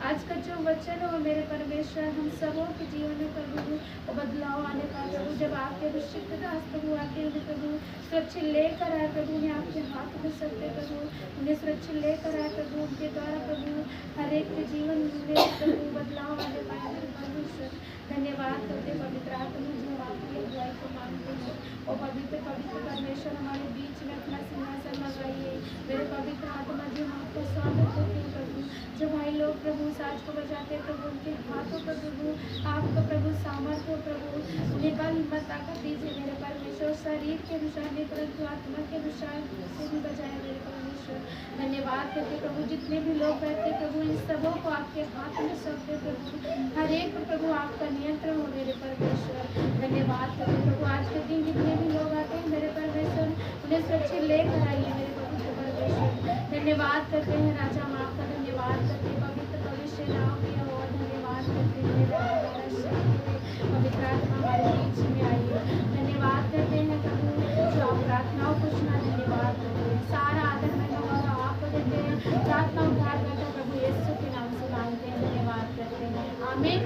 आज का जो वचन हो मेरे परमेश्वर, हम सबों के जीवन में प्रभु वो बदलाव आने का प्रभु, जब आपके अभिषिक्त दास प्रभु आके उन्हें प्रभु सुरक्षित लेकर आए प्रभु, उन्हें आपके हाथ में सकते प्रभु, उन्हें सुरक्षित लेकर आए प्रभु, उनके द्वारा प्रभु हर एक के जीवन में प्रभु बदलाव आने पाए मेरे परमेश्वर। धन्यवाद करते पवित्र आत्मा जो आपकी अगुवाई को मांगते हैं और पवित्र पवित्र परमेश्वर हमारे बीच में अपना सिंहासन लगाइए मेरे पवित्र आत्मा जो हम आपका स्वागत करते हैं प्रभु। जो भाई लोग प्रभु साज को बजाते प्रभु, उनके हाथों पर प्रभु आपका प्रभु सामर्थ्य प्रभु, उन्हें बल हिम्मत ताकत दीजिए मेरे परमेश्वर। शरीर के अनुसार नहीं परंतु आत्मा के अनुसार से भी बजाए मेरे परमेश्वर। धन्यवाद करते प्रभु, जितने भी लोग बैठते प्रभु इन सबों को आपके हाथ में सौंपते प्रभु, हर एक पर प्रभु आपका नियंत्रण हो मेरे परमेश्वर। धन्यवाद करते प्रभु, आज के दिन जितने भी लोग आते हैं मेरे परमेश्वर, उन्हें सुरक्षित लेकर आइए मेरे पवित्र परमेश्वर। धन्यवाद करते हैं राजा, हम आपका धन्यवाद करते हैं पवित्र भविष्य नाम किया और धन्यवाद करते हैं पवित्र आत्मा हमारे बीच में आइए। धन्यवाद करते हैं प्रभु जो आप प्रार्थनाओं को सुना, धन्यवाद करते हैं सारा आदर में आपको देते हैं। प्रार्थना उद्धार करते प्रभु यीशु के नाम से मांगते हैं, धन्यवाद करते हैं, आमीन।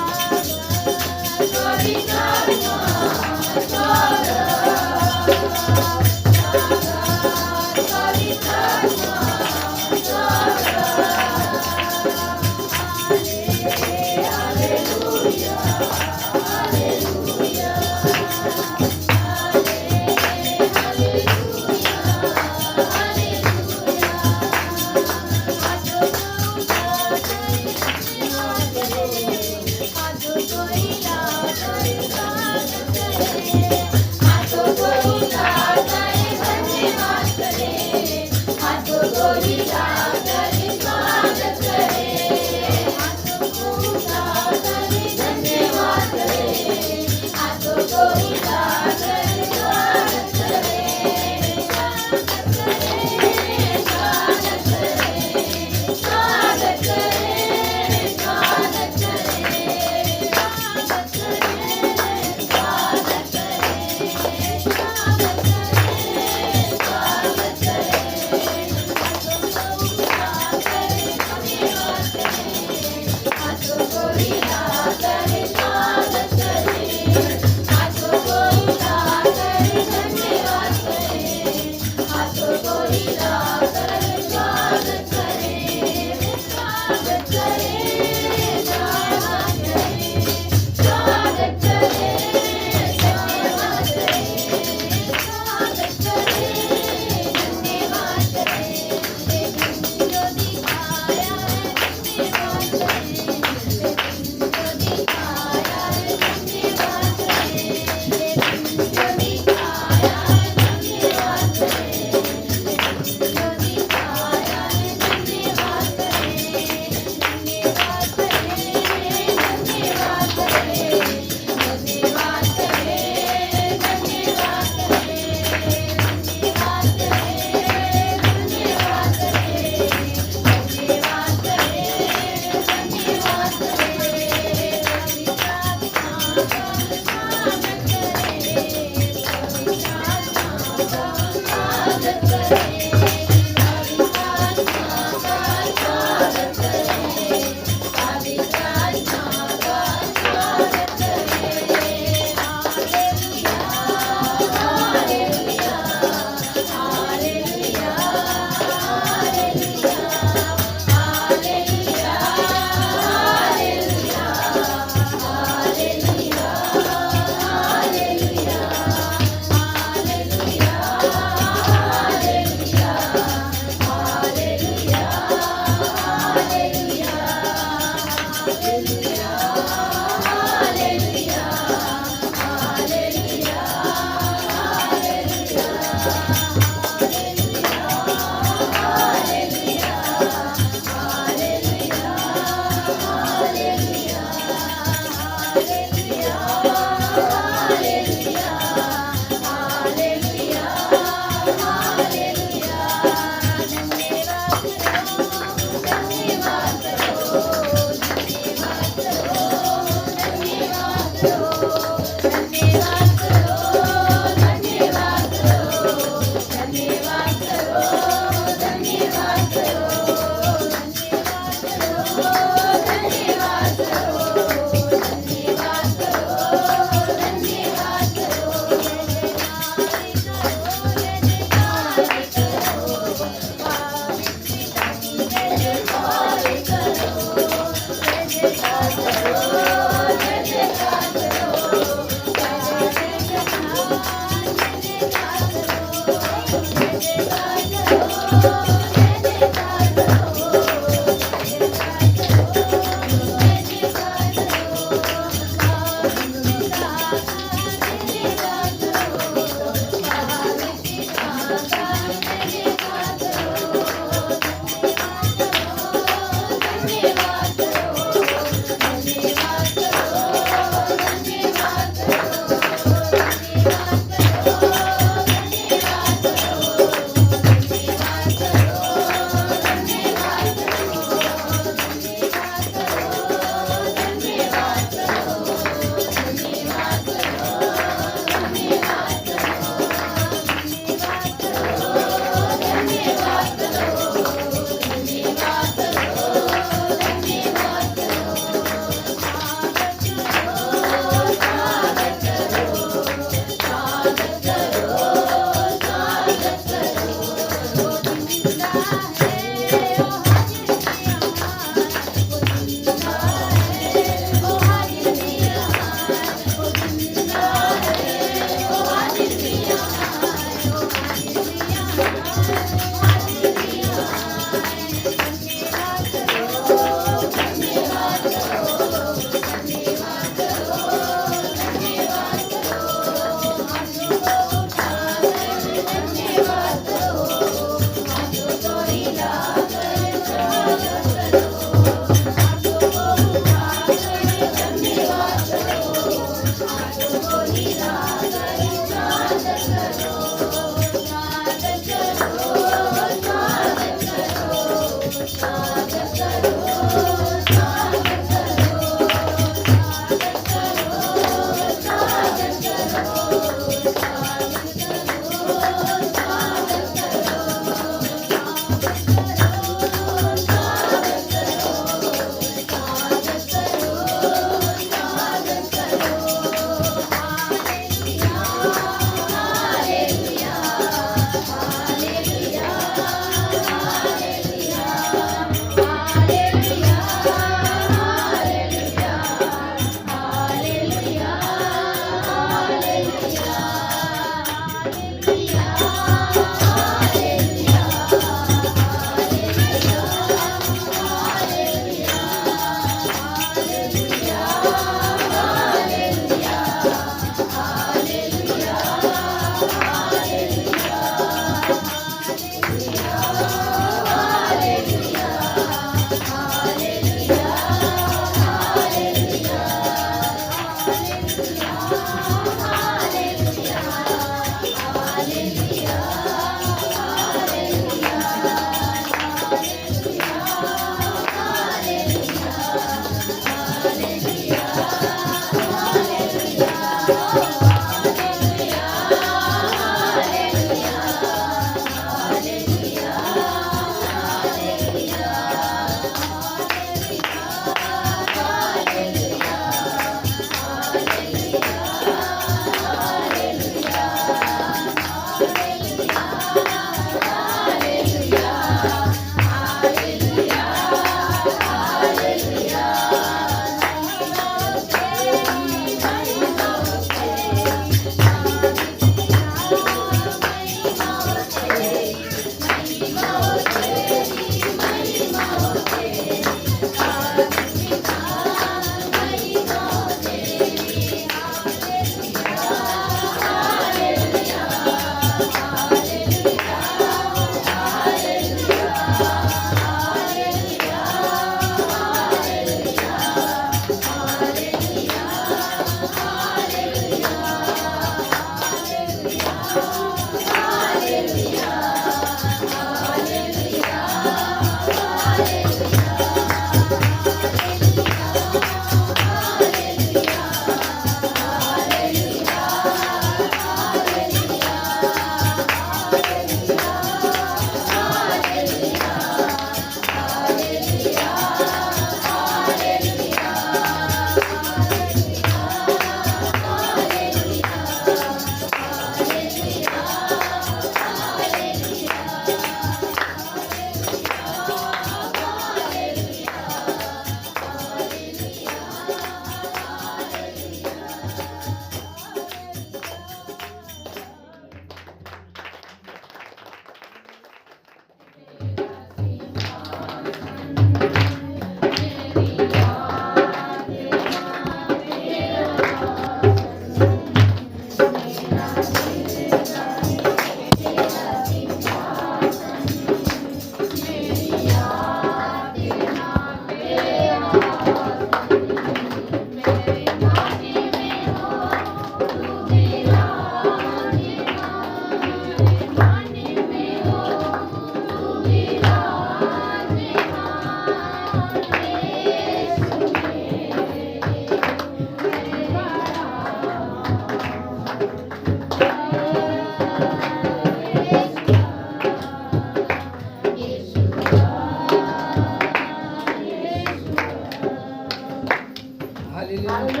आज के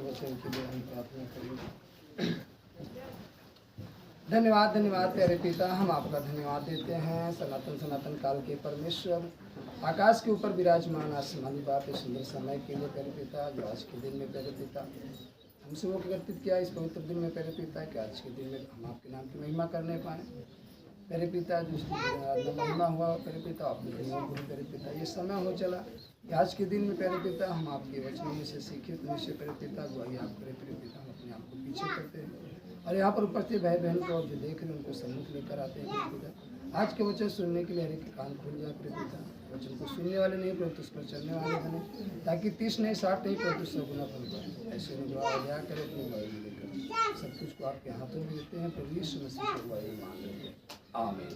वचन के लिए हम प्रार्थना करेंगे। धन्यवाद धन्यवाद प्यारे पिता, हम आपका धन्यवाद देते हैं सनातन सनातन काल के परमेश्वर, आकाश के ऊपर विराजमान आसमानी बाप, इस सुंदर समय के लिए प्यारे पिता, जो आज के दिन में प्यारे पिता हमसे वो एकत्रित किया इस पवित्र दिन में प्यारे पिता, कि आज के दिन में हम आपके नाम की महिमा करने पाएँ प्यारे पिता। जो महिमा हुआ प्यारे पिता अपने प्यारे पिता, ये समय हो चला कि आज के दिन में प्यारे पिता हम आपके वचनों में से सीखे निश्चय प्यारे पिता, गवाही आप करे प्यारे पिता, हम अपने आप को पीछे करते हैं और यहाँ पर उपस्थित भाई बहन को जो देख रहे हैं उनको सम्मुख लेकर आते हैं प्यारे पिता। आज के वचन सुनने के लिए हर एक कान खुल जाए प्यारे पिता, वचन को सुनने वाले नहीं परंतु उस पर चलने वाले बने, ताकि 30 नहीं 60 नहीं परंतु 100 गुना फल पाए। ऐसे में दुआ दया करे अपनी गवाही लेकर सब कुछ को आपके हाथों में देते हैं, प्रभु यीशु मसीह की गवाही मांग लेते हैं। आमीन।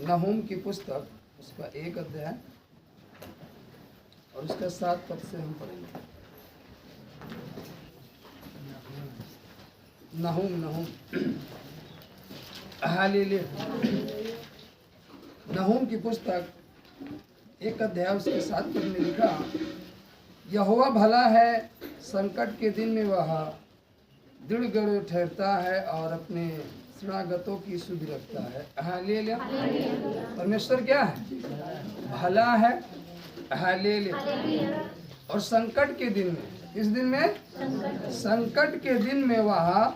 नहूम की पुस्तक उसका 1 अध्याय और उसका 7 पद से हम पढ़ेंगे। नहूम हालेलुया। नहूम की पुस्तक 1 अध्याय उसके 7 पद में लिखा, यहोवा भला है, संकट के दिन में वह दृढ़ ठहरता है और अपने शरणागतों की सुधि रखता है। हालेलुया। परमेश्वर क्या है? भला है। हालेलुया। और संकट के दिन में, इस दिन में संकट के दिन में वह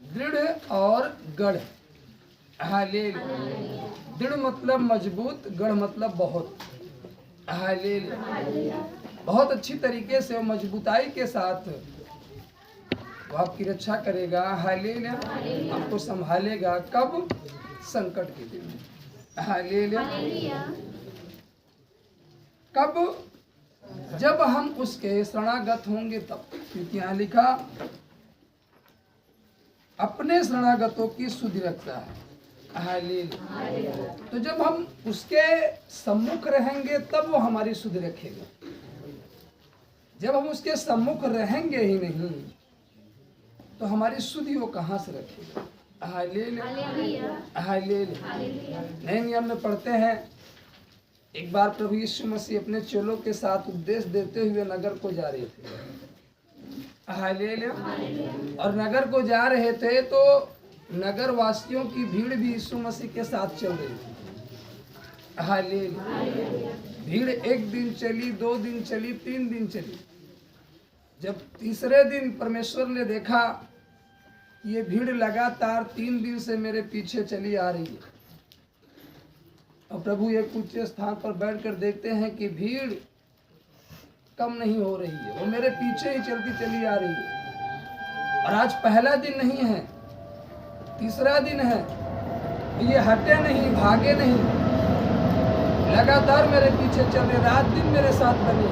दृढ़ और गढ़। हालेलुया। दृढ़ मतलब मजबूत, गढ़ मतलब बहुत। हालेलुया। बहुत अच्छी तरीके से मजबूताई के साथ वो आपकी रक्षा करेगा। हालेलुया। आपको संभालेगा। कब? संकट के दिन में। हालेलुया। कब? जब हम उसके शरणागत होंगे तब, क्योंकि यहाँ लिखा अपने शरणागतों की सुधि रखता है। हालेलुया। तो जब हम उसके सम्मुख रहेंगे तब वो हमारी सुधि रखेगा। जब हम उसके सम्मुख रहेंगे ही नहीं तो हमारी सुधि वो कहाँ से रखेगा? हालेलुया। नए नियम में पढ़ते हैं, एक बार प्रभु यीशु मसीह अपने चेलों के साथ उपदेश देते हुए नगर को जा रहे थे। हालेलुया। और नगर को जा रहे थे तो नगर वासियों की भीड़ भी यीशु मसीह के साथ चल रही थी। हालेलुया। भीड़ 1 दिन चली, 2 दिन चली, 3 दिन चली। जब तीसरे दिन परमेश्वर ने देखा ये भीड़ लगातार 3 दिन से मेरे पीछे चली आ रही है, और प्रभु एक ऊंचे स्थान पर बैठकर देखते हैं कि भीड़ कम नहीं हो रही है, वो मेरे पीछे ही चलती चली आ रही है। और आज पहला दिन नहीं है, तीसरा दिन है, ये हटे नहीं, भागे नहीं, लगातार मेरे पीछे चल रहे, रात दिन मेरे साथ बने।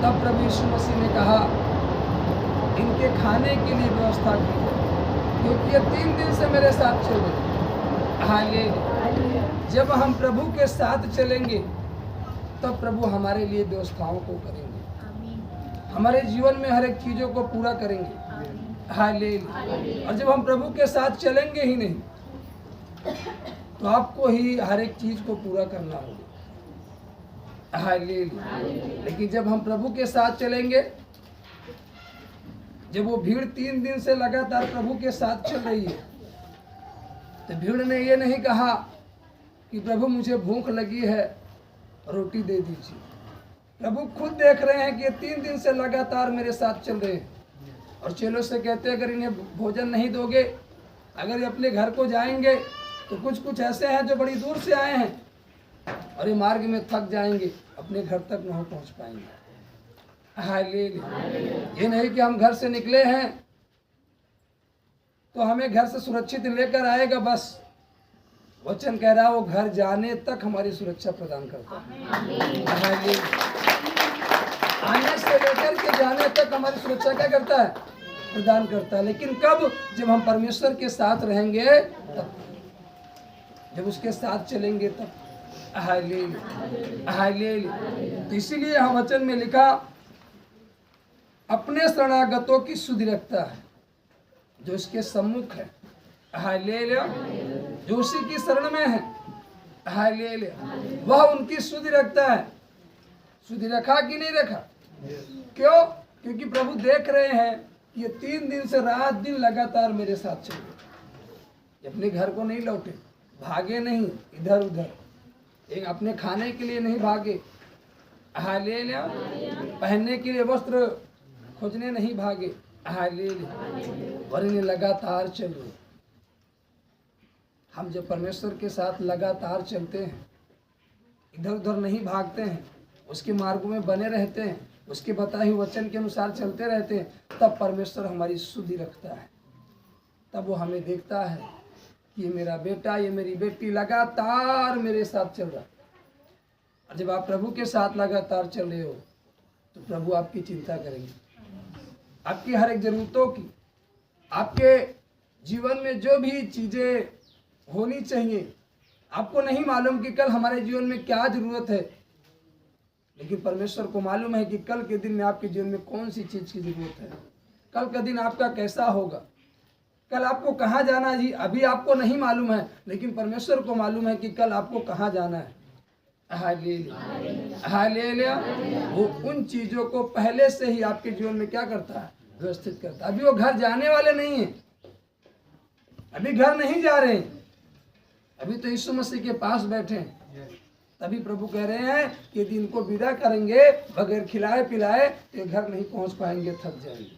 तब प्रभु यीशु मसीह ने कहा इनके खाने के लिए व्यवस्था की है, क्योंकि ये 3 दिन से मेरे साथ चल रहे। हालेलुया। जब हम प्रभु के साथ चलेंगे तब प्रभु हमारे लिए व्यवस्थाओं को करेंगे, हमारे जीवन में हर एक चीजों को पूरा करेंगे। हालेलुया। और जब हम प्रभु के साथ चलेंगे ही नहीं तो आपको ही हर एक चीज को पूरा करना होगा। हालेलुया। लेकिन जब हम प्रभु के साथ चलेंगे, जब वो भीड़ 3 दिन से लगातार प्रभु के साथ चल रही है, तो भीड़ ने ये नहीं कहा कि प्रभु मुझे भूख लगी है, रोटी दे दीजिए। प्रभु खुद देख रहे हैं कि ये 3 दिन से लगातार मेरे साथ चल रहे हैं, और चेलों से कहते हैं अगर इन्हें भोजन नहीं दोगे, अगर ये अपने घर को जाएंगे तो कुछ ऐसे हैं जो बड़ी दूर से आए हैं और ये मार्ग में थक जाएंगे, अपने घर तक नहीं पहुंच पाएंगे। हालेलुया। ये नहीं कि हम घर से निकले हैं तो हमें घर से सुरक्षित लेकर आएगा, बस वचन कह रहा है वो घर जाने तक हमारी सुरक्षा प्रदान करता है। आने से लेकर के जाने तक हमारी सुरक्षा क्या करता है? प्रदान करता है। लेकिन कब? जब हम परमेश्वर के साथ रहेंगे तब, जब उसके साथ चलेंगे तब। हालेलुया। हालेलुया। तो इसीलिए हम वचन में लिखा अपने शरणागतों की सुधि रखता है। जो उसके सम्मुख है, हालेलुया, जो उसी की शरण में है, हालेलुया, वह उनकी सुधि रखता है। सुधि रखा कि नहीं रखा? क्यों? क्योंकि प्रभु देख रहे हैं कि ये 3 दिन से रात दिन लगातार मेरे साथ चल रहे, ये अपने घर को नहीं लौटे, भागे नहीं इधर उधर, एक अपने खाने के लिए नहीं भागे, हालेलुया, पहनने के लिए वस्त्र खोजने नहीं भागे, हालेलुया, वरन लगातार चल रहे। हम जब परमेश्वर के साथ लगातार चलते हैं, इधर उधर नहीं भागते हैं, उसके मार्गों में बने रहते हैं, उसके बताए हुए वचन के अनुसार चलते रहते हैं, तब परमेश्वर हमारी सुधि रखता है। तब वो हमें देखता है कि ये मेरा बेटा, ये मेरी बेटी लगातार मेरे साथ चल रहा है। और जब आप प्रभु के साथ लगातार चल रहे हो तो प्रभु आपकी चिंता करेंगे, आपकी हर एक जरूरतों की, आपके जीवन में जो भी चीजें होनी चाहिए। आपको नहीं मालूम कि कल हमारे जीवन में क्या जरूरत है, लेकिन परमेश्वर को मालूम है कि कल के दिन में आपके जीवन में कौन सी चीज की जरूरत है, कल का दिन आपका कैसा होगा, कल आपको कहाँ जाना है। जी अभी आपको नहीं मालूम है, लेकिन परमेश्वर को मालूम है कि कल आपको कहाँ जाना है। Hallelujah, hallelujah. वो उन चीजों को पहले से ही आपके जीवन में क्या करता है? व्यवस्थित करता है। अभी वो घर जाने वाले नहीं है, अभी घर नहीं जा रहे हैं, अभी तो यीशु मसीह के पास बैठे हैं। तभी प्रभु कह रहे हैं कि यदि इनको विदा करेंगे बगैर खिलाए पिलाए तो घर नहीं पहुंच पाएंगे, थक जाएंगे।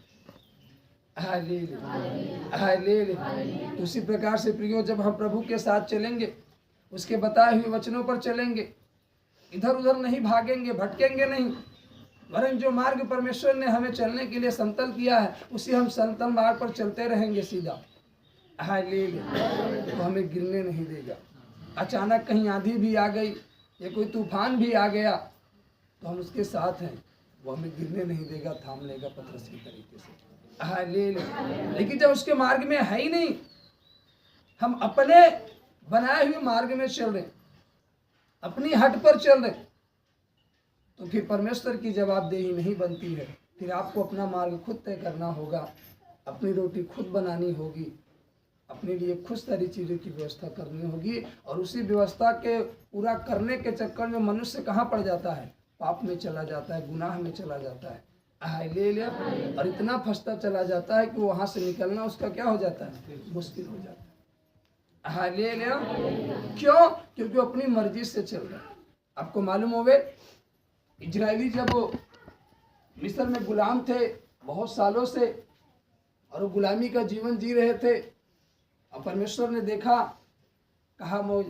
Hallelujah, hallelujah. तो उसी प्रकार से प्रियो, जब हम प्रभु के साथ चलेंगे, उसके बताए हुए वचनों पर चलेंगे, इधर उधर नहीं भागेंगे, भटकेंगे नहीं, वरन जो मार्ग परमेश्वर ने हमें चलने के लिए समतल किया है उसी हम समतल मार्ग पर चलते रहेंगे सीधा। हालेलुया। तो हमें गिरने नहीं देगा। अचानक कहीं आंधी भी आ गई या कोई तूफान भी आ गया तो हम उसके साथ हैं, वो हमें गिरने नहीं देगा, थाम लेगा पतरस की तरीके से। हालेलुया। लेकिन जब उसके मार्ग में है ही नहीं, हम अपने बनाए हुए मार्ग में चल रहे, अपनी हट पर चल रहे, तो फिर परमेश्वर की जवाबदेही नहीं बनती है। फिर आपको अपना मार्ग खुद तय करना होगा, अपनी रोटी खुद बनानी होगी, अपने लिए खुद सारी चीज़ों की व्यवस्था करनी होगी। और उसी व्यवस्था के पूरा करने के चक्कर में मनुष्य कहाँ पड़ जाता है? पाप में चला जाता है, गुनाह में चला जाता है। हालेलुया। और इतना फंसता चला जाता है कि वहाँ से निकलना उसका क्या हो जाता है? मुश्किल हो जाता है। हालेलुया। क्यों? क्योंकि वो अपनी मर्जी से चल रहा है। आपको मालूम होवे, इजरायली जब वो मिस्र में गुलाम थे बहुत सालों से, और वो गुलामी का जीवन जी रहे थे, और परमेश्वर ने देखा, कहा मैं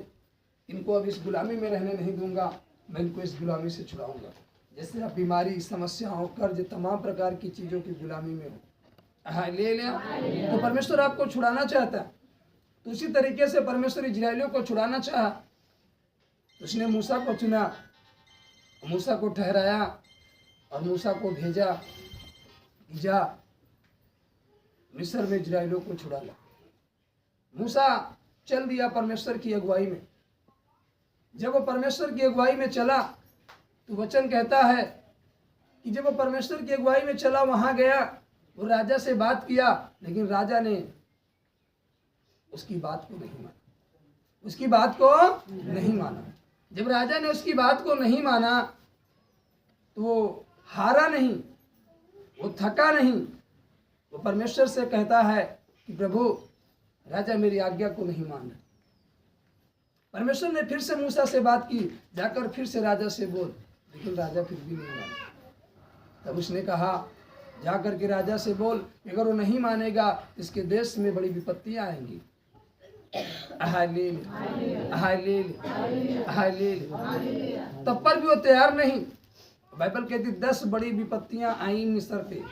इनको अब इस गुलामी में रहने नहीं दूंगा, मैं इनको इस गुलामी से छुड़ाऊंगा। जैसे आप बीमारी, समस्याओं, कर्ज, तमाम प्रकार की चीज़ों की गुलामी में हो। हालेलुया। तो परमेश्वर आपको छुड़ाना चाहता है। तो उसी तरीके से परमेश्वर इजरायलियों को छुड़ाना चाहा, तो उसने मूसा को चुना, मूसा को ठहराया और मूसा को भेजा, जा मिस्र में इजरायलियों को छुड़ा ला। मूसा चल दिया परमेश्वर की अगुवाई में। जब वो परमेश्वर की अगुवाई में चला तो वचन कहता है कि जब वो परमेश्वर की अगुवाई में चला, वहां गया, वो राजा से बात किया, लेकिन राजा ने उसकी बात को नहीं माना, उसकी बात को नहीं माना। जब राजा ने उसकी बात को नहीं माना तो वो हारा नहीं, वो थका नहीं, वो परमेश्वर से कहता है कि प्रभु, राजा मेरी आज्ञा को नहीं मान रहा। परमेश्वर ने फिर से मूसा से बात की, जाकर फिर से राजा से बोल, लेकिन राजा फिर भी नहीं माना। तब उसने कहा, जाकर के राजा से बोल, अगर वो नहीं मानेगा इसके देश में बड़ी विपत्तियां आएंगी। Hallelujah, hallelujah, hallelujah. तब पर भी वो तैयार नहीं। बाइबल कहती 10 बड़ी विपत्तियां आई मिस्र पे,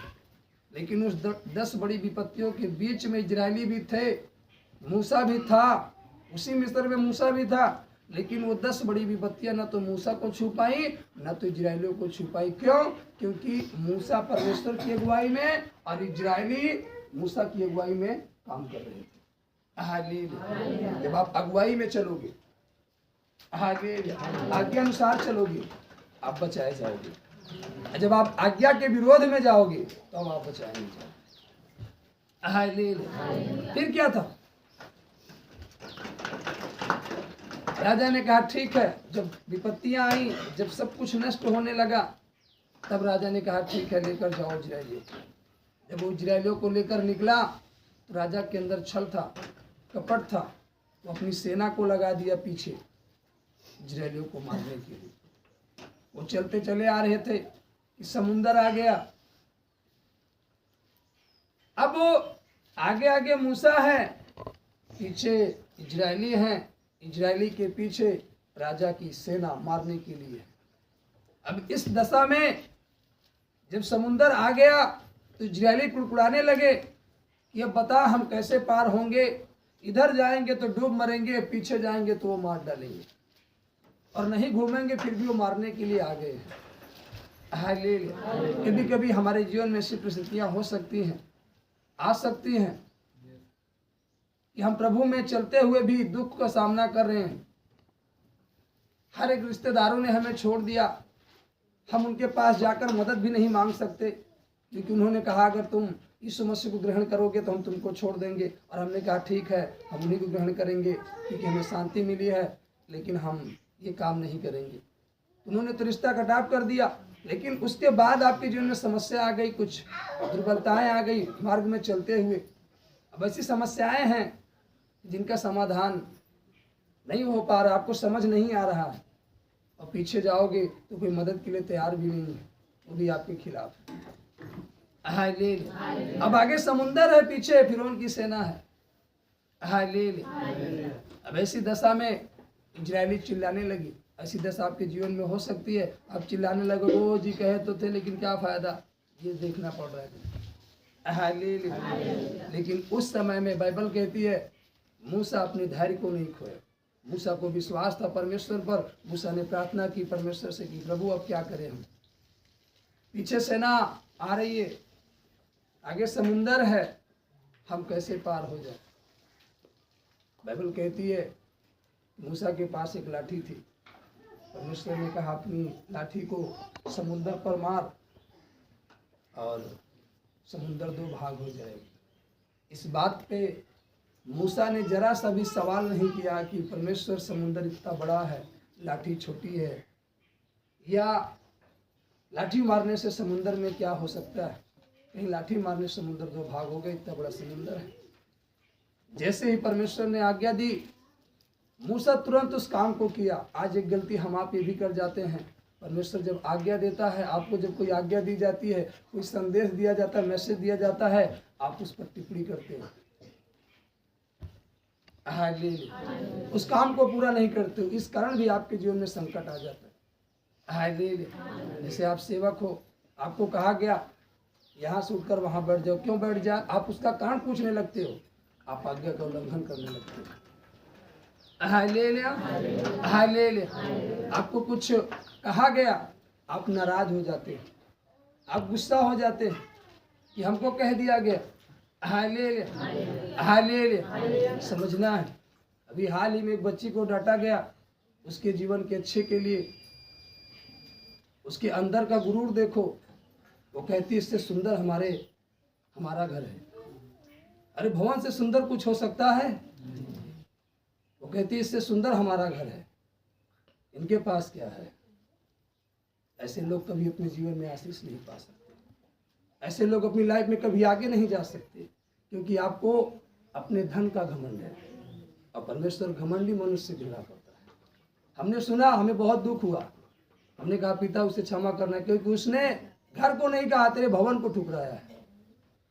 लेकिन उस 10 बड़ी विपत्तियों के बीच में इजरायली भी थे, मूसा भी था, उसी मिस्र में मूसा भी था, लेकिन वो 10 बड़ी विपत्तियां न तो मूसा को छू पाई न तो इजरायलियों को छू पाई। क्यों? क्योंकि मूसा परमेश्वर की अगुवाई में और इजरायली मूसा की अगुवाई में काम कर रहे थे। हालेलुया। जब आप अगुवाई में चलोगे, हालेलुया, आज्ञा अनुसार चलोगे, आप बचाए जाओगे। जब आप आज्ञा के विरोध में जाओगे तो आप बचाए नहीं जाओगे। हालेलुया। फिर क्या था? राजा ने कहा ठीक है। जब विपत्तियां आई, जब सब कुछ नष्ट होने लगा, तब राजा ने कहा ठीक है, लेकर जाओ इजराइलियों को। जब वो इजराइलियों को लेकर निकला तो राजा के अंदर छल था, कपट था। वो अपनी सेना को लगा दिया पीछे इजराइलियों को मारने के लिए। वो चलते चले आ रहे थे कि समुंदर आ गया। अब वो आगे आगे मूसा है, पीछे इजरायली हैं, इजरायली के पीछे राजा की सेना मारने के लिए। अब इस दशा में जब समुंदर आ गया तो इजरायली कुड़कुड़ाने लगे कि अब बता हम कैसे पार होंगे, इधर जाएंगे तो डूब मरेंगे, पीछे जाएंगे तो वो मार डालेंगे, और नहीं घूमेंगे फिर भी वो मारने के लिए आ गए हैं। हालेलुया। कभी कभी हमारे जीवन में ऐसी परिस्थितियां हो सकती हैं, आ सकती हैं कि हम प्रभु में चलते हुए भी दुख का सामना कर रहे हैं। हर एक रिश्तेदारों ने हमें छोड़ दिया, हम उनके पास जाकर मदद भी नहीं मांग सकते, क्योंकि उन्होंने कहा अगर तुम यीशु मसीह को ग्रहण करोगे तो हम तुमको छोड़ देंगे। और हमने कहा ठीक है, हम उन्हीं को ग्रहण करेंगे क्योंकि हमें शांति मिली है, लेकिन हम ये काम नहीं करेंगे। उन्होंने तो रिश्ता कटाव कर दिया, लेकिन उसके बाद आपके जीवन में समस्या आ गई, कुछ दुर्बलताएं आ गई मार्ग में चलते हुए। अब ऐसी समस्याएं हैं जिनका समाधान नहीं हो पा रहा, आपको समझ नहीं आ रहा है, और पीछे जाओगे तो कोई मदद के लिए तैयार भी नहीं है, वो भी आपके खिलाफ है। हालेलुया। अब आगे समुंदर है, पीछे फिरौन की सेना है। हालेलुया। अब ऐसी दशा में इजरायली चिल्लाने लगी। ऐसी दशा आपके जीवन में हो सकती है, आप चिल्लाने लगे वो जी कहे तो थे लेकिन क्या फायदा, ये देखना पड़ रहा है। हालेलुया। लेकिन उस समय में बाइबल कहती है मूसा अपने धैर्य को नहीं खोया। मूसा को विश्वास था परमेश्वर पर। मूसा ने प्रार्थना की परमेश्वर से कि प्रभु अब क्या करें हम, पीछे सेना आ रही है, आगे समुंदर है, हम कैसे पार हो जाए। बाइबल कहती है मूसा के पास एक लाठी थी। परमेश्वर ने कहा अपनी लाठी को समुंदर पर मार और समुंदर दो भाग हो जाएगा। इस बात पे मूसा ने जरा सा भी सवाल नहीं किया कि परमेश्वर समुंदर इतना बड़ा है, लाठी छोटी है, या लाठी मारने से समुंदर में क्या हो सकता है, कहीं लाठी मारने से समुंदर दो भाग हो गए, इतना बड़ा समुंदर है। जैसे ही परमेश्वर ने आज्ञा दी, मूसा तुरंत उस काम को किया। आज एक गलती हम आप ये भी कर जाते हैं। परमेश्वर जब आज्ञा देता है, आपको जब कोई आज्ञा दी जाती है, कोई संदेश दिया जाता है, मैसेज दिया जाता है, आप उस पर टिप्पणी करते हैं, हालेलुया, उस काम को पूरा नहीं करते हो। इस कारण भी आपके जीवन में संकट आ जाता है। हालेलुया। जैसे आप सेवक हो, आपको कहा गया यहाँ से उठकर वहाँ बैठ जाओ, क्यों बैठ जाए, आप उसका कारण पूछने लगते हो, आप आज्ञा का उल्लंघन करने लगते हो। हालेलुया। हालेलुया। आपको कुछ कहा गया, आप नाराज हो जाते हैं, आप गुस्सा हो जाते हैं कि हमको कह दिया गया। हालेलुया। हालेलुया। समझना है, अभी हाल ही में एक बच्ची को डांटा गया, उसके जीवन के अच्छे के लिए। उसके अंदर का गुरूर देखो, वो कहती है इससे सुंदर हमारा घर है। अरे भवन से सुंदर कुछ हो सकता है? वो कहती है इससे सुंदर हमारा घर है, इनके पास क्या है। ऐसे लोग कभी अपने जीवन में आशीष नहीं पा सकते, ऐसे लोग अपनी लाइफ में कभी आगे नहीं जा सकते, क्योंकि आपको अपने धन का घमंड है, और परमेश्वर घमंडी मनुष्य से घृणा करता है। हमने सुना, हमें बहुत दुख हुआ, हमने कहा पिता उसे क्षमा करना, क्योंकि उसने घर को नहीं कहा, तेरे भवन को ठुकराया है,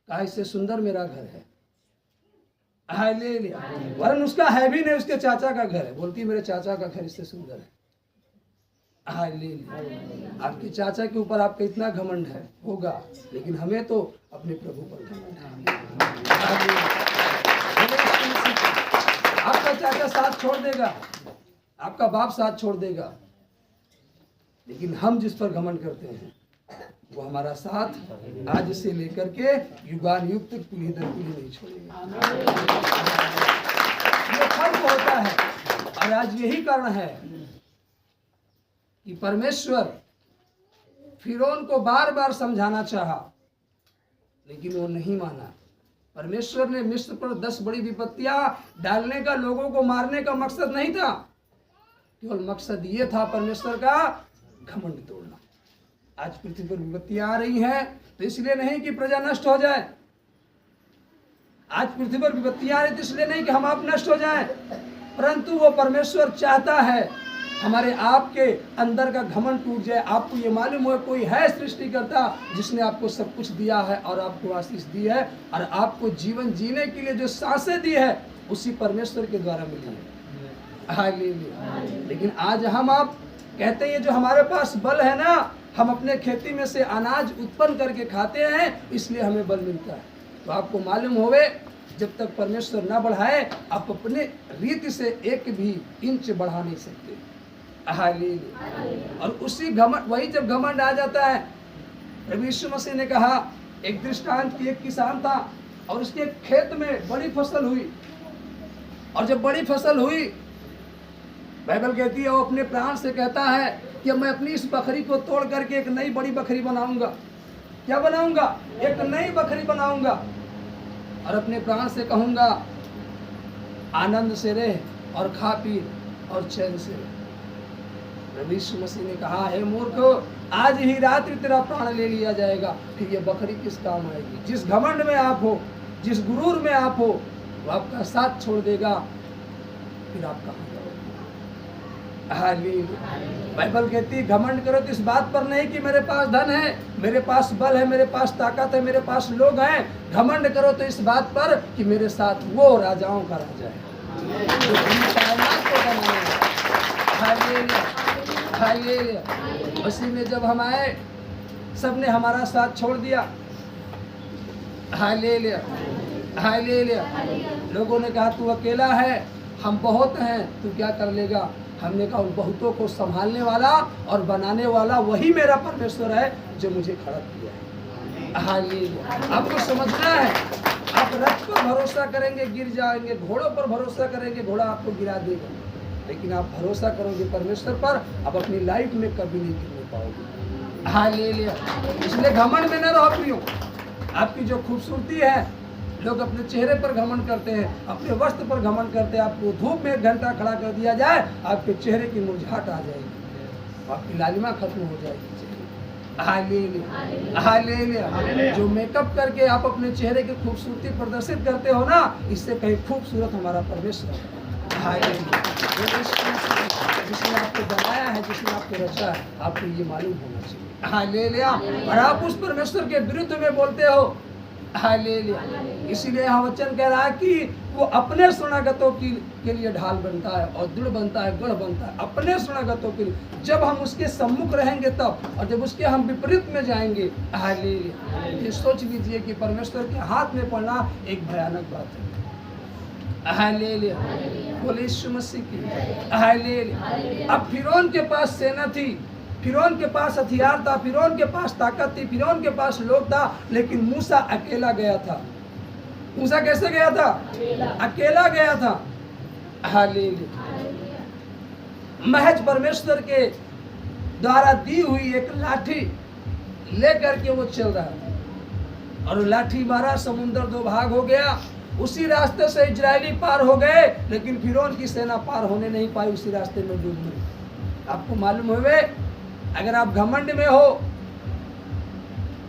कहा इससे सुंदर मेरा घर है। हालेलुया। वरन उसका है भी नहीं, उसके चाचा का घर है, बोलती मेरे चाचा का घर इससे सुंदर है। हालेलुया। आपके चाचा के ऊपर आपका इतना घमंड है होगा, लेकिन हमें तो अपने प्रभु पर घमंड है। आपका चाचा साथ छोड़ देगा, आपका बाप साथ छोड़ देगा, लेकिन हम जिस पर घमंड करते हैं वो हमारा साथ आज से लेकर के युगान युग तक पीढ़ी दर पीढ़ी नहीं छोड़ेगा। ये फर्क होता है, और आज यही कारण है कि परमेश्वर फिरौन को बार बार समझाना चाहा, लेकिन वो नहीं माना। परमेश्वर ने मिस्र पर 10 बड़ी विपत्तियां डालने का, लोगों को मारने का मकसद नहीं था, केवल मकसद ये था परमेश्वर का घमंड तोड़ना। आज पृथ्वी पर विपत्तियां आ रही हैं तो इसलिए नहीं कि प्रजा नष्ट हो जाए, आज पृथ्वी पर विपत्तियां आ रही तो इसलिए नहीं कि हम आप नष्ट हो जाएं, परंतु वो परमेश्वर चाहता है हमारे आपके अंदर का घमंड टूट जाए। आपको ये मालूम हो कोई है सृष्टिकर्ता जिसने आपको सब कुछ दिया है और आपको आशीष दी है, और आपको जीवन जीने के लिए जो सांसें दी है उसी परमेश्वर के द्वारा मिली है। हालेलुया। लेकिन आज हम आप कहते हैं जो हमारे पास बल है ना, हम अपने खेती में से अनाज उत्पन्न करके खाते हैं इसलिए हमें बल मिलता है। तो आपको मालूम होवे जब तक परमेश्वर ना बढ़ाए आप अपने रीति से एक भी इंच बढ़ा नहीं सकते। हालेलुया। और उसी घमंड, वही जब घमंड आ जाता है, प्रभु यीशु मसीह ने कहा एक दृष्टांत कि एक किसान था और उसके खेत में बड़ी फसल हुई, और जब बड़ी फसल हुई बाइबल कहती है वो अपने प्राण से कहता है कि मैं अपनी इस बकरी को तोड़ करके एक नई बड़ी बकरी बनाऊंगा। क्या बनाऊंगा? एक नई बकरी बनाऊंगा और अपने प्राण से कहूंगा आनंद से रह और खा पी और चैन से रह। प्रभु यीशु मसीह ने कहा हे मूर्ख, आज ही रात्रि तेरा प्राण ले लिया जाएगा, फिर ये बकरी किस काम आएगी? जिस घमंड में आप हो, जिस गुरूर में आप हो, वो आपका साथ छोड़ देगा, फिर आप कहाँ जाओगे? हालेलुया। बाइबल कहती है घमंड करो तो इस बात पर नहीं कि मेरे पास धन है, मेरे पास बल है, मेरे पास ताकत है, मेरे पास लोग हैं। घमंड करो तो इस बात पर कि मेरे साथ वो राजाओं का राजा है जो कायनात को बनाया। हालेलुया। हालेलुया। उसी में जब हम आए सबने हमारा साथ छोड़ दिया। हालेलुया। हालेलुया। लोगों ने कहा तू अकेला है, हम बहुत हैं, तू क्या कर लेगा? हमने कहा उन बहुतों को संभालने वाला और बनाने वाला वही मेरा परमेश्वर है जो मुझे खड़ा किया है। हालेलुया। आपको समझना है, आप रथ पर भरोसा करेंगे गिर जाएंगे, घोड़ों पर भरोसा करेंगे घोड़ा आपको गिरा देगा, लेकिन आप भरोसा करोगे परमेश्वर पर, आप अपनी लाइफ में कभी नहीं गिरने पाओगे। हालेलुया। इसलिए घमंड में न रहो प्रियो। आपकी जो खूबसूरती है, लोग अपने चेहरे पर घमंड करते हैं, अपने वस्त्र पर घमंड करते हैं। आपको धूप में 1 घंटा खड़ा कर दिया जाए, आपके चेहरे की मुरझाहट आ जाएगी, आपकी लालिमा खत्म हो जाएगी। हालेलुया। हालेलुया। जो मेकअप करके आप अपने चेहरे की खूबसूरती प्रदर्शित करते हो ना, इससे कहीं खूबसूरत हमारा परमेश्वर है। हालेलुया। जिसने आपको बनाया है, जिसने आपको रचा है, आपको ये मालूम होना चाहिए। हालेलुया। और आप उस परमेश्वर के विरुद्ध में बोलते हो। हालेलुया। इसीलिए यहाँ वचन कह रहा है कि वो अपने शरणागतों के लिए ढाल बनता है और दृढ़ बनता है, गढ़ बनता है अपने शरणागतों के लिए। जब हम उसके सम्मुख रहेंगे तब, और जब उसके हम विपरीत में जाएंगे। हालेलुया। ये सोच लीजिए कि परमेश्वर के हाथ में पड़ना एक भयानक बात है। हालेलुया। बोले यीशु मसीह की। हालेलुया। अब फिरौन के पास सेना थी, फिरौन के पास हथियार था, फिरौन के पास ताकत थी, फिरौन के पास लोग था, लेकिन मूसा अकेला गया था। मूसा कैसे गया था? अकेला गया था। हालेलुया। महज परमेश्वर के द्वारा दी हुई एक लाठी लेकर के वो चल रहा था, और लाठी मारा, समुद्र 2 भाग हो गया। उसी रास्ते से इजरायली पार हो गए, लेकिन फिरौन की सेना पार होने नहीं पाई, उसी रास्ते में डूब गई। आपको मालूम हुए, अगर आप घमंड में हो,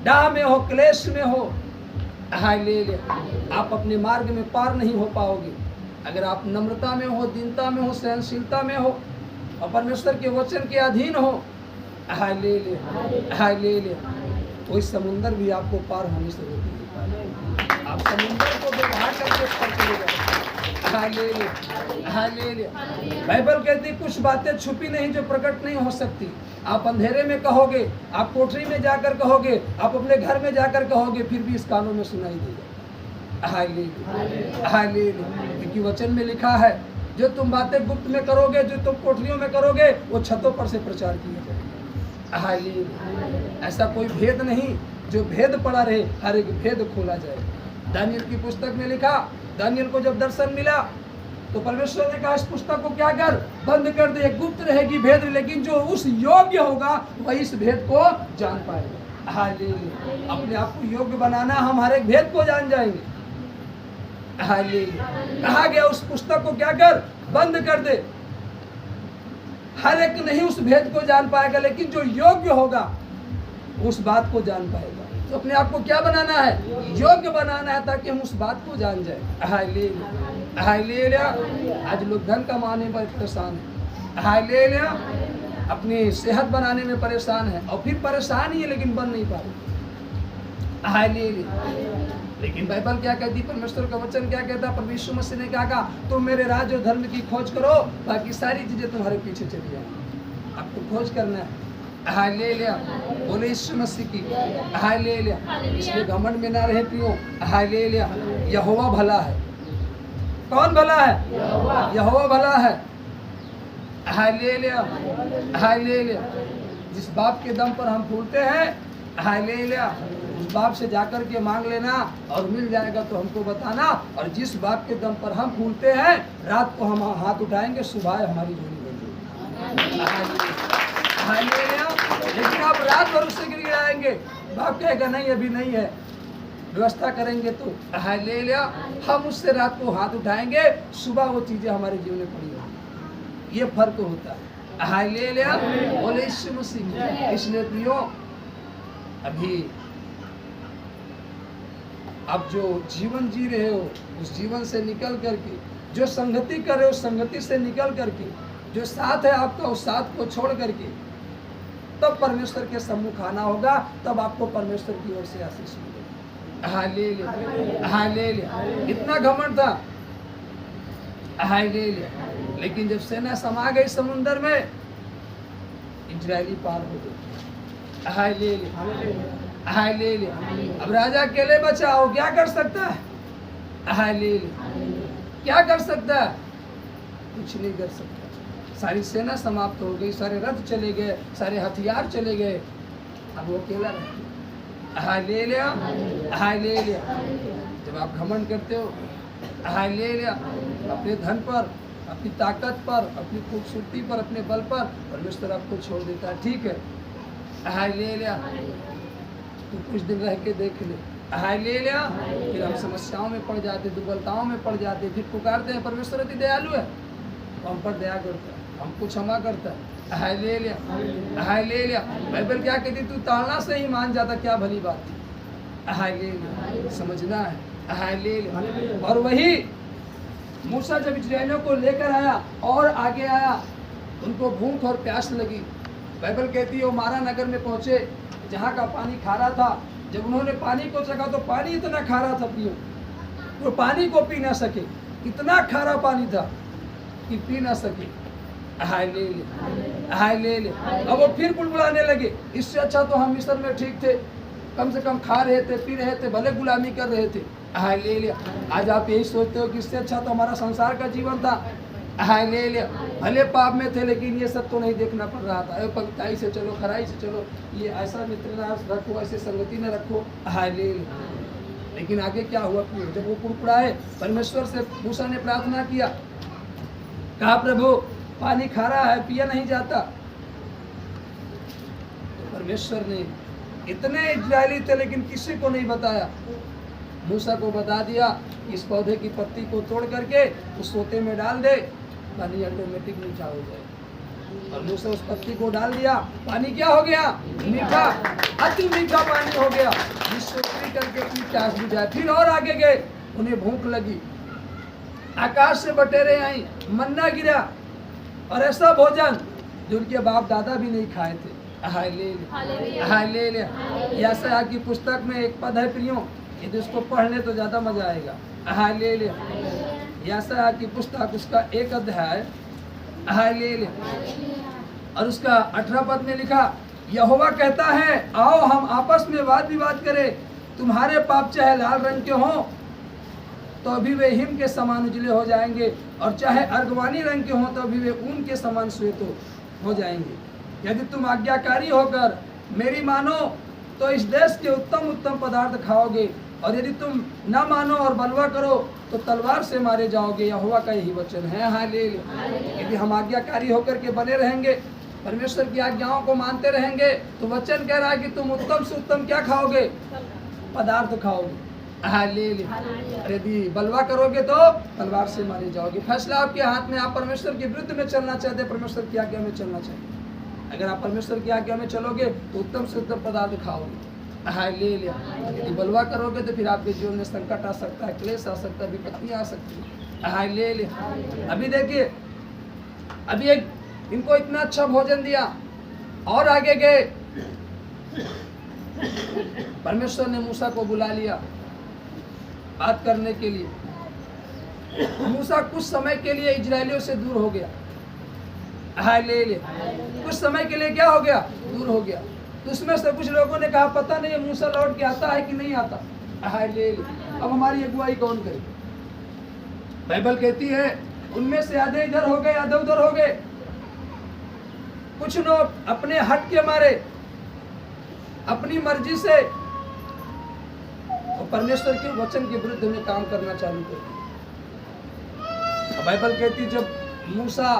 डाह में हो, क्लेश में हो, हालेलुया, आप अपने मार्ग में पार नहीं हो पाओगे। अगर आप नम्रता में हो, दीनता में हो, सहनशीलता में हो और परमेश्वर के वचन के अधीन हो, हालेलुया। हालेलुया। कोई समुंदर भी आपको पार होने से रोक नहीं पाएगा। आप समुंदर को व्यवहार करके पार करेगा। हालेलुया। हालेलुया। बाइबल कहती कुछ बातें छुपी नहीं जो प्रकट नहीं हो सकती। आप अंधेरे में कहोगे, आप कोठरी में जाकर कहोगे, आप अपने घर में जाकर कहोगे, फिर भी इस कानों में सुनाई देगा। हालेलुया। हालेलुया। क्योंकि वचन में लिखा है जो तुम बातें गुप्त में करोगे, जो तुम कोठरियों में करोगे, वो छतों पर से प्रचार किया जाएगा। हालेलुया। ऐसा कोई भेद नहीं जो भेद पड़ा रहे, हर एक भेद खोला जाए। दानियल की पुस्तक में लिखा, दानियल को जब दर्शन मिला तो परमेश्वर ने कहा इस पुस्तक को क्या कर, बंद कर दे, गुप्त रहेगी भेद, लेकिन जो उस योग्य होगा वही इस भेद को जान पाएगा। हालेलुया। अपने आप को योग्य बनाना, हम हर एक भेद को जान जाएंगे। हालेलुया। कहा गया उस पुस्तक को क्या कर, बंद कर दे। हर एक नहीं उस भेद को जान पाएगा, लेकिन जो योग्य होगा उस बात को जान पाएगा। तो अपने आप को क्या बनाना है, योग्य बनाना है, ताकि हम उस बात को जान जाए। Hallelujah, hallelujah. आज लोग धन कमाने पर परेशान है, हालेलुया, अपनी सेहत बनाने में परेशान है, और फिर परेशान ही है लेकिन बन नहीं पा रहे। हालेलुया। लेकिन बाइबल क्या कहती, परमेश्वर का वचन क्या कहता, प्रभु यीशु मसीह ने क्या कहा, तुम मेरे राज्य और धर्म की खोज करो, बाकी सारी चीजें तुम्हारे पीछे चली जाएंगी। आपको खोज करना है। हालेलुया, बोले यीशु मसीह की हालेलुया। इसलिए घमंड में ना रहे प्रियो। हालेलुया। यहोवा भला है। कौन भला है, यहोवा भला है। Hallelujah, hallelujah. जिस बाप के दम पर हम फूलते हैं, हालेलुया, उस बाप से जाकर के मांग लेना और मिल जाएगा तो हमको बताना। और जिस बाप के दम पर हम फूलते हैं, रात को हम हाथ उठाएंगे, सुबह हमारी झोली बन जाएगी। हालेलुया। लेकिन आप रात भर उससे गिड़गिड़ाएंगे, बाप कहेगा नहीं अभी नहीं है, व्यवस्था करेंगे तो। हालेलुया। हम उससे रात को हाथ उठाएंगे, सुबह वो चीजें हमारे जीवन में पड़ी होंगी। ये फर्क होता है। हालेलुया, बोले यीशु मसीह। इसलिए प्रियो, अभी आप जो जीवन जी रहे हो, उस जीवन से निकल करके, जो संगति कर रहे हो उस संगति से निकल करके, जो साथ है आपका उस साथ को छोड़ करके तब परमेश्वर के सम्मुख आना होगा, तब आपको परमेश्वर की ओर से आशीष मिलेगी। Hallelujah, hallelujah. इतना घमंड था, हालेलुया, लेकिन जब सेना समा गई समुद्र में, इजरायली पार हो गए। Hallelujah, hallelujah. अब राजा अकेले बचा हो, क्या कर सकता है? हालेलुया, क्या कर सकता है? कुछ नहीं कर सकता। सारी सेना समाप्त हो गई, सारे रथ चले गए, सारे हथियार चले गए, अब वो अकेला रह गया। Hallelujah, hallelujah. जब आप घमंड करते हो, हालेलुया, अपने धन पर, अपनी ताकत पर, अपनी खूबसूरती पर, अपने बल पर, परमेश्वर आपको छोड़ देता है। ठीक है, हालेलुया, तो कुछ दिन रह के देख ले। हालेलुया। फिर हम समस्याओं में पड़ जाते, दुर्बलताओं में पड़ जाते, फिर पुकारते हैं परमेश्वर अति दयालु है, हम पर दया करता है, हमको क्षमा करता है। Hallelujah, hallelujah. बाइबल क्या कहती, तू ताड़ना से ही मान जाता, क्या भली बात थी। हालेलुया, समझना है। हालेलुया। और वही मूसा जब इस्राएलियों को लेकर आया और आगे आया, उनको भूख और प्यास लगी। बाइबल कहती है वो मारा नगर में पहुंचे, जहाँ का पानी खारा था। जब उन्होंने पानी को चखा तो पानी इतना खारा था पियो, वो पानी को पी ना सके, इतना खारा पानी था कि पी ना सके। Hallelujah, hallelujah. अब वो फिर बुलबुलाने लगे, इससे अच्छा तो हम मिस्र में ठीक थे, कम से कम खा रहे थे, पी रहे थे, भले गुलामी कर रहे थे। हालेलुया। आज आप यही सोचते हो कि इससे अच्छा तो हमारा संसार का जीवन था। हालेलुया। भले पाप में थे, लेकिन ये सब तो नहीं देखना पड़ रहा था। पगताई से चलो, खराई से चलो, ये ऐसा मित्र ना रखो, ऐसे संगति न रखो। हालेलुया। लेकिन आगे क्या हुआ, जब वो कुड़कुड़ाए, परमेश्वर से मूसा ने प्रार्थना किया, कहा प्रभु पानी खारा है, पिया नहीं जाता। परमेश्वर ने, इतने इजरायली थे लेकिन किसी को नहीं बताया, मूसा को बता दिया, इस पौधे की पत्ती को तोड़ करके उस सोते में डाल दे, पानी ऑटोमेटिक मीठा हो जाए। और मूसा उस पत्ती को डाल दिया, पानी क्या हो गया, मीठा, अति मीठा पानी हो गया, जिससे पी करके अपनी प्यास बुझाए। फिर और आगे गए, उन्हें भूख लगी, आकाश से बटेरे आई, मन्ना गिरा, और ऐसा भोजन जो उनके बाप दादा भी नहीं खाए थे। Hallelujah, hallelujah. यशायाह की पुस्तक में एक पद है प्रियो, यदि उसको पढ़ने तो ज्यादा मजा आएगा। हालेलुया। यशायाह की पुस्तक, उसका 1 अध्याय, हालेलुया, और उसका 18 पद में लिखा, यहोवा कहता है आओ हम आपस में वाद विवाद करें, तुम्हारे पाप चाहे लाल रंग के हों तो अभी वे हिम के समान उजले हो जाएंगे, और चाहे अर्गवानी रंग के हों तो अभी वे ऊन के समान श्वेत हो जाएंगे। यदि तुम आज्ञाकारी होकर मेरी मानो तो इस देश के उत्तम उत्तम पदार्थ खाओगे, और यदि तुम न मानो और बलवा करो तो तलवार से मारे जाओगे। यहोवा का यही वचन है। हालेलुया। यदि हम आज्ञाकारी होकर के बने रहेंगे, परमेश्वर की आज्ञाओं को मानते रहेंगे, तो वचन कह रहा है कि तुम उत्तम से उत्तम क्या खाओगे, पदार्थ खाओगे। हाँ ले ले। यदि बलवा करोगे तो तलवार से मारे जाओगे। फैसला आपके हाथ में। आप परमेश्वर के विरुद्ध में चलना चाहते, परमेश्वर की आज्ञा में चलना चाहते। अगर आप परमेश्वर की आज्ञा में चलोगे तो उत्तम से उत्तम पदार्थ खाओगे। हाँ ले लिया। यदि बलवा करोगे तो फिर आपके जीवन में संकट आ सकता है, क्लेश आ सकता है, विपत्तियाँ आ सकती है। हाँ ले लिया। अभी देखिए, अभी एक इनको इतना अच्छा भोजन दिया और आगे गए। परमेश्वर ने मूसा को बुला लिया बात करने के लिए। मूसा कुछ समय के लिए इजरायलियों से दूर हो गया। हाँ ले ले। कुछ समय के लिए क्या हो गया? दूर हो गया। तो उसमें से कुछ लोगों ने कहा पता नहीं मूसा लौट के आता है कि नहीं आता। हाँ ले ले। अब हमारी अगुवाई कौन करे? बाइबल कहती है उनमें से आधे इधर हो गए, आधे उधर हो गए। कुछ लोग अपने हट के मारे, अपनी मर्जी से और परमेश्वर के वचन के विरुद्ध में काम करना चालू कर दिया। बाइबल कहती जब मूसा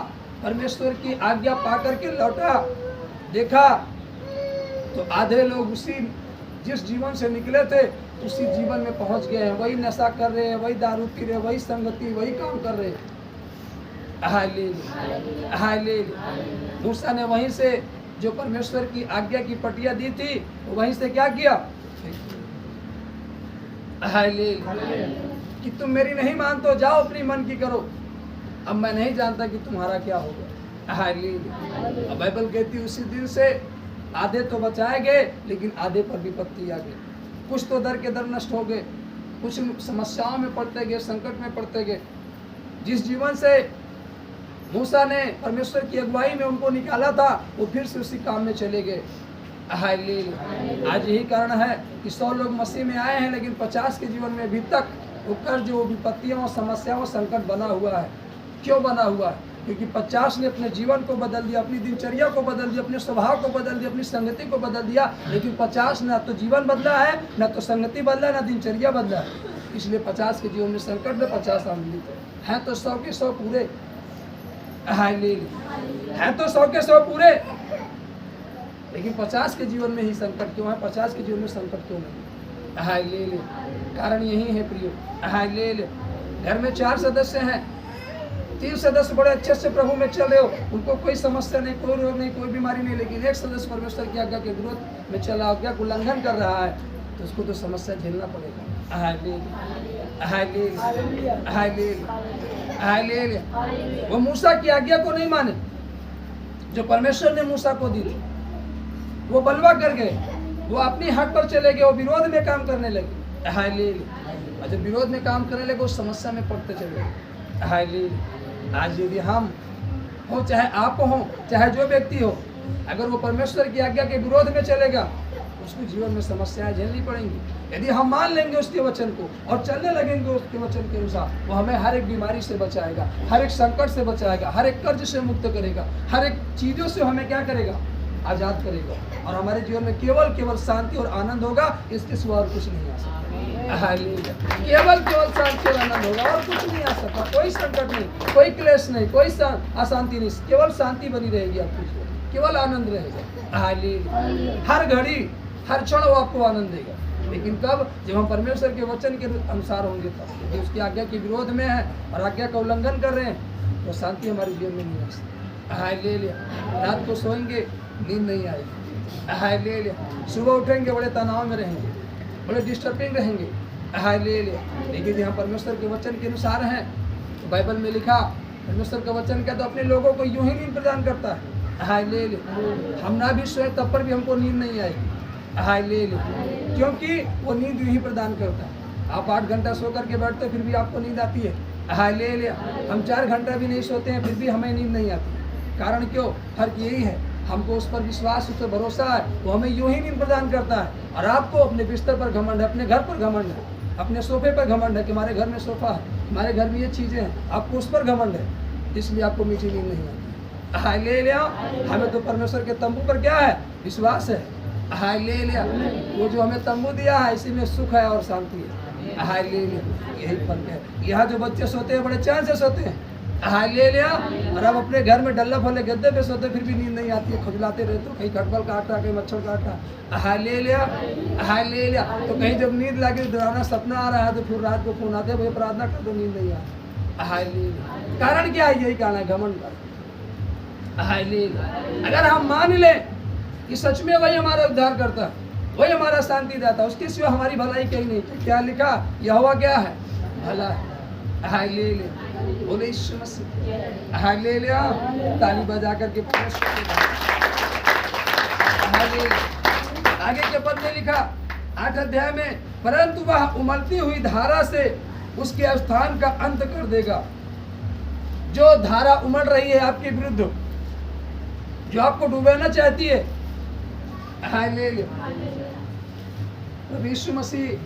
परमेश्वर की आज्ञा पाकर के लौटा, देखा तो आधे लोग उसी जिस जीवन से निकले थे उसी जीवन में पहुंच गए हैं। वही नशा कर रहे हैं, वही दारू पी रहे हैं, वही संगति, वही काम कर रहे हैं। हालेलुया। मूसा ने वहीं से जो परमेश्वर की आज्ञा की पटिया दी थी वहीं से क्या किया? हालेलुया। कि तुम मेरी नहीं मानते हो, जाओ अपनी मन की करो, अब मैं नहीं जानता कि तुम्हारा क्या होगा। हालेलुया। बाइबल कहती उसी दिन से आधे तो बचाए गए लेकिन आधे पर विपत्ति आ गई। कुछ तो दर के दर नष्ट हो गए, कुछ समस्याओं में पड़ते गए, संकट में पड़ते गए। जिस जीवन से मूसा ने परमेश्वर की अगुवाई में उनको निकाला था वो फिर से उसी काम में चले गए। हालेलुया। आज यही कारण है कि 100 लोग मसीह में आए हैं लेकिन 50 के जीवन में अभी तक वो कर्ज, वो विपत्तियों, समस्याओं, संकट बना हुआ है। क्यों बना हुआ है? क्योंकि 50 ने अपने जीवन को बदल दिया, अपनी दिनचर्या को बदल दिया, अपने स्वभाव को बदल दिया, अपनी संगति को बदल दिया। लेकिन 50 ना तो जीवन बदला है, ना तो संगति बदला, ना दिनचर्या बदला है। इसलिए 50 के जीवन में संकट में 50 आनंदित हैं तो 100 के 100 पूरे। हैं तो 100 के 100 पूरे, लेकिन 50 के जीवन में ही संकट क्यों है? 50 के जीवन में संकट क्यों नहीं? कारण यही है प्रियो। घर में 4 सदस्य हैं, 3 सदस्य बड़े अच्छे से प्रभु में चल रहे हो, उनको कोई समस्या नहीं, कोई रोग नहीं, कोई बीमारी नहीं, लेकिन एक सदस्य परमेश्वर की आज्ञा के विरोध में चला गया, उल्लंघन कर रहा है, तो उसको तो समस्या झेलना पड़ेगा। वो मूसा की आज्ञा को नहीं माने जो परमेश्वर ने मूसा को दी थी। वो बलवा कर गए, वो अपनी हट पर चले गए, वो विरोध में काम करने लगे। और जब विरोध में काम करने लगे उस समस्या में पड़ते चले। आज यदि हम हो, चाहे आप हो, चाहे जो व्यक्ति हो, अगर वो परमेश्वर की आज्ञा के विरोध में चलेगा उसको जीवन में समस्याएं झेलनी पड़ेंगी। यदि हम मान लेंगे उसके वचन को और चलने लगेंगे उसके वचन के अनुसार, वो हमें हर एक बीमारी से बचाएगा, हर एक संकट से बचाएगा, हर एक कर्ज से मुक्त करेगा, हर एक चीजों से हमें क्या करेगा? आजाद करेगा। और हमारे जीवन में केवल शांति और आनंद होगा, इसके सिवा और कुछ नहीं आ सकता। केवल शांति और आनंद होगा और कुछ नहीं आ सकता। कोई संकट नहीं, कोई क्लेश नहीं, कोई अशांति नहीं, केवल शांति बनी रहेगी आपकी जीवन, केवल आनंद रहेगा। हर घड़ी हर क्षण वो आपको आनंद देगा। लेकिन कब? जब हम परमेश्वर के वचन के अनुसार होंगे तब। यदि उसकी आज्ञा के विरोध में है और आज्ञा का उल्लंघन कर रहे हैं तो शांति हमारे जीवन में नहीं आ सकती। रात को सोएंगे, नींद नहीं आएगी। सुबह उठेंगे, बड़े तनाव में रहेंगे, बड़े डिस्टर्बिंग रहेंगे। लेकिन यदि हम परमेश्वर के वचन के अनुसार हैं तो बाइबल में लिखा परमेश्वर का वचन क्या तो अपने लोगों को यूं ही नींद प्रदान करता है। हम ना भी सोए तब पर भी हमको नींद नहीं आएगी। क्योंकि वो नींद यूं ही प्रदान करता है। आप 8 घंटा सो करके बैठते फिर भी आपको नींद आती है। हम 4 घंटा भी नहीं सोते हैं फिर भी हमें नींद नहीं आती। कारण क्यों? फर्क यही है, हमको उस पर विश्वास, उस पर भरोसा है, वो हमें यूं ही नींद प्रदान करता है। और आपको अपने बिस्तर पर घमंड है, अपने घर पर घमंड है, अपने सोफे पर घमंड है कि हमारे घर में सोफा है, हमारे घर में ये चीज़ें हैं, आपको उस पर घमंड है, इसलिए आपको मीठी नींद नहीं आती। हमें तो परमेश्वर के तंबू पर क्या है? विश्वास है। वो जो हमें तंबू दिया है इसी में सुख है और शांति है। यही फर्क है। यहाँ जो बच्चे सोते हैं बड़े चैन से सोते हैं, हाय ले लिया। और अब अपने घर में डल्ला फले गद्दे पे सोते फिर भी नींद नहीं आती है, खुजलाते रहते हो, कहीं खटमल काट रहा, कहीं मच्छर काट रहा। हाय ले लिया, हाय ले लिया। तो कहीं जब नींद लगे डरावना सपना आ रहा है तो फिर रात को फोन आते भाई प्रार्थना कर दो, नींद नहीं आ। हाय ले लिया। कारण क्या है? यही कारण है घमंड का। हाय ले लिया। अगर हम मान लें कि सच में वही हमारा उद्धार करता है, वही हमारा शांति देता, उसके सिवा हमारी भलाई कहीं नहीं। तो क्या लिखा? यहोवा क्या है? भला है। हाय ले ले, बोले यीशु मसीह। हाय ले लिया। ताली बजा करके आगे के पद में लिखा 8 अध्याय में, परंतु वह उमड़ती हुई धारा से उसके स्थान का अंत कर देगा। जो धारा उमड़ रही है आपके विरुद्ध, जो आपको डुबाना चाहती है, हाय ले ले। प्रभु यीशु मसीह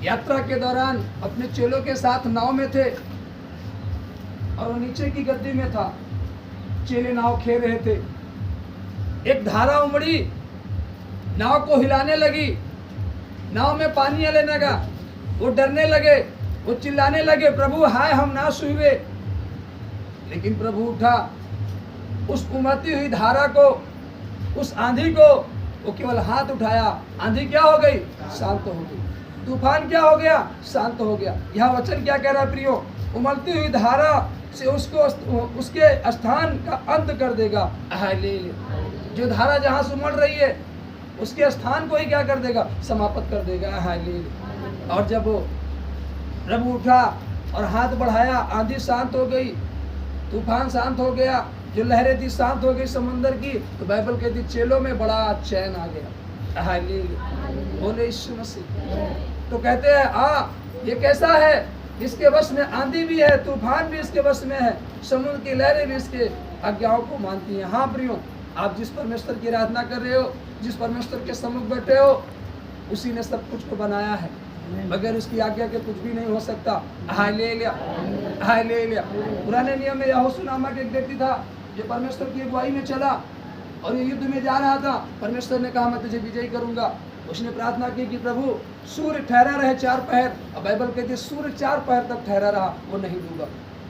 यात्रा के दौरान अपने चेलों के साथ नाव में थे और वो नीचे की गद्दी में था। चेले नाव खेल रहे थे। एक धारा उमड़ी, नाव को हिलाने लगी, नाव में पानी आने लगा। वो डरने लगे, वो चिल्लाने लगे, प्रभु हाय हम नाश हुए। लेकिन प्रभु उठा, उस उमड़ती हुई धारा को, उस आंधी को वो केवल हाथ उठाया, आंधी क्या हो गई? शांत हो गई। तूफान क्या हो गया? शांत हो गया। यह वचन क्या कह रहा है प्रियो? उमड़ती हुई धारा से उसको उसके स्थान का अंत कर देगा। हालेलुया। जो धारा जहां से उमड़ रही है उसके स्थान को ही क्या कर देगा? समाप्त कर देगा। हालेलुया। और जब वो प्रभु उठा और हाथ बढ़ाया, आंधी शांत हो गई, तूफान शांत हो गया, जो लहरें थी शांत हो गई समंदर की। तो बाइबल कहती चेलों में बड़ा चैन आ गया। हालेलुया। बोले यीशु मसीह। तो कहते हैं ये कैसा है? इसके वश में आंधी भी है, तूफान भी इसके वश में है, समुद्र की लहरें भी इसके आज्ञाओं को मानती हैं। हाँ प्रियो, आप जिस परमेश्वर की आराधना कर रहे हो, जिस परमेश्वर के सम्मुख बैठे हो, उसी ने सब कुछ को बनाया है। बगैर उसकी आज्ञा के कुछ भी नहीं हो सकता। Hallelujah, hallelujah. पुराने नियम में यहोशू नामक एक व्यक्ति था जो परमेश्वर की अगुवाई में चला और ये युद्ध में जा रहा था। परमेश्वर ने कहा मैं तुझे विजयी करूंगा। उसने प्रार्थना की कि प्रभु सूर्य ठहरा रहे 4 पहर। अब बाइबल कहती है सूर्य 4 पहर तक ठहरा रहा, वो नहीं डूबा।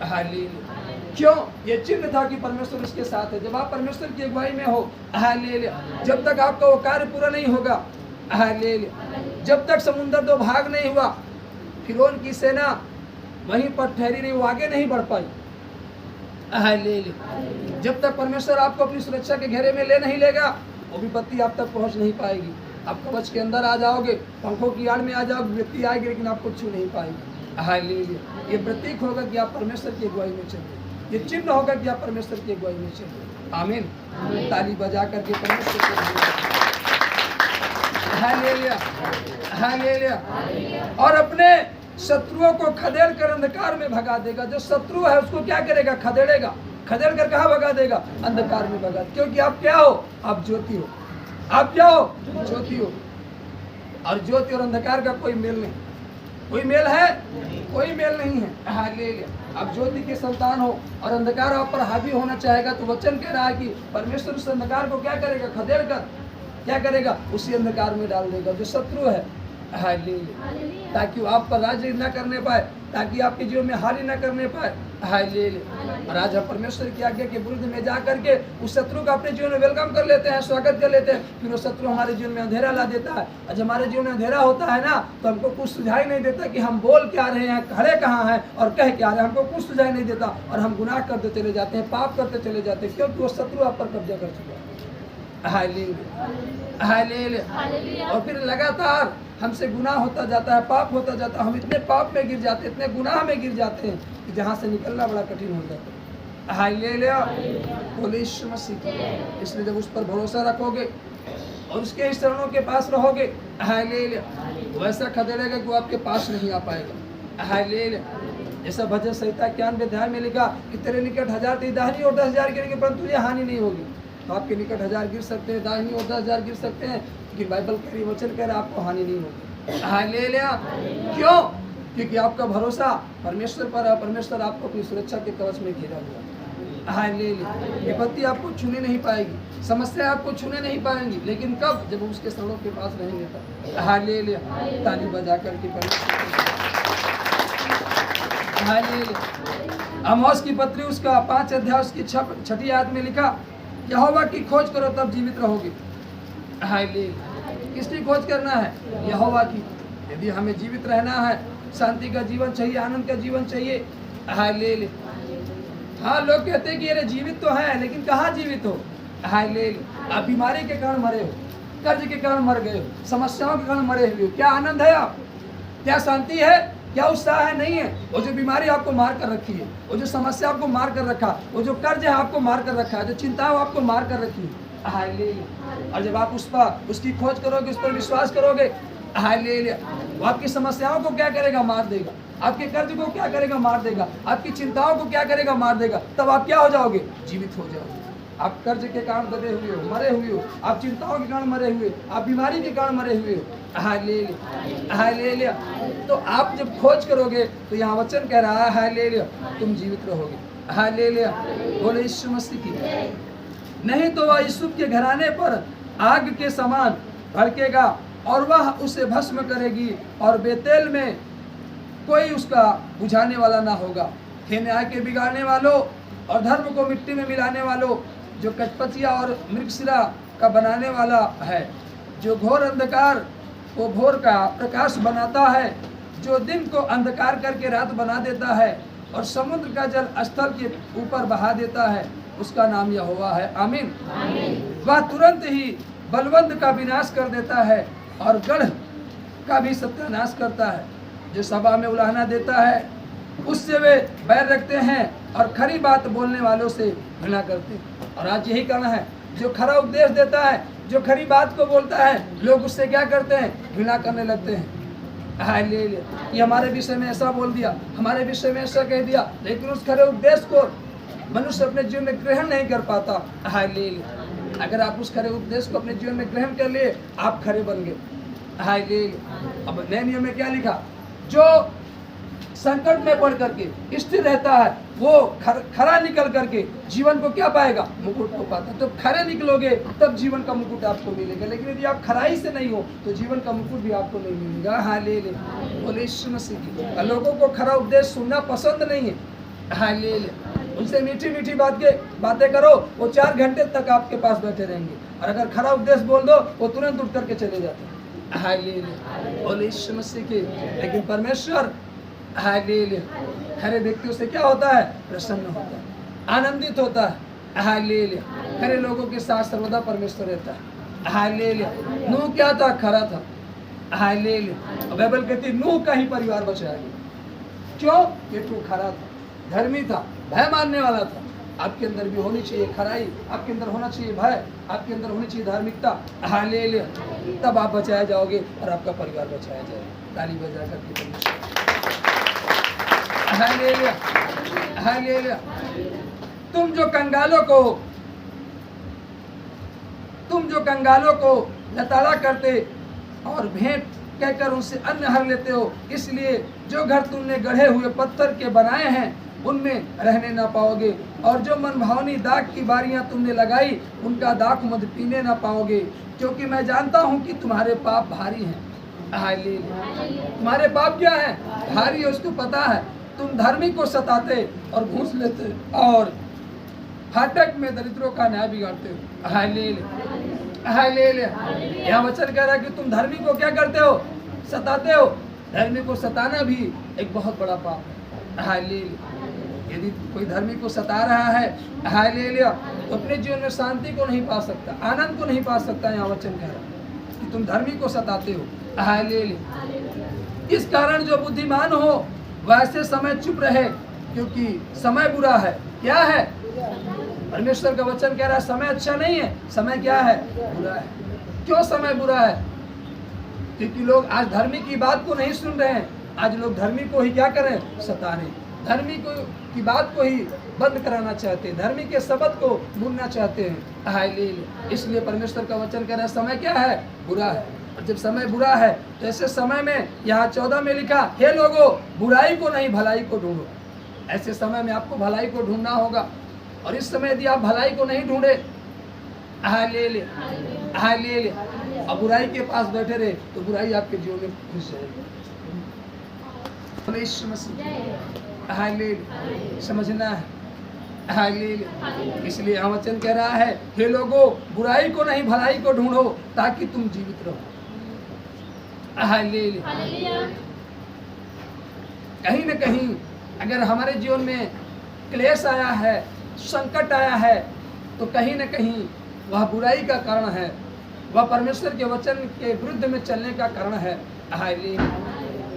हालेलुया। क्यों? ये चिन्ह था कि परमेश्वर उसके साथ है। जब आप परमेश्वर की अगुवाई में हो, हालेलुया, जब तक आपका वो कार्य पूरा नहीं होगा, हालेलुया, जब तक समुद्र 2 भाग नहीं हुआ, फिरौन की सेना वहीं पर ठहरी नहीं, वो आगे नहीं बढ़ पाई। हालेलुया। जब तक परमेश्वर आपको अपनी सुरक्षा के घेरे में ले नहीं लेगा, वो विपत्ति आप तक पहुंच नहीं पाएगी। आप कवच के अंदर आ जाओगे, पंखों की आड़ में आ जाओगे, विपत्ति आएगी लेकिन आपको छू नहीं पाएगी। हालेलुया। ये प्रतीक होगा कि आप परमेश्वर की अगुवाई में चलिए। ये चिन्ह होगा कि आप परमेश्वर की अगुवाई में चलिए। आमीन। ताली बजा करके परमेश्वर को हालेलुया, हालेलुया। और अपने शत्रुओं को खदेड़ कर अंधकार में भगा देगा। जो शत्रु है उसको क्या करेगा? खदेड़ेगा। खदेड़ कर कहाँ भगा देगा? अंधकार में भगा। क्योंकि आप क्या हो? आप ज्योति हो। आप क्या हो? ज्योति हो। और ज्योति और अंधकार का कोई मेल नहीं। कोई मेल है? कोई मेल नहीं है। हालेलुया। आप ज्योति के संतान हो और अंधकार आप पर हावी होना चाहेगा तो वचन कह रहा है कि परमेश्वर उस अंधकार को क्या करेगा? खदेड़ कर क्या करेगा? उसी अंधकार में डाल देगा जो शत्रु है। हालेलुया। ताकि वो आप पर राज्य न करने पाए, ताकि आपके जीवन में हानि न करने पाए। हालेलुया। और आज हम परमेश्वर की आज्ञा के विरुद्ध में जा करके उस शत्रु का अपने जीवन में वेलकम कर लेते हैं, स्वागत कर लेते हैं। फिर वो शत्रु हमारे जीवन में अंधेरा ला देता है। और जब हमारे जीवन में अंधेरा होता है ना, तो हमको कुछ सुझाई नहीं देता कि हम बोल क्या रहे हैं, खड़े कहाँ हैं और कह क्या रहे हैं। हमको कुछ सुझाई नहीं देता और हम गुनाह करते चले जाते हैं, पाप करते चले जाते हैं, क्योंकि वो शत्रु आप पर कब्जा कर चुका है। Hallelujah, hallelujah. और फिर लगातार हमसे गुनाह होता जाता है, पाप होता जाता है। हम इतने पाप में गिर जाते हैं, इतने गुनाह में गिर जाते हैं कि जहाँ से निकलना बड़ा कठिन हो जाता है। हालेलुया। बोले यीशु मसीह। इसलिए जब उस पर भरोसा रखोगे और उसके इस चरणों के पास रहोगे, हालेलुया, वैसा खदेड़ेगा कि वो आपके पास नहीं आ पाएगा। हालेलुया। जैसा भजन संहिता 91 अध्याय में लिखा कि तेरे निकट 1000 तेरी दाहिनी और 10,000 गिरेंगे परंतु तुझे हानि नहीं होगी। तो आपके निकट 1000 गिर सकते हैं, दाहिनी और 10,000 गिर सकते हैं, लेकिन बाइबल कह रही, वचन कह रहा है आपको हानि नहीं होगी। हालेलुया। क्यों? क्योंकि आपका भरोसा परमेश्वर पर है। परमेश्वर आपको अपनी सुरक्षा के कवच में घेरा हुआ। हालेलुया। विपत्ति आपको छूने नहीं पाएगी, समस्या आपको छूने नहीं पाएंगी, लेकिन कब? जब उसके शरणों के पास रहेंगे तब। हालेलुया। ताली बजा करके परमेश्वर। हालेलुया। आमोस की पत्री उसका 5 अध्याय उसकी 6 आयत में लिखा, यहोवा की खोज करो तब जीवित रहोगे। हालेलुया। किसकी खोज करना है? यहोवा की। यदि हमें जीवित रहना है, शांति का जीवन चाहिए, आनंद का जीवन चाहिए। हालेलुया। हाँ, लोग कहते हैं कि अरे जीवित तो है, लेकिन कहाँ जीवित हो? हालेलुया। आप बीमारी के कारण मरे हो, कर्ज के कारण मर गए हो, समस्याओं के कारण मरे हुए हो। क्या आनंद है आप? क्या शांति है? क्या उत्साह है? नहीं है। वो जो बीमारी आपको मार कर रखी है, वो जो समस्या आपको मार कर रखा, वो जो कर्ज है आपको मार कर रखा है, जो चिंताएं आपको मार कर रखी है। हालेलुया। और जब आप उसकी खोज करोगे, उस पर विश्वास करोगे, हालेलुया, वो आपकी समस्याओं को क्या करेगा? मार देगा। आपके कर्ज को क्या करेगा? मार देगा। आपकी चिंताओं को क्या करेगा? मार देगा। तब आप क्या हो जाओगे? जीवित हो जाओगे। आप कर्ज के कारण दबे हुए हो, मरे हुए हो, आप चिंताओं के कारण मरे हुए, आप बीमारी के कारण मरे हुए हो। हालेलुया। हालेलुया। तो आप जब खोज करोगे तो यहाँ वचन कह रहा है, हालेलुया, तुम जीवित रहोगे। हालेलुया। बोले यीशु मसीह की। नहीं तो वह यूसुफ के घराने पर आग के समान भड़केगा और वह उसे भस्म करेगी, और बेतेल में कोई उसका बुझाने वाला ना होगा। हे न्याय के बिगाड़ने वालों और धर्म को मिट्टी में मिलाने वालों, जो कचपचिया और मृगशिरा का बनाने वाला है, जो घोर अंधकार को भोर का प्रकाश बनाता है, जो दिन को अंधकार करके रात बना देता है और समुद्र का जल स्थल के ऊपर बहा देता है, उसका नाम यहोवा है। आमीन। वह तुरंत ही बलवंत का विनाश कर देता है और गढ़ का भी सत्यानाश करता है। जो सभा में उलाहना देता है, उससे वे बैर रखते हैं और खरी बात बोलने वालों से घृणा करते हैं। और आज यही कहना है, जो खरा उपदेश देता है, जो खरी बात को बोलता है, लोग उससे क्या करते हैं? घृणा करने लगते हैं। हालेलुया। ये हमारे विषय में ऐसा बोल दिया, हमारे विषय में ऐसा कह दिया, लेकिन उस खरे उपदेश को मनुष्य अपने जीवन में ग्रहण नहीं कर पाता। हालेलुया। अगर आप उस खरे उपदेश को अपने जीवन में ग्रहण कर लिए, आप खरे बन गए। हालेलुया। अब नए नियम में क्या लिखा? जो संकट में पड़ करके स्थिर रहता है, वो खरा निकल करके जीवन को क्या पाएगा? मुकुट को पाता। तो खरे निकलोगे तब जीवन का मुकुट आपको मिलेगा, लेकिन यदि आप खराई से नहीं हो तो जीवन का मुकुट भी आपको नहीं मिलेगा। हालेलुया। बोले यीशु मसीह की। लोगों को खरा उपदेश सुनना पसंद नहीं है। हालेलुया। उनसे मीठी मीठी बातें करो, वो 4 घंटे तक आपके पास बैठे रहेंगे, और अगर खरा उपदेश बोल दो, वो तुरंत उठ करके चले जाते हैं। हालेलुया। बोले यीशु मसीह की। लेकिन परमेश्वर, हालेलुया, खरे व्यक्तियों से क्या होता है? प्रसन्न होता है, आनंदित होता है। हालेलुया। खरे लोगों के साथ सर्वदा परमेश्वर रहता है। हालेलुया। नूह क्या था? खरा था। हालेलुया। बाइबल कहती नूह का ही परिवार बचाया गया। क्यों? ये तो खरा था, धर्मी था, भय मानने वाला था। आपके अंदर भी होनी चाहिए खराई, आपके अंदर होना चाहिए भय, आपके अंदर होनी चाहिए धार्मिकता। हालेलुया। तब आप बचाए जाओगे और आपका परिवार बचाया जाएगा। ताली बजा करके परमेश्वर। हालेलुया। हालेलुया। तुम जो कंगालों को लताड़ा करते और भेंट कहकर उनसे अन्न हर लेते हो, इसलिए जो घर तुमने गढ़े हुए पत्थर के बनाए हैं उनमें रहने ना पाओगे, और जो मनभावनी दाख की बारियां तुमने लगाई उनका दाख मद पीने ना पाओगे, क्योंकि मैं जानता हूं कि तुम्हारे पाप भारी हैं। हालेलुया। तुम्हारे पाप क्या है? भारी है, उसको पता है। तुम धर्मी को सताते और घूस लेते और फाटक में दरिद्रों का न्याय बिगाड़ते हो। हालेलुया। हालेलुया। यहाँ वचन कह रहा है कि तुम धर्मी को क्या करते हो? सताते हो। धर्मी को सताना भी एक बहुत बड़ा पाप है। हालेलुया। यदि कोई धर्मी को सता रहा है, हालेलुया, तो अपने जीवन में शांति को नहीं पा सकता, आनंद को नहीं पा सकता। यहाँ वचन कह रहा है कि तुम धर्मी को सताते हो। हालेलुया। इस कारण जो बुद्धिमान हो वैसे समय चुप रहे, क्योंकि समय बुरा है। क्या है? परमेश्वर का वचन कह रहा है समय अच्छा नहीं है, समय क्या है? बुरा है। क्यों समय बुरा है? क्योंकि लोग आज धर्मी की बात को नहीं सुन रहे हैं। आज लोग धर्मी को ही क्या करें? सता रहे, धर्मी को की बात को ही बंद कराना चाहते हैं, धर्मी के शब्द को भूलना चाहते हैं। हालेलुया। इसलिए परमेश्वर का वचन कह रहा है समय क्या है? बुरा है। और जब समय बुरा है तो ऐसे समय में यहाँ 14 में लिखा, हे लोगों, बुराई को नहीं भलाई को ढूंढो। ऐसे समय में आपको भलाई को ढूंढना होगा, और इस समय यदि आप भलाई को नहीं ढूंढे, हालेलुया, हालेलुया, और बुराई के पास बैठे रहे तो बुराई आपके जीवन में घुस जाएगी। हालेलुया। समझना है, हालेलुया। इसलिए हम वचन कह रहा है, हे लोगों, बुराई को नहीं भलाई को ढूंढो ताकि तुम जीवित रहो। हालेलुया। कहीं न कहीं अगर हमारे जीवन में क्लेश आया है, संकट आया है, तो कहीं न कहीं वह बुराई का कारण है, वह परमेश्वर के वचन के विरुद्ध में चलने का कारण है। हालेलुया।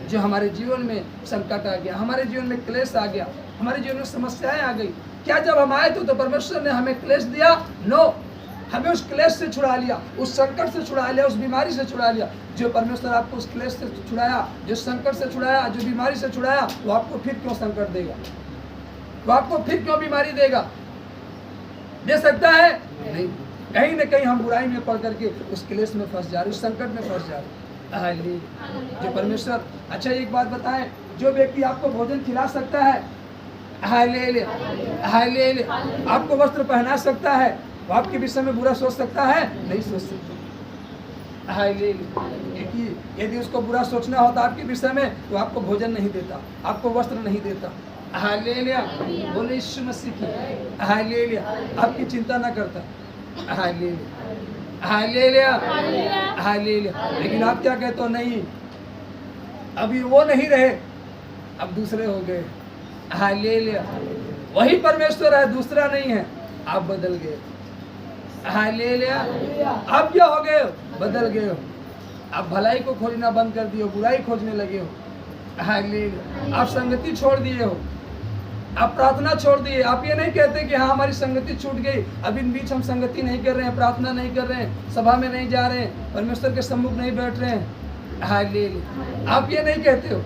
जो हमारे जीवन में संकट आ गया, हमारे जीवन में क्लेश आ गया, हमारे जीवन में समस्याएं आ गई, क्या जब हम आए तो परमेश्वर ने हमें क्लेश दिया? नो, हमें उस क्लेश से छुड़ा लिया, उस संकट से छुड़ा लिया, उस बीमारी से छुड़ा लिया। जो परमेश्वर आपको उस क्लेश से छुड़ाया, जो संकट से छुड़ाया, जो बीमारी से छुड़ाया, वो आपको फिर क्यों संकट देगा? वो आपको फिर क्यों बीमारी देगा? दे सकता है? नहीं। कहीं न कहीं हम बुराई में पड़ करके उस क्लेश में फंस जा रहे, उस संकट में फंस जा रहे। हालेलुया। जो परमेश्वर, अच्छा एक बात बताएं, जो व्यक्ति आपको भोजन खिला सकता है, हालेलुया, हालेलुया, आपको वस्त्र पहना सकता है, वो आपके विषय में बुरा सोच सकता है? नहीं सोच सकता। हालेलुया। यदि उसको बुरा सोचना होता आपके विषय में, तो आपको भोजन नहीं देता, आपको वस्त्र नहीं देता। हालेलुया। बोले यीशु मसीह की। हालेलुया। आपकी चिंता ना करता। Hallelujah, hallelujah, hallelujah. लेकिन आप क्या कहते हो? नहीं, अभी वो नहीं रहे, अब दूसरे हो गए। हालेलुया। वही परमेश्वर है, दूसरा नहीं है, आप बदल गए। हालेलुया। आप क्या हो गए? बदल गए हो। आप भलाई को खोजना बंद कर दिए हो, बुराई खोजने लगे हो। हालेलुया। आप संगति छोड़ दिए हो, आप प्रार्थना छोड़ दिए। आप ये नहीं कहते कि हाँ हमारी संगति छूट गई, अब इन बीच हम संगति नहीं कर रहे हैं, प्रार्थना नहीं कर रहे हैं, सभा में नहीं जा रहे हैं, परमेश्वर के सम्मुख नहीं बैठ रहे हैं। हालेलुया। आप ये नहीं कहते हो,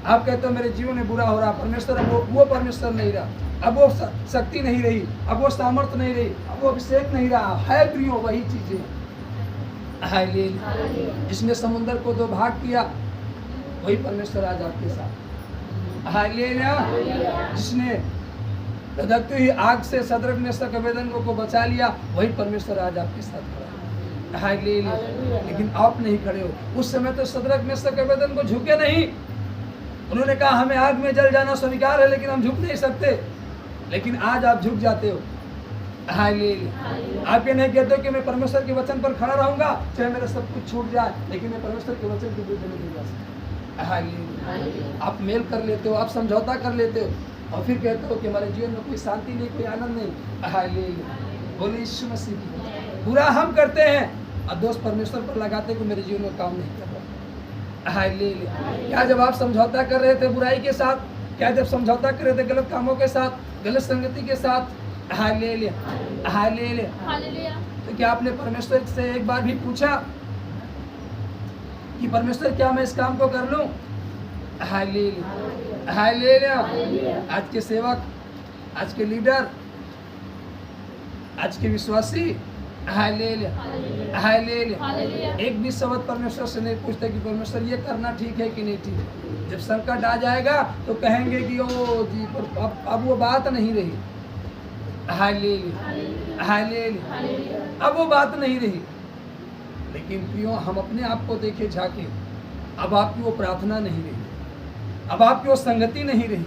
आप कहते हो मेरे जीवन में बुरा हो रहा, परमेश्वर अब वो परमेश्वर नहीं रहा, अब वो शक्ति नहीं रही, अब वो सामर्थ्य नहीं रही, अब वो अभिषेक नहीं रहा है। प्रियो, वही चीजें। हालेलुया। जिसने समुद्र को दो भाग किया, वही परमेश्वर आज आपके साथ। हालेलुया। जिसने धधकती हुई आग से सदरक मेशक अबेदनगो को बचा लिया, वही परमेश्वर आज आपके साथ खड़ा है। हालेलुया। लेकिन आप नहीं खड़े हो। उस समय तो सदरक मेशक अबेदनगो झुके नहीं, उन्होंने कहा हमें आग में जल जाना स्वीकार है, लेकिन हम झुक नहीं सकते। लेकिन आज आप झुक जाते हो। हालेलुया। आप ये नहीं कहते हो कि मैं परमेश्वर के वचन पर खड़ा रहूंगा, चाहे मेरा सब कुछ छूट जाए, लेकिन मैं परमेश्वर के वचन के विरुद्ध नहीं जा सकता। हालेलुया। आप मेल कर लेते हो, आप समझौता कर लेते हो, और फिर कहते हो कि हमारे जीवन में कोई शांति नहीं, कोई आनंद नहीं। हालेलुया। बोले यीशु मसीह की। बुरा हम करते हैं और दोष परमेश्वर पर लगाते कि मेरे जीवन में काम नहीं कर रहा। हालेलुया। क्या जब आप समझौता कर रहे थे बुराई के साथ, क्या जब समझौता कर रहे थे गलत कामों के साथ, गलत संगति के साथ? Hallelujah, hallelujah. तो क्या आपने परमेश्वर से एक बार भी पूछा कि परमेश्वर क्या मैं इस काम को कर लूं? Hallelujah, hallelujah. आज के सेवक, आज के लीडर, आज के विश्वासी, हालेलुया, हालेलुया, एक भी शब्द परमेश्वर से नहीं पूछते कि परमेश्वर ये करना ठीक है कि नहीं ठीक है। जब संकट आ जाएगा तो कहेंगे कि ओ जी, पर अब वो बात नहीं रही। Hallelujah, hallelujah. अब वो बात नहीं रही। लेकिन प्रियो, हम अपने आप को देखे झाके, अब आपकी वो प्रार्थना नहीं रही, अब आपकी वो संगति नहीं रही,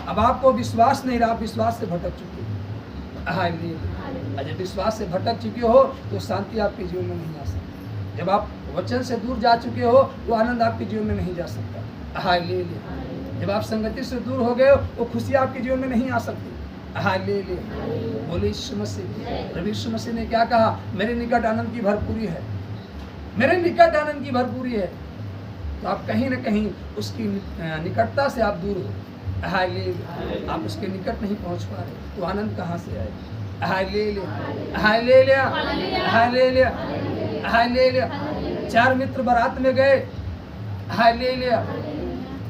अब आपको विश्वास नहीं रहा, आप विश्वास से भटक चुके हो। हालेलुया। जब विश्वास से भटक चुके हो तो शांति आपके जीवन में नहीं आ सकती। जब आप वचन से दूर जा चुके हो तो आनंद आपके जीवन में नहीं जा सकता। हालेलुया। जब आप संगति से दूर हो गए हो, वो खुशी आपके जीवन में नहीं आ सकती। हालेलुया। बोले यीशु मसीह। प्रभु यीशु मसीह ने क्या कहा? मेरे निकट आनंद की भरपूरी है, मेरे निकट आनंद की भरपूरी है। तो आप कहीं न कहीं उसकी निकटता से आप दूर हो। हालेलुया। आप उसके निकट नहीं पहुंच पा रहे, तो आनंद कहाँ से आएगा? Hallelujah, hallelujah, hallelujah, hallelujah. 4 मित्र बारात में गए, हालेलुया,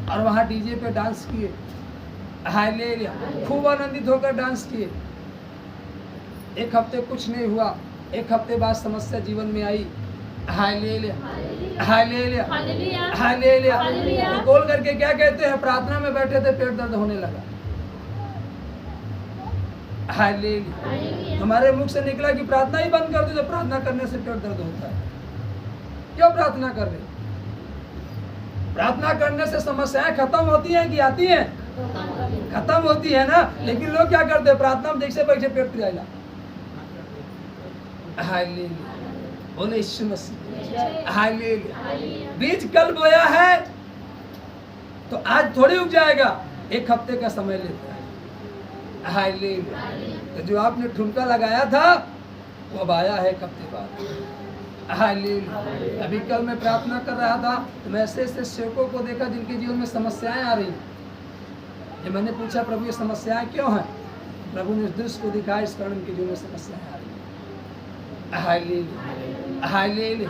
और वहाँ डीजे पे डांस किए। हालेलुया। खूब आनंदित होकर डांस किए। एक हफ्ते कुछ नहीं हुआ, एक हफ्ते बाद समस्या जीवन में आई। Hallelujah, hallelujah, hallelujah. तो बोल करके क्या कहते हैं? प्रार्थना में बैठे थे, पेट दर्द होने लगा। हालेलुया। हमारे मुख से निकला कि प्रार्थना ही बंद कर दो, जब प्रार्थना करने से पेट दर्द होता है। क्यों प्रार्थना कर रहे? प्रार्थना करने से समस्याएं खत्म होती हैं कि आती हैं? खत्म होती है ना, लेकिन लोग क्या करते हैं, प्रार्थना में जैसे बैठे पेट पिराएगा। हालेलुया, बोले यीशु मसीह, हालेलुया। बीज कल बोया है तो आज थोड़ी उग जाएगा, एक हफ्ते का समय लेता है। हालेलुया। तो जो आपने ठुमका लगाया था वो अब आया है एक हफ्ते बाद। हालेलुया। अभी कल मैं प्रार्थना कर रहा था तो मैं ऐसे ऐसे सेवकों को देखा जिनके जीवन में समस्याएं आ रही। जब मैंने पूछा प्रभु ये समस्याएं क्यों हैं, प्रभु ने उस दृश्य को दिखाया, इस कारण उनके जीवन में समस्याएं आ रही। Hallelujah, hallelujah,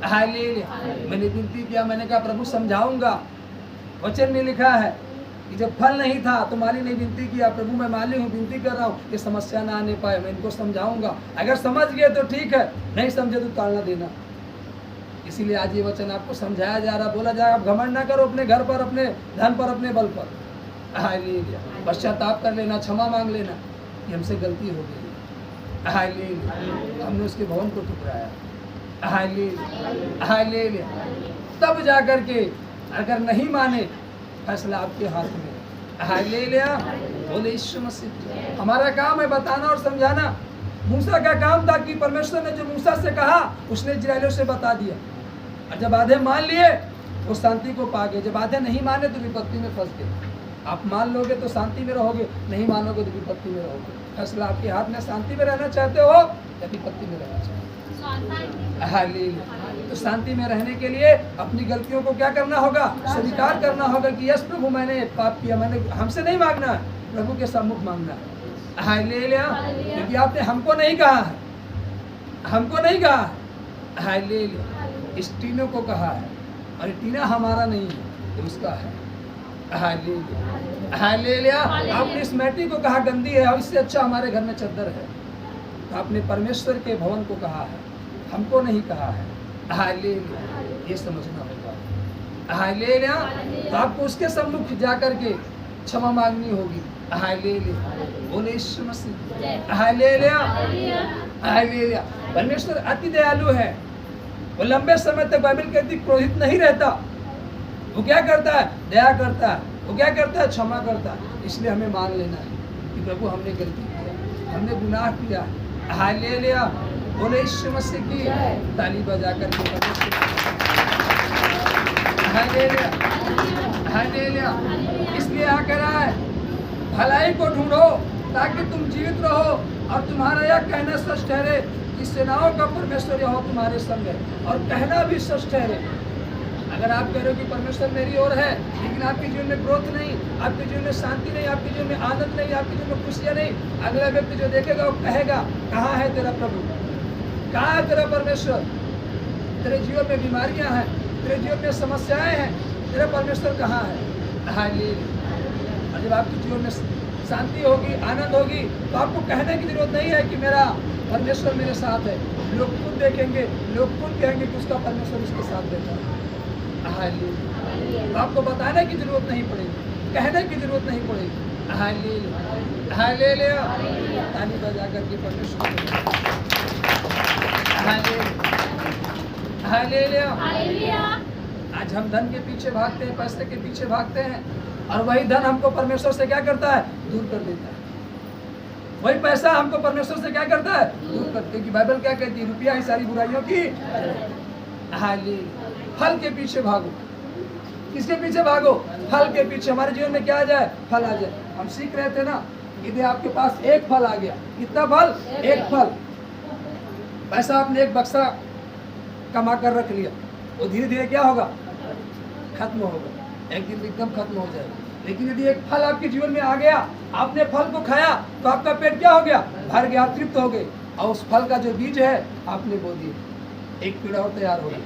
hallelujah. मैंने विनती किया, मैंने कहा प्रभु समझाऊंगा। वचन में लिखा है कि जब फल नहीं था तो माली ने विनती किया, प्रभु मैं माली हूँ, विनती कर रहा हूँ ये समस्या ना आने पाए, मैं इनको समझाऊंगा। अगर समझ गए तो ठीक है, नहीं समझे तो टालना देना। इसीलिए आज ये वचन आपको समझाया जा रहा, बोला जा रहा, आप घमंड ना करो अपने घर पर, अपने धन पर, अपने बल पर। हालेलुया। पश्चाताप कर लेना, क्षमा मांग लेना कि हमसे गलती हो गई। हालेलुया। हमने उसके भवन को ठुकराया। Hallelujah, hallelujah. तब जा करके अगर नहीं माने, फैसला आपके हाथ में। हालेलुया, बोले यीशु मसीह। हमारा काम है बताना और समझाना। मूसा का काम था कि परमेश्वर ने जो मूसा से कहा उसने इजराइलियों से बता दिया, और जब आधे मान लिए वो शांति को पा गए, जब आधे नहीं माने तो विपत्ति में फंस गए। आप मान लोगे तो शांति में रहोगे, नहीं मानोगे तो विपत्ति में रहोगे। फैसला आपके हाथ में। शांति में रहना चाहते हो या विपत्ति में रहना चाहते हो? हालेलुया। तो शांति में रहने के लिए अपनी गलतियों को क्या करना होगा, स्वीकार करना होगा कि यस प्रभु मैंने पाप किया, मैंने, हमसे नहीं मांगना है, प्रभु के सम्मुख मांगना है। हालेलुया। क्योंकि आपने हमको नहीं कहा है, हमको नहीं कहा है। हालेलुया। इस टीनों को कहा है, और टीना हमारा नहीं है, ये उसका है। Hallelujah, hallelujah. आपने इस मैटी को कहा गंदी है, और इससे अच्छा हमारे घर में चद्दर है। तो आपने परमेश्वर के भवन को कहा है, हमको नहीं कहा है। हालेलुया। ये समझना होगा। हालेलुया। तो आपको उसके सम्मुख जाकर के क्षमा मांगनी होगी। हालेलुया, बोले यीशु मसीह। Hallelujah, hallelujah. परमेश्वर अति दयालु है, वो लंबे समय तक बाइबल के अधिक क्रोधित नहीं रहता। वो क्या करता है, दया करता है। वो क्या करता है, क्षमा करता है। इसलिए हमें मान लेना है कि प्रभु हमने गलती किया, हमने गुनाह किया। हालेलुया, बोले यीशु मसीह की। ताली बजा कर के हालेलुया, हालेलुया। इसलिए आ कर रहा है, भलाई को ढूंढो ताकि तुम जीवित रहो, और तुम्हारा यह कहना सच ठहरे कि सेनाओं का परमेश्वर यहोवा तुम्हारे संग है। और कहना भी सच ठहरे। अगर आप कह रहे हो कि परमेश्वर मेरी ओर है, लेकिन आपके जीवन में ग्रोथ नहीं, आपके जीवन में शांति नहीं, आपके जीवन में आनंद नहीं, आपके जीवन में खुशियाँ नहीं, अगला व्यक्ति जो देखेगा वो कहेगा कहाँ है तेरा प्रभु, कहाँ है तेरा परमेश्वर। तेरे जीवन में बीमारियाँ हैं, तेरे जीवन में समस्याएं हैं, तेरा परमेश्वर कहाँ है। हालेलुया। और जब आपके जीवन में शांति होगी, आनंद होगी, तो आपको कहने की जरूरत नहीं है कि मेरा परमेश्वर मेरे साथ है। लोग खुद देखेंगे, लोग खुद कहेंगे कि उसका परमेश्वर उसके साथ बैठा है। हालेलुया। आपको बताने की जरूरत नहीं पड़ेगी, कहने की जरूरत नहीं पड़ेगी। Hallelujah, hallelujah. ताली बजा करके परमेश्वर। Hallelujah, hallelujah. आज हम धन के पीछे भागते हैं, पैसे के पीछे भागते हैं, और वही धन हमको परमेश्वर से क्या करता है, दूर कर देता है। वही पैसा हमको परमेश्वर से क्या करता है, दूर करते हैं। कि बाइबल क्या कहती है, रुपया ही सारी बुराइयों की। हालेलुया। फल के पीछे भागो। किसके पीछे भागो, फल के पीछे। हमारे जीवन में क्या आ जाए, फल आ जाए। हम सीख रहे थे ना, यदि आपके पास एक फल आ गया, कितना फल, एक फल। पैसा आपने एक बक्सा कमा कर रख लिया, वो धीरे धीरे क्या होगा, खत्म होगा, एक दिन एकदम खत्म हो जाएगा। लेकिन यदि एक फल आपके जीवन में आ गया, आपने फल को खाया, तो आपका पेट क्या हो गया, भर गया, तृप्त हो गए, और उस फल का जो बीज है आपने बो दिया, एक पेड़ और तैयार हो गया।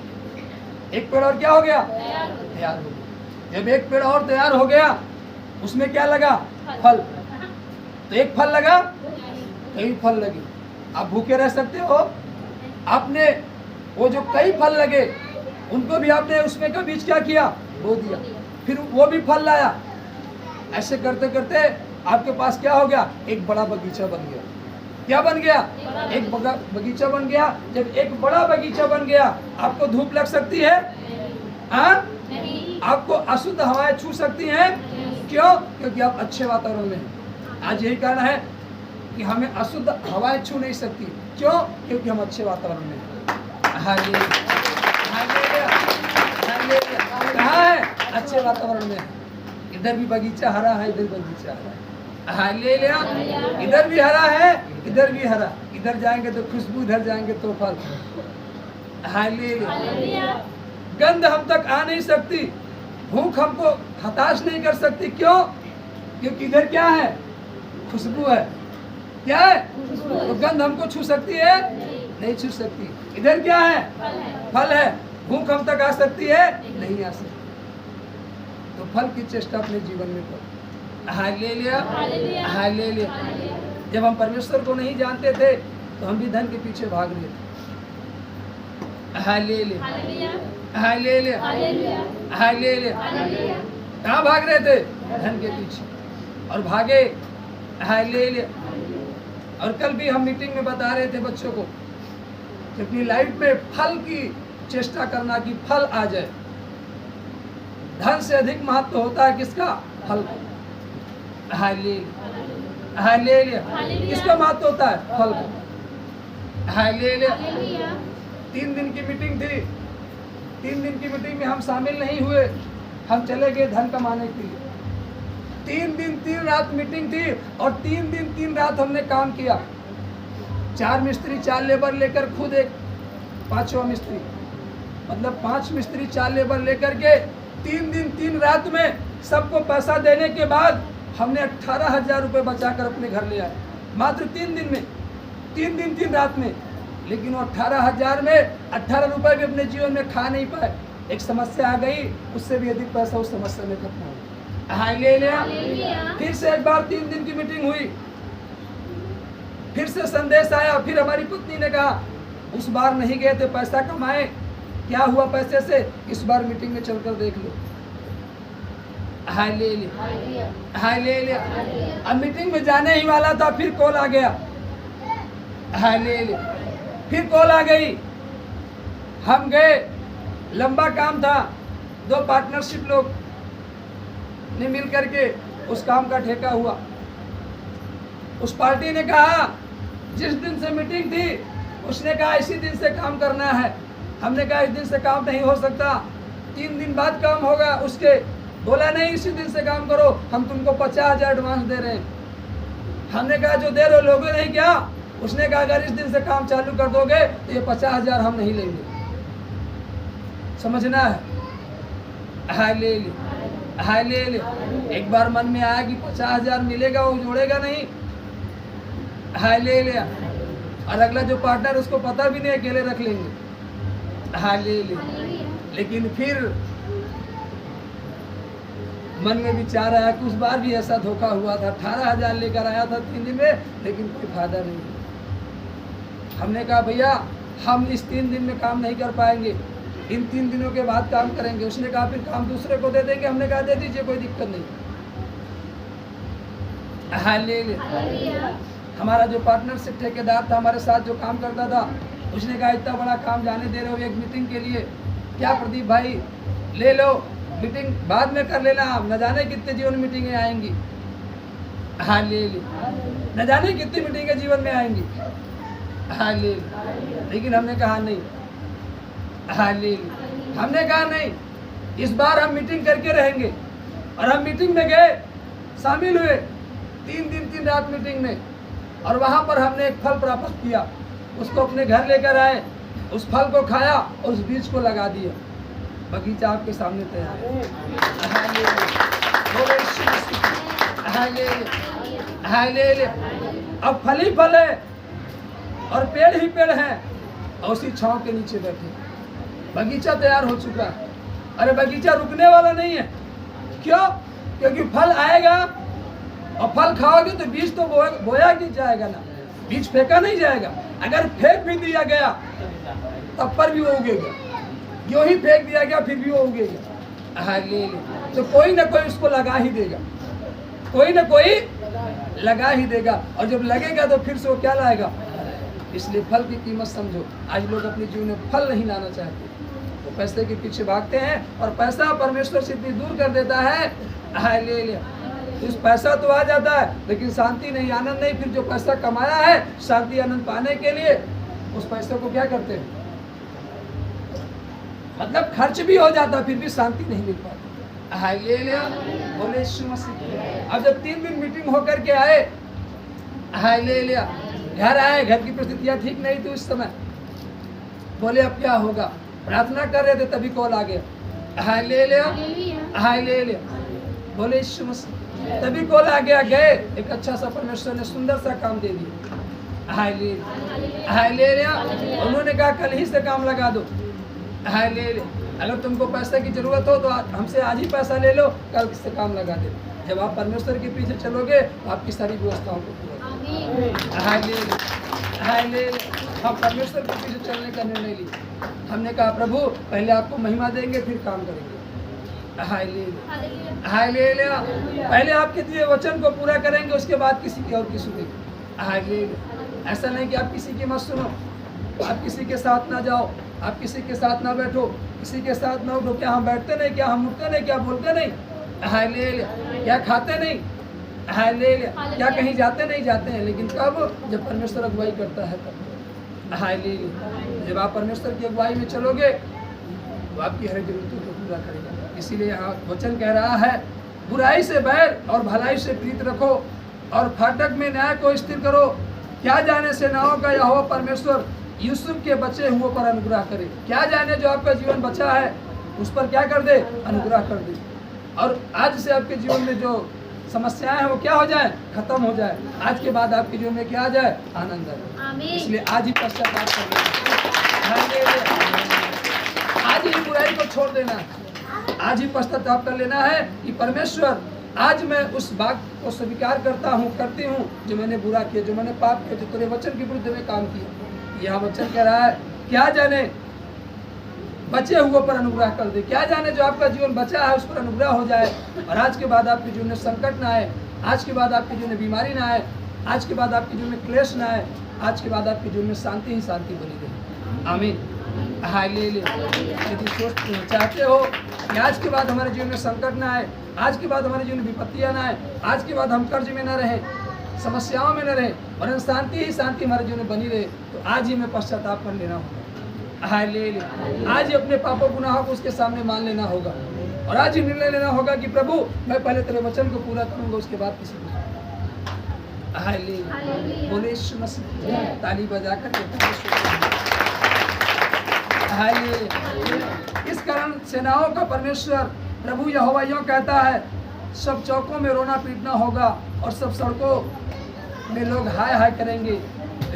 एक पेड़ और क्या हो गया, तैयार हो गया। जब एक पेड़ और तैयार हो गया, उसमें क्या लगा, फल। तो एक फल लगा, कई फल लगे। आप भूखे रह सकते हो। आपने वो जो कई फल लगे उनको भी आपने उसमें का बीज क्या किया, बो दिया, फिर वो भी फल लाया। ऐसे करते करते आपके पास क्या हो गया, एक बड़ा बगीचा बन गया। क्या बन गया, एक बड़ा बगीचा बन गया। जब एक बड़ा बगीचा बन गया, आपको धूप लग सकती है, हाँ? आपको अशुद्ध हवाएं छू सकती हैं, क्यों? क्योंकि आप अच्छे वातावरण में हैं। आज यही कारण है कि हमें अशुद्ध हवाएं छू नहीं सकती। क्यों? क्योंकि हम अच्छे वातावरण में हैं। Hallelujah, hallelujah, hallelujah. कहाँ है? अच्छे वातावरण में है। इधर भी बगीचा हरा है, इधर बगीचा हरा है। हालेलुया, इधर भी हरा है, इधर भी हरा। इधर जाएंगे तो खुशबू, इधर जाएंगे तो फल। हालेलुया, गंध हम तक आ नहीं सकती, भूख हमको हताश नहीं कर सकती। क्यों? क्योंकि इधर क्या है? खुशबू है। क्या है? तो गंध हमको छू सकती है? नहीं छू सकती। इधर क्या है? फल है। भूख हम तक आ सकती है? नहीं आ सकती। तो फल की चेष्टा अपने जीवन में करो। Hallelujah, hallelujah. जब हम परमेश्वर को नहीं जानते थे तो हम भी धन के पीछे भाग रहे थे। Hallelujah, hallelujah, hallelujah. कहाँ भाग रहे थे? धन के पीछे, और भागे। हालेलुया। और कल भी हम मीटिंग में बता रहे थे बच्चों को कि अपनी लाइफ में फल की चेष्टा करना कि फल आ जाए। धन से अधिक महत्व होता है किसका? फल का। Hallelujah, hallelujah. किसका महत्व होता है? फल का। हालेलुया। 3 दिन की मीटिंग थी। 3 दिन की मीटिंग में हम शामिल नहीं हुए, हम चले गए धन कमाने के लिए। 3 दिन 3 रात मीटिंग थी और 3 दिन 3 रात हमने काम किया। 4 मिस्त्री 4 लेबर लेकर खुद एक 5वां मिस्त्री, मतलब 5 मिस्त्री 4 लेबर लेकर के 3 दिन 3 रात में सबको पैसा देने के बाद हमने 18,000 रुपये बचाकर अपने घर ले आए। मात्र 3 दिन में, 3 दिन 3 रात में। लेकिन वो 18,000 में 18 रुपये भी अपने जीवन में खा नहीं पाए। एक समस्या आ गई, उससे भी अधिक पैसा उस समस्या में खत्म हो गया। हालेलुया। फिर से एक बार 3 दिन की मीटिंग हुई, फिर से संदेश आया। फिर हमारी पत्नी ने कहा उस बार नहीं गए थे पैसा कमाए, क्या हुआ पैसे से? इस बार मीटिंग में चलकर देख लो। Hallelujah, hallelujah. अब मीटिंग में जाने ही वाला था, फिर कॉल आ गया। हालेलुया, फिर कॉल आ गई। हम गए, लंबा काम था। 2 पार्टनरशिप लोग ने मिल करके उस काम का ठेका हुआ। उस पार्टी ने कहा, जिस दिन से मीटिंग थी उसने कहा इसी दिन से काम करना है। हमने कहा इस दिन से काम नहीं हो सकता, 3 दिन बाद काम होगा। उसके बोला नहीं, इसी दिन से काम करो, हम तुमको 50,000 एडवांस दे रहे हैं। हमने कहा जो दे रहे लोगे नहीं क्या? उसने कहा अगर इस दिन से काम चालू कर दोगे तो ये 50,000 हम नहीं लेंगे। समझना है? Hallelujah, hallelujah. एक बार मन में आया कि 50,000 मिलेगा, वो जोड़ेगा नहीं। हालेलुया। और अगला जो पार्टनर उसको पता भी नहीं, अकेले रख लेंगे। हालेलुया। लेकिन फिर मन में विचार आया कि उस बार भी ऐसा धोखा हुआ था। 18,000 लेकर आया था 3 दिन में, लेकिन कोई फायदा नहीं। हमने कहा भैया हम इस 3 दिन में काम नहीं कर पाएंगे, इन 3 दिनों के बाद काम करेंगे। उसने कहा फिर काम दूसरे को दे देंगे। हमने कहा दे दीजिए, कोई दिक्कत नहीं। हालेलुया। हमारा जो पार्टनरशिप ठेकेदार था, हमारे साथ जो काम करता था, उसने कहा इतना बड़ा काम जाने दे रहे हो एक मीटिंग के लिए, क्या प्रदीप भाई ले लो, मीटिंग बाद में कर लेना, न जाने कितने जीवन मीटिंगें आएंगी। हालेलुया, न जाने कितनी मीटिंगें जीवन में आएंगी। हालेलुया। लेकिन हमने कहा नहीं। हालेलुया। हमने कहा नहीं, इस बार हम मीटिंग करके रहेंगे। और हम मीटिंग में गए, शामिल हुए 3 दिन 3 रात मीटिंग में। और वहाँ पर हमने एक फल प्राप्त किया, उसको अपने घर लेकर आए, उस फल को खाया और उस बीज को लगा दिया। बगीचा आपके सामने तैयार है। हालेलुया। अब फल ही फल है और पेड़ ही पेड़ है, और उसी छांव के नीचे बैठे। बगीचा तैयार हो चुका है। अरे बगीचा रुकने वाला नहीं है। क्यों? क्योंकि फल आएगा और फल खाओगे तो बीज तो बोया ही जाएगा ना, बीज फेंका नहीं जाएगा। अगर फेंक भी दिया गया तब पर भी वो उगेगा, जो ही फेंक दिया गया फिर भी वो उगेगा। हालेलुया। तो कोई ना कोई उसको लगा ही देगा, कोई ना कोई लगा ही देगा। और जब लगेगा तो फिर से वो क्या लाएगा? इसलिए फल की कीमत समझो। आज लोग अपने जीवन में फल नहीं लाना चाहते, वो पैसे के पीछे भागते हैं और पैसा परमेश्वर से इतनी दूर कर देता है। हालेलुया। उस पैसा तो आ जाता है लेकिन शांति नहीं, आनंद नहीं। फिर जो पैसा कमाया है शांति आनंद पाने के लिए, उस पैसे को क्या करते हैं, मतलब खर्च भी हो जाता फिर भी शांति नहीं मिल पाती। हालेलुया, बोले यीशु मसीह। अब जब 3 दिन मीटिंग होकर के आए, हालेलुया, घर आए, घर की परिस्थितियां ठीक नहीं थी उस समय, बोले अब क्या होगा, प्रार्थना कर रहे थे तभी कॉल आ गया। हालेलुया, हालेलुया, बोले यीशु मसीह। तभी कॉल आ गया, गए, एक अच्छा सा परमेश्वर ने सुंदर सा काम दे दिया। Hallelujah, hallelujah. उन्होंने कहा कल ही से काम लगा दो। हालेलुया, अगर तुमको पैसे की जरूरत हो तो हमसे आज ही पैसा ले लो, कल से काम लगा दे। जब आप परमेश्वर के पीछे चलोगे तो आपकी सारी व्यवस्थाओं को पूरा। Hallelujah, hallelujah. हम परमेश्वर के पीछे चलने का निर्णय लिया। हमने कहा प्रभु पहले आपको महिमा देंगे फिर काम करेंगे। Hallelujah, hallelujah. पहले आपके दिए वचन को पूरा करेंगे, उसके बाद किसी की और की सुनेंगे। हालेलुया। ऐसा नहीं कि आप किसी की मत सुनो, आप किसी के साथ ना जाओ, आप किसी के साथ ना बैठो, किसी के साथ ना उठो। क्या हम बैठते नहीं, क्या हम उठते नहीं, क्या बोलते नहीं, हालेलुया, क्या खाते नहीं, हालेलुया, क्या कहीं जाते नहीं, जाते हैं, लेकिन कब, जब परमेश्वर अगुवाई करता है तब। हालेलुया, जब आप परमेश्वर की अगुवाई में चलोगे तो आपकी हर जरूरतों को पूरा करेगा। इसीलिए यहाँ वचन कह रहा है, बुराई से बैर और भलाई से प्रीत रखो और फाटक में न्याय को स्थिर करो। क्या जाने सेनाओं का यहोवा परमेश्वर यूसुफ के बचे हुओं पर अनुग्रह करे। क्या जाने जो आपका जीवन बचा है उस पर क्या कर दे, अनुग्रह कर दे। और आज से आपके जीवन में जो समस्याएं हैं वो क्या हो जाए, खत्म हो जाए। आज के बाद आपके जीवन में क्या आ जाए, आनंद आए। इसलिए आज ही पश्चाताप करना, आज ही बुराई को छोड़ देना है, आज ही पश्चाताप कर लेना है कि परमेश्वर आज मैं उस बात को स्वीकार करता हूँ, करती हूँ जो मैंने बुरा किया, जो मैंने पाप किया, जो तेरे वचन के विरुद्ध में काम किया। यह वचन कह रहा है, क्या जाने बचे हुए पर अनुग्रह कर दे। क्या जाने जो आपका जीवन बचा है उस पर अनुग्रह हो जाए और आज के बाद आपके जीवन में संकट ना आए, आज के बाद आपके जीवन में बीमारी ना आए, आज के बाद आपके जीवन में क्लेश ना आए, आज के बाद आपके जीवन में शांति ही शांति बनी रहे। आमीन, हालेलुया। यदि सोच चाहते हो कि आज के बाद हमारे जीवन में संकट ना आए, आज के बाद हमारे जीवन में विपत्तियां ना आए, आज के बाद हम कर्ज में न रहें, समस्याओं में न रहें और शांति ही शांति हमारे जीवन में बनी रहे, तो आज ही हमें पश्चाताप कर लेना होगा। हालेलुया, आज ही अपने पापों गुनाहों को उसके सामने मान लेना होगा और आज ही निर्णय लेना होगा कि प्रभु मैं पहले तेरे वचन को पूरा करूंगा, उसके बाद किसी को। हालेलुया, बोले यीशु मसीह। ताली बजा कर हालेलुया। इस कारण सेनाओं का परमेश्वर प्रभु यहोवा यूं कहता है, सब चौकों में रोना पीटना होगा और सब सड़कों में लोग हाय हाय करेंगे।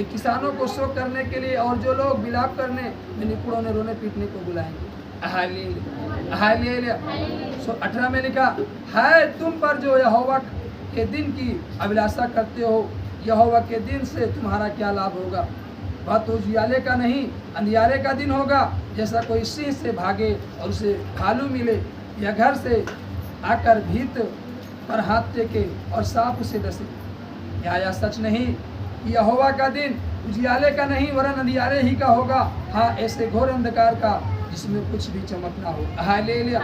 किसानों को शोक करने के लिए और जो लोग विलाप करने में निपुण ने रोने पीटने को बुलाएंगे। Hallelujah, hallelujah. 18 में लिखा है, तुम पर जो यहोवा के दिन की अभिलाषा करते हो, यहोवा के दिन से तुम्हारा क्या लाभ होगा। वह तो उजियाले का नहीं अंधियारे का दिन होगा, जैसा कोई सिंह से भागे और उसे भालू मिले, या घर से आकर भीत पर हाथ टेके और सांप उसे डसे। क्या सच नहीं, यहोवा का दिन उजियाले का नहीं वरन अंधियारे ही का होगा, हाँ ऐसे घोर अंधकार का जिसमें कुछ भी चमक ना हो। हालेलुया।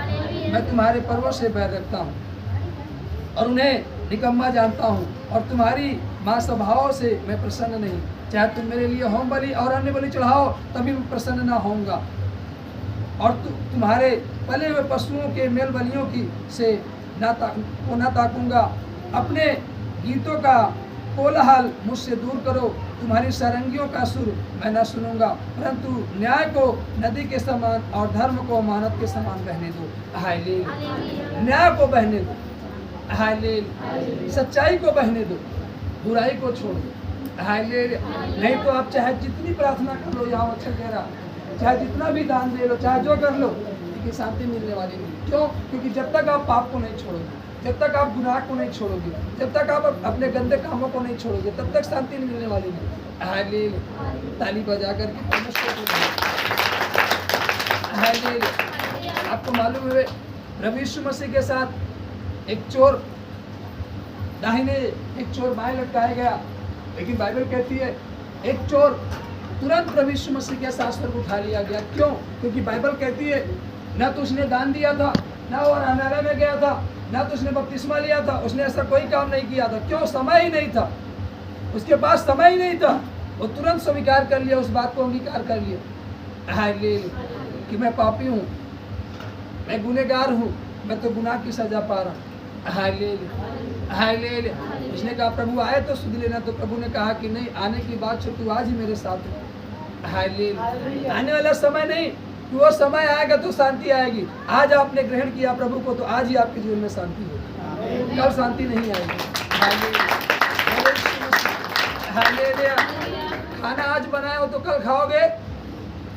मैं तुम्हारे पर्वों से बैर रखता हूँ और उन्हें निकम्मा जानता हूँ और तुम्हारी माँ स्वभाव से मैं प्रसन्न नहीं। चाहे तुम मेरे लिए होम बलि और अन्य बलि चढ़ाओ तभी मैं प्रसन्न ना होऊंगा और तुम्हारे पले हुए पशुओं के मेल बलियों की से ना ताकूंगा। अपने गीतों का कोलाहल मुझसे दूर करो, तुम्हारी सारंगियों का सुर मैं न सुनूंगा, परंतु न्याय को नदी के समान और धर्म को अमानत के समान बहने दो। हालेलुया, न्याय को बहने दो, हालेलुया, सच्चाई को बहने दो, बुराई को छोड़ दो। हालेलुया। नहीं तो आप चाहे जितनी प्रार्थना कर लो, यहाँ अच्छा कह रहा, चाहे जितना भी दान दे लो, चाहे जो कर लो, लेकिन शांति मिलने वाली नहीं। क्यों? क्योंकि जब तक आप पाप को नहीं छोड़ोगे, जब तक आप गुनाह को नहीं छोड़ोगे, जब तक आप अपने गंदे कामों को नहीं छोड़ोगे, तब तक शांति नहीं मिलने वाली नहीं। हालेलुया। ताली बजा कर हालेलुया। आपको मालूम है प्रभु यीशु मसीह के साथ एक चोर दाहिने, एक चोर बाएं लटकाया गया, लेकिन बाइबल कहती है एक चोर तुरंत प्रभु यीशु मसीह के सांस पर उठा लिया गया। क्यों? क्योंकि बाइबल कहती है न तो उसने दान दिया था, न वो अनारे में गया था, ना तो उसने बपतिस्मा लिया था, उसने ऐसा कोई काम नहीं किया था। क्यों? समय ही नहीं था, उसके पास समय ही नहीं था। वो तुरंत स्वीकार कर लिया, उस बात को अंगीकार कर लिया। हालेलुया कि मैं पापी हूँ, मैं गुनहगार हूँ, मैं तो गुनाह की सजा पा रहा हूँ। Hallelujah hallelujah. उसने कहा प्रभु आए तो सुध लेना, तो प्रभु ने कहा कि नहीं, आने की बात छो, तू आज ही मेरे साथ है। हालेलुया। आने वाला समय नहीं, वो समय आएगा तो शांति आएगी। आज आपने ग्रहण किया प्रभु को, तो आज ही आपके जीवन में शांति होगी, कल शांति नहीं आएगी। हालेलुया। खाना आज बनाए हो तो कल खाओगे,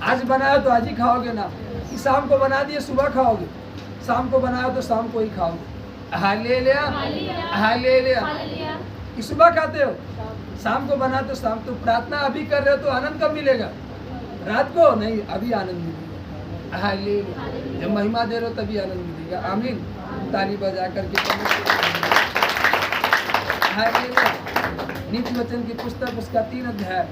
आज बनाए हो तो आज ही खाओगे ना कि शाम को बना दिए सुबह खाओगे, शाम को बनाए हो तो शाम को ही खाओगे। Hallelujah hallelujah. कि सुबह खाते हो, शाम को बना तो शाम। तो प्रार्थना अभी कर रहे हो तो आनंद कब मिलेगा? रात को नहीं, अभी आनंद मिलेगा। हालेलुया। जब महिमा दे रहे हो तभी आनंद मिलेगा। आमीन। ताली बजा करके हालेलुया। नीति वचन की पुस्तक उसका 3 अध्याय।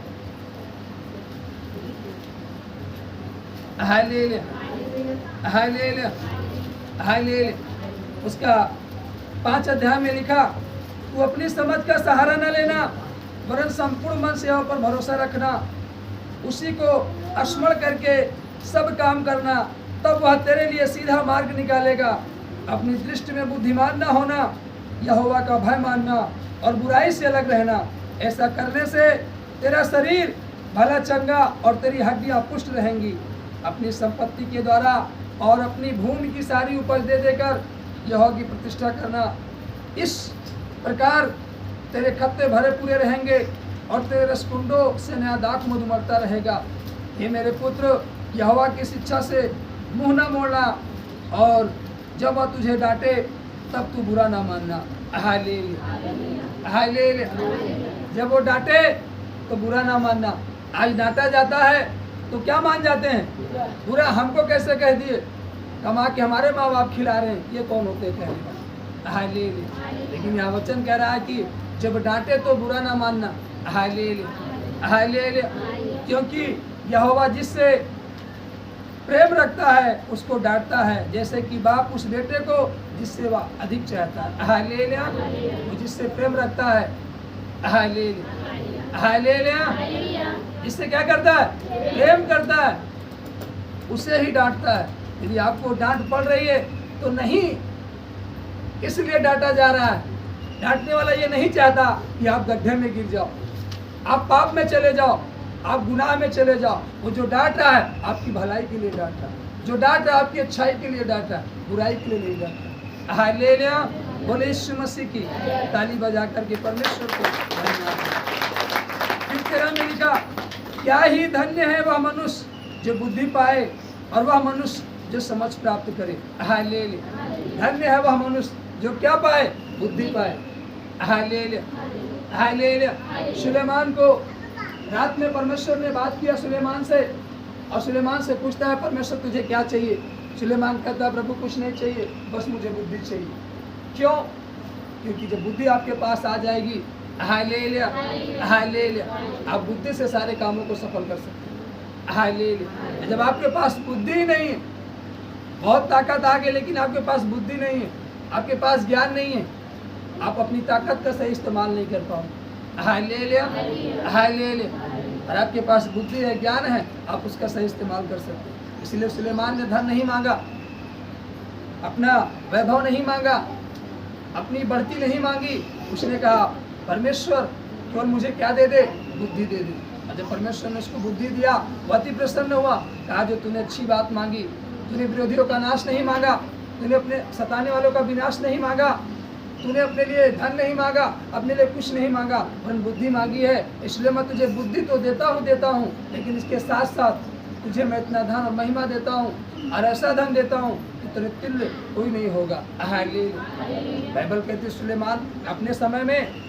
Hallelujah hallelujah hallelujah. उसका 5 अध्याय में लिखा, तू अपनी समझ का सहारा न लेना, वरन संपूर्ण मन से पर भरोसा रखना, उसी को स्मरण करके सब काम करना, तब वह तेरे लिए सीधा मार्ग निकालेगा। अपनी दृष्टि में बुद्धिमान न होना, यहोवा का भय मानना और बुराई से अलग रहना। ऐसा करने से तेरा शरीर भला चंगा और तेरी हड्डियां पुष्ट रहेंगी। अपनी संपत्ति के द्वारा और अपनी भूमि की सारी उपज दे देकर यहोवा की प्रतिष्ठा करना। इस प्रकार तेरे खत्ते भरे पूरे रहेंगे और तेरे रसकुंडों से नया दाख मधु उमड़ता रहेगा। हे मेरे पुत्र, यहोवा की शिक्षा से मुंह न मोड़ना, और जब वह तुझे डांटे तब तू बुरा ना मानना। Hallelujah hallelujah. जब वो डांटे तो बुरा ना मानना। आज डांटा जाता है तो क्या मान जाते हैं? बुरा। हमको कैसे कह दिए, कमा के हमारे माँ बाप खिला रहे हैं, ये कौन होते कहने वाले? हालेलुया। लेकिन यह वचन कह रहा है कि जब डांटे तो बुरा ना मानना। Hallelujah hallelujah. क्योंकि यहोवा जिससे प्रेम रखता है उसको डांटता है, जैसे कि बाप उस बेटे को जिससे वह अधिक चाहता है। हालेलुया। वो जिससे प्रेम रखता है, हालेलुया हालेलुया, जिससे क्या करता है? प्रेम करता है, उसे ही डांटता है। यदि आपको डांट पड़ रही है तो नहीं इसलिए डांटा जा रहा है। डांटने वाला ये नहीं चाहता कि आप गड्ढे में गिर जाओ, आप पाप में चले जाओ, आप गुनाह में चले जाओ। वो जो डांट रहा है आपकी भलाई के लिए डांट रहा है, जो डांट रहा है आपकी अच्छाई के लिए डांट रहा है, बुराई के लिए नहीं डांट रहा। हालेलुया। बोले यीशु मसीह की। ताली बजा करके परमेश्वर को धन्यवाद। फिर 13 में लिखा, क्या ही धन्य है वह मनुष्य जो बुद्धि पाए और वह मनुष्य जो समझ प्राप्त करे। हालेलुया। धन्य है वह मनुष्य जो क्या पाए? बुद्धि पाए। Hallelujah hallelujah. सुलेमान को रात में परमेश्वर ने बात किया सुलेमान से, और सुलेमान से पूछता है परमेश्वर तुझे क्या चाहिए? सुलेमान कहता है प्रभु कुछ नहीं चाहिए, बस मुझे बुद्धि चाहिए। क्यों? क्योंकि जब बुद्धि आपके पास आ जाएगी, हालेलुया हालेलुया, आप बुद्धि से सारे कामों को सफल कर सकते हैं। हालेलुया। जब आपके पास बुद्धि ही नहीं है, बहुत ताकत आ गई लेकिन आपके पास बुद्धि नहीं है, आपके पास ज्ञान नहीं है, आप अपनी ताकत का सही इस्तेमाल नहीं कर पाओगे। Hallelujah hallelujah. और आपके पास बुद्धि है, ज्ञान है, आप उसका सही इस्तेमाल कर सकते हैं। इसलिए सुलेमान ने धन नहीं मांगा, अपना वैभव नहीं मांगा, अपनी बढ़ती नहीं मांगी। उसने कहा परमेश्वर केवल मुझे क्या दे दे? बुद्धि दे दे। और जब परमेश्वर ने उसको बुद्धि दिया, बहुत ही प्रसन्न हुआ। कहा जो तूने अच्छी बात मांगी, तूने विरोधियों का नाश नहीं मांगा, तूने अपने सताने वालों का विनाश नहीं मांगा, तूने अपने लिए धन नहीं मांगा, अपने लिए कुछ नहीं मांगा, वरन बुद्धि मांगी है। इसलिए मैं तुझे बुद्धि तो देता हूँ, लेकिन इसके साथ साथ तुझे मैं इतना धन और महिमा देता हूँ और ऐसा धन देता हूँ कि तेरे तुल्य कोई नहीं होगा। हालेलुया। बाइबल कहती है सुलेमान अपने समय में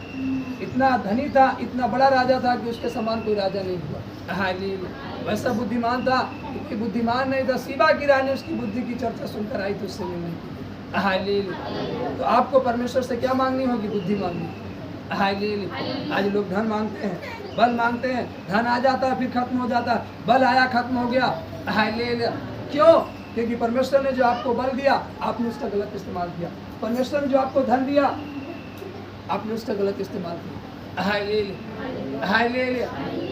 इतना धनी था, इतना बड़ा राजा था कि उसके समान कोई राजा नहीं हुआ। हालेलुया। वैसा बुद्धिमान था, क्योंकि बुद्धिमान नहीं था, सीबा की रानी उसकी बुद्धि की चर्चा सुनकर आई तो उससे मिलने की। हालेलुया। तो आपको परमेश्वर से क्या मांगनी होगी? बुद्धि मांगनी। हालेलुया। आज लोग धन मांगते हैं, बल मांगते हैं, धन आ जाता है फिर खत्म हो जाता है, बल आया खत्म हो गया। हालेलुया। क्यों? क्योंकि परमेश्वर ने जो आपको बल दिया आपने उसका गलत इस्तेमाल किया। परमेश्वर ने जो आपको धन दिया आपने उसका गलत इस्तेमाल किया। Hallelujah, hallelujah,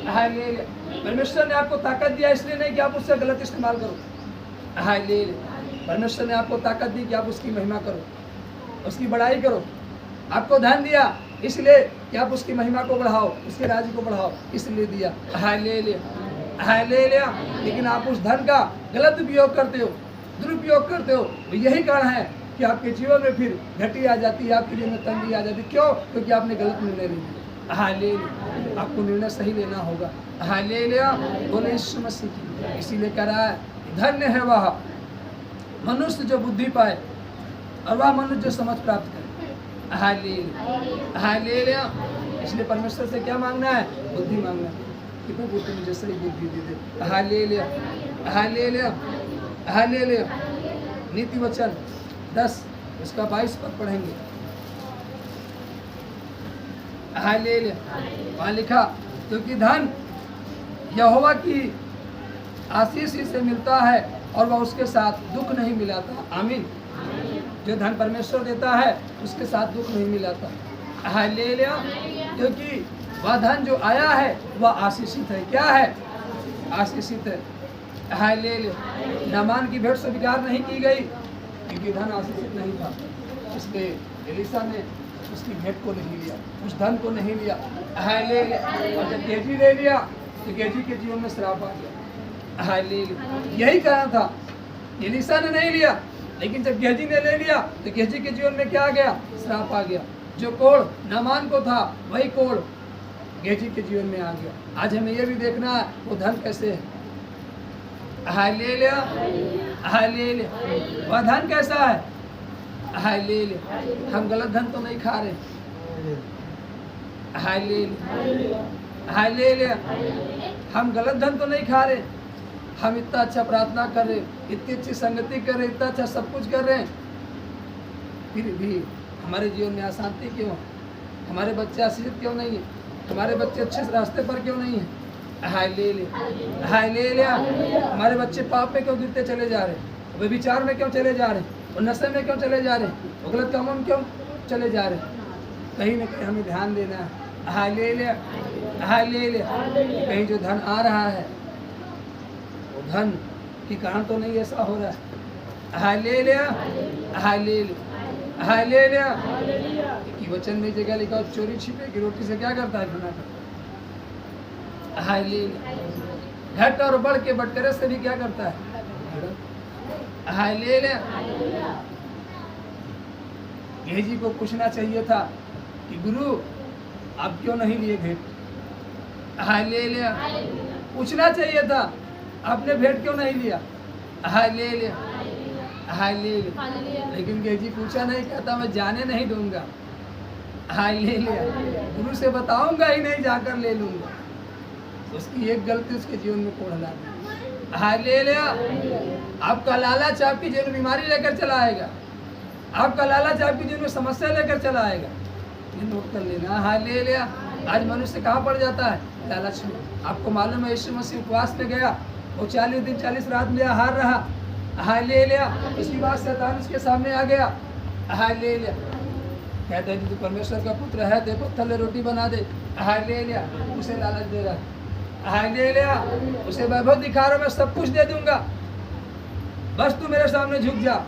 hallelujah. परमेश्वर ने आपको ताकत दिया इसलिए नहीं कि आप उसका गलत इस्तेमाल करो। हालेलुया। परमेश्वर ने आपको ताकत दी कि आप उसकी महिमा करो, उसकी बड़ाई करो। आपको धन दिया इसलिए कि आप उसकी महिमा को बढ़ाओ, उसके राज्य को बढ़ाओ, इसलिए दिया। Hallelujah, hallelujah. लेकिन आप उस धन का गलत उपयोग करते हो, दुरुपयोग करते हो। यही कारण है कि आपके जीवन में फिर घटी आ जाती है, आपके जीवन में तंगी आ जाती है। क्यों? क्योंकि आपने गलत निर्णय ले लिया। हालेलुया। आपको निर्णय सही लेना होगा। हालेलुया। बोले यीशु मसीह की। इसीलिए कह रहा है धन्य है वह मनुष्य जो बुद्धि पाए और वह मनुष्य जो समझ प्राप्त करे। Hallelujah, hallelujah. इसलिए परमेश्वर से क्या मांगना है? बुद्धि मांगना है कि प्रभु तू मुझे सही बुद्धि दे दे। Hallelujah, hallelujah, hallelujah. नीति वचन 10 उसका 22 पद पढ़ेंगे। हालेलुया। वहाँ लिखा क्योंकि धन यहोवा की आशीष ही से मिलता है और वह उसके साथ दुख नहीं मिलाता। आमीन। जो धन परमेश्वर देता है उसके साथ दुख नहीं मिलाता। हालेलुया। क्योंकि वह धन जो आया है वह आशीषित है। क्या है? आशीषित है। हालेलुया। नामान की भेंट स्वीकार नहीं की गई क्योंकि धन आशीषित नहीं था, इसलिए एलीशा ने उसकी भेंट को नहीं लिया, उस धन को नहीं लिया। हालेलुया। और जब गेहजी ले लिया तो गेहजी के जीवन में श्राप आ गया। हालेलुया। यही कारण था, एलीशा ने नहीं लिया, लेकिन जब गेहजी ने ले लिया तो गेहजी के जीवन में क्या आ गया? श्राप आ गया। जो कोड़ नामान को था वही कोड़ गेहजी के जीवन में आ गया। आज हमें यह भी देखना है वो धन कैसे है। Hallelujah, hallelujah. वह धन कैसा है? हालेलुया। हम गलत धन तो नहीं खा रहे। Hallelujah, hallelujah. हम गलत धन तो नहीं खा रहे। हम इतना अच्छा प्रार्थना कर रहे, इतनी अच्छी संगति कर रहे, इतना अच्छा सब कुछ कर रहे हैं, फिर भी हमारे जीवन में अशांति क्यों? हमारे बच्चे आशीषित क्यों नहीं है? हमारे बच्चे अच्छे रास्ते पर क्यों नहीं है? Hallelujah, hallelujah. हमारे बच्चे पाप में क्यों गिरते चले जा रहे हैं? व्यभिचार में क्यों चले जा रहे हैं? और नशे में क्यों चले जा रहे हैं? और गलत कामों में क्यों चले जा रहे हैं? कहीं ना कहीं हमें ध्यान देना है। Hallelujah, hallelujah. कहीं जो धन आ रहा है वो धन के कारण तो नहीं ऐसा हो रहा है। Hallelujah, hallelujah, hallelujah. कि वचन में जगह लिखा चोरी छिपे की रोटी से क्या करता है? गुनाह करता है। हालेलुया। घट और बढ़ के बटकरे से भी क्या करता है? हालेलुया। गेहजी को पूछना चाहिए था कि गुरु आप क्यों नहीं लिए भेंट? हालेलुया। पूछना चाहिए था आपने भेंट क्यों नहीं लिया? Hallelujah, hallelujah. लेकिन गेहजी पूछा नहीं, कहता मैं जाने नहीं दूंगा। हालेलुया। गुरु से बताऊंगा ही नहीं, जाकर ले लूंगा। उसकी एक गलती उसके जीवन में कोड़ ला दी। हालेलुया। आपका लालच आपकी जीवन में बीमारी लेकर चला आएगा, आपका लालच आपकी जीवन में समस्या लेकर चला आएगा। ये नोट कर लेना। हालेलुया। आज मनुष्य कहाँ पड़ जाता है? लालच में। आपको मालूम है यीशु मसीह उपवास में गया, वो 40 दिन 40 रात में हार रहा। हालेलुया। उसके बाद शैतान उसके सामने आ गया। हालेलुया। कहते हैं तू परमेश्वर का पुत्र है, दे पत्थर ले रोटी बना दे। हालेलुया। उसे लालच दे रहा है। हालेलुया। उसे वैभव दिखा रहा, मैं सब कुछ दे दूंगा, बस तू मेरे सामने झुक जा।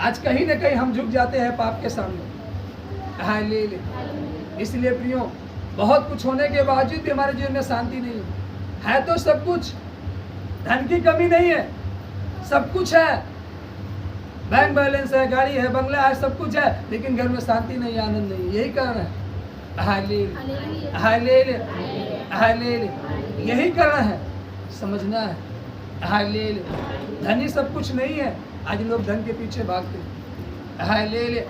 आज कहीं ना कहीं हम झुक जाते हैं पाप के सामने। हालेलुया। इसलिए प्रियो, बहुत कुछ होने के बावजूद भी हमारे जीवन में शांति नहीं है तो सब कुछ, धन की कमी नहीं है, सब कुछ है, बैंक बैलेंस है, गाड़ी है, बंगला है, सब कुछ है, लेकिन घर में शांति नहीं, आनंद नहीं। यही कारण है। Hallelujah, hallelujah, hallelujah. यही कारण है, समझना है। हालेलुया। धनी सब कुछ नहीं है। आज लोग धन के पीछे भागते हैं। हालेलुया।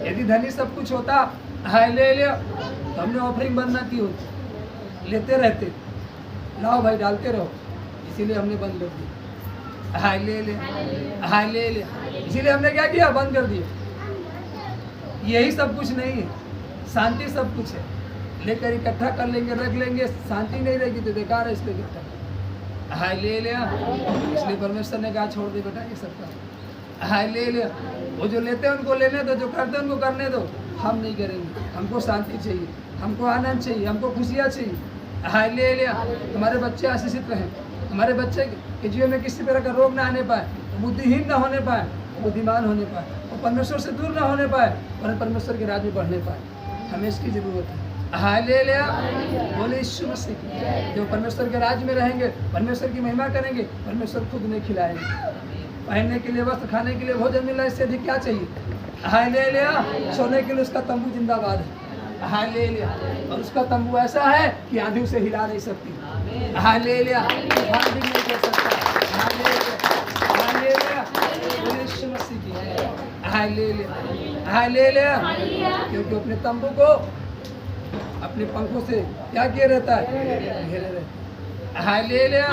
यदि धनी सब कुछ होता, हालेलुया, तो हमने ऑफरिंग बंद ना की होती, लेते रहते, लाओ भाई डालते रहो, इसीलिए हमने बंद कर दिया। Hallelujah, hallelujah. इसीलिए हमने क्या किया? बंद कर दिया। यही सब कुछ नहीं है, शांति सब कुछ है। लेकर इकट्ठा कर लेंगे, रख लेंगे, शांति नहीं रहेगी तो बेकार है इसको इकट्ठा। हालेलुया। इसलिए परमेश्वर ने कहा छोड़ दे बेटा ये सब का। हालेलुया। वो जो लेते हैं उनको लेने दो, जो करते हैं उनको करने दो। हम नहीं करेंगे, हमको शांति चाहिए, हमको आनंद चाहिए, हमको खुशियाँ चाहिए। हालेलुया। हमारे बच्चे आशीषित रहें, हमारे बच्चे के जीवन में किसी तरह का रोग ना आने पाए, बुद्धिहीन ना होने पाए, बुद्धिमान होने पाए, वो परमेश्वर से दूर ना होने पाए और परमेश्वर के राज में बढ़ने पाए। हमें इसकी ज़रूरत है। हालेलुया। बोले यीशु मसीह। जो परमेश्वर के राज में रहेंगे, परमेश्वर की महिमा करेंगे, परमेश्वर खुद उन्हें खिलाएंगे। पहनने के लिए वस्त्र, खाने के लिए भोजन मिल रहा है, इससे अधिक क्या चाहिए? हालेलुया। सोने के लिए उसका तंबू जिंदाबाद है। हालेलुया। और उसका तंबू ऐसा है कि आंधी उसे हिला नहीं सकती। हालेलुया। तूफान भी नहीं कर सकता। हालेलुया। हालेलुया। बोले यीशु मसीह की। हालेलुया। हालेलुया। क्योंकि अपने तंबू को अपने पंखों से क्या किए रहता है? घेरे रहता है। हालेलुया।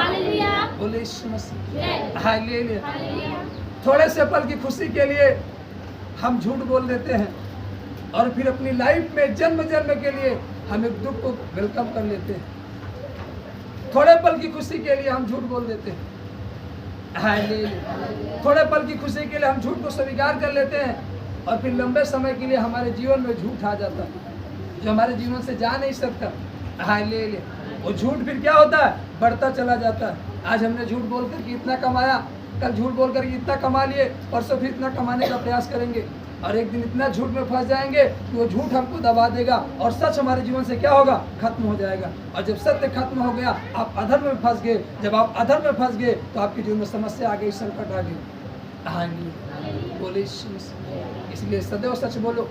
बोले यीशु मसीह। हालेलुया। थोड़े से पल की खुशी के लिए हम झूठ बोल देते हैं और फिर अपनी लाइफ में जन्म जन्म के लिए हम एक दुख को वेलकम कर लेते हैं। थोड़े पल की खुशी के लिए हम झूठ बोल देते हैं। हालेलुया। थोड़े पल की खुशी के लिए हम झूठ को स्वीकार कर लेते हैं और फिर लंबे समय के लिए हमारे जीवन में झूठ आ जाता है जो हमारे जीवन से जा नहीं सकता। हालेलुया। वो झूठ फिर क्या होता है? बढ़ता चला जाता है। आज हमने झूठ बोलकर के इतना कमाया, कल झूठ बोलकर के इतना कमा लिए, परसों फिर इतना कमाने का प्रयास करेंगे और एक दिन इतना झूठ में फंस जाएंगे कि वो झूठ हमको दबा देगा और सच हमारे जीवन से क्या होगा? खत्म हो जाएगा। और जब सत्य खत्म हो गया, आप अधर्म में फंस गए। जब आप अधर्म में फंस गए तो आपके जीवन में समस्या आ गई, संकट आ गई। हालेलुया। बोले यीशु मसीह। इसलिए सदैव सच बोलो,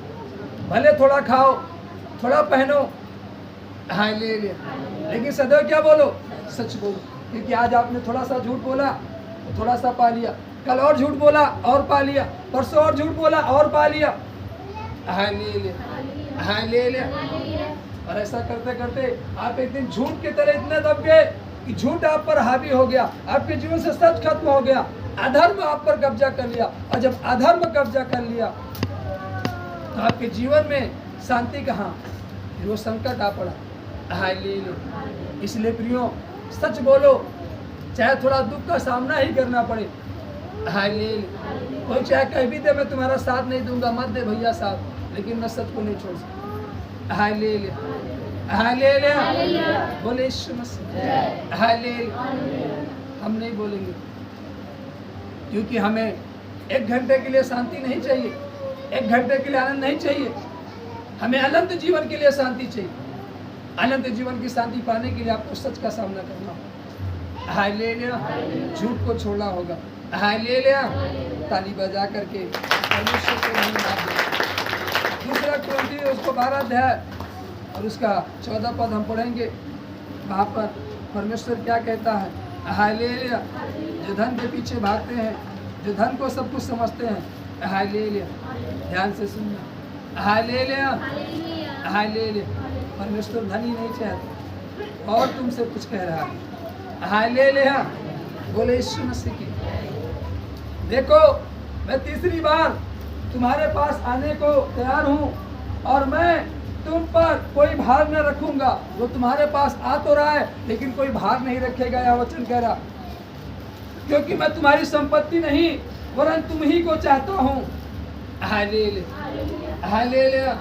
भले थोड़ा खाओ, थोड़ा पहनो। हालेलुया। लेकिन सदैव क्या बोलो? सच बोलो। क्योंकि आज आपने थोड़ा सा झूठ बोला, थोड़ा सा पा लिया, कल और झूठ बोला और पा लिया, परसों और झूठ बोला और पा लिया। हालेलुया। हालेलुया। और ऐसा करते करते आप एक दिन झूठ की तरह इतने दब गए कि झूठ आप पर हावी हो गया, आपके जीवन से सच खत्म हो गया, अधर्म आप पर कब्जा कर लिया। और जब अधर्म कब्जा कर लिया तो आपके जीवन में शांति कहाँ? फिर वो संकट आ पड़ा। हालेलुया। इसलिए प्रियो, सच बोलो, चाहे थोड़ा दुख का सामना ही करना पड़े। हालेलुया। कोई चाहे कह भी दे मैं तुम्हारा साथ नहीं दूंगा, मत दे भैया साथ, लेकिन मैं सच को नहीं छोड़ सकता। हालेलुया। हालेलुया। बोले यीशु मसीह। हालेलुया। हम नहीं बोलेंगे क्योंकि हमें एक घंटे के लिए शांति नहीं चाहिए, एक घंटे के लिए आनंद नहीं चाहिए, हमें अनंत जीवन के लिए शांति चाहिए। अनंत जीवन की शांति पाने के लिए आपको सच का सामना करना होगा। हालेलुया। झूठ को छोड़ना होगा। हालेलुया। ताली बजा करके परमेश्वर को धन्यवाद दें। दूसरा कुरिन्थियों उसको 12 अध्याय और उसका 14 पद हम पढ़ेंगे। वहाँ पर परमेश्वर क्या कहता है? हालेलुया। जो धन के पीछे भागते हैं, जो धन को सब कुछ समझते हैं, हालेलुया, ध्यान से सुनना। हालेलुया। हालेलुया। परमेश्वर धन ही नहीं चाहता और तुमसे कुछ कह रहा है। हालेलुया। बोले यीशु मसीह की। देखो, मैं तीसरी बार तुम्हारे पास आने को तैयार हूँ और मैं तुम पर कोई भार न रखूंगा। वो तुम्हारे पास आ तो रहा है लेकिन कोई भार नहीं रखेगा, यह वचन कह रहा, क्योंकि मैं तुम्हारी संपत्ति नहीं वरन तुम ही को चाहता हूँ। हालेलुया। हालेलुया।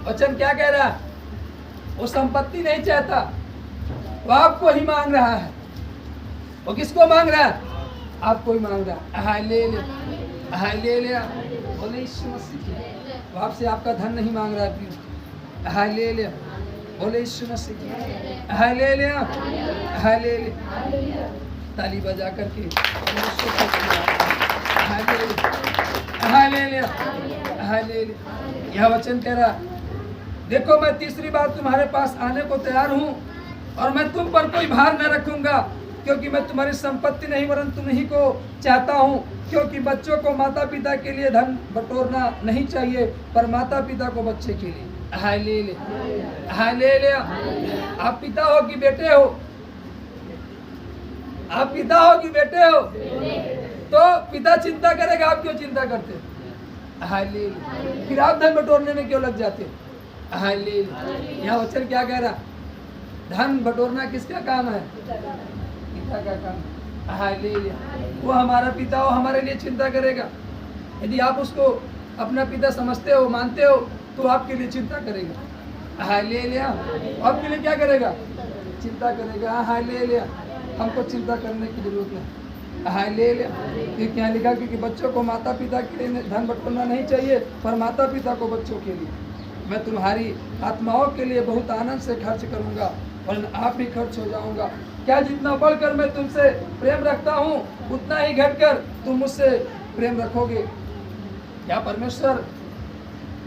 वचन क्या कह रहा है? वो संपत्ति नहीं चाहता, वो आपको ही मांग रहा है। वो किसको मांग रहा है? आपको ही मांग रहा है। हालेलुया। हालेलुया। बोले यीशु मसीह। वो आपसे आपका धन नहीं मांग रहा है प्रिय। हालेलुया। बोले यीशु मसीह। हालेलुया। हालेलुया। ताली बजा करके हालेलुया। हालेलुया। यह वचन कह रहा, देखो मैं तीसरी बार तुम्हारे पास आने को तैयार हूँ और मैं तुम पर कोई भार न रखूंगा, क्योंकि मैं तुम्हारी संपत्ति नहीं वरन तुम ही को चाहता हूँ। क्योंकि बच्चों को माता पिता के लिए धन बटोरना नहीं चाहिए, पर माता पिता को बच्चे के लिए। हालेलुया। हालेलुया। आप पिता हो कि बेटे हो? आप पिता हो कि बेटे हो? तो पिता चिंता करेगा, आप क्यों चिंता करते? हालेलुया। फिर आप धन बटोरने में क्यों लग जाते? हालेलुया। यह वचन क्या कह रहा? धन बटोरना किसका काम है? पिता का काम। हालेलुया। वो हमारा पिता हो, हमारे लिए चिंता करेगा। यदि आप उसको अपना पिता समझते हो, मानते हो, तो आपके लिए चिंता करेगा। हालेलुया। आपके लिए क्या करेगा? चिंता करेगा। हालेलुया। हमको चिंता करने की जरूरत नहीं। हालेलुया। क्योंकि यहाँ लिखा क्योंकि बच्चों को माता पिता के लिए धन बटोरना नहीं चाहिए, पर माता पिता को बच्चों के लिए। मैं तुम्हारी आत्माओं के लिए बहुत आनंद से खर्च करूंगा और आप भी खर्च हो जाऊंगा। क्या जितना बढ़कर मैं तुमसे प्रेम रखता हूँ, उतना ही घटकर तुम मुझसे प्रेम रखोगे? क्या परमेश्वर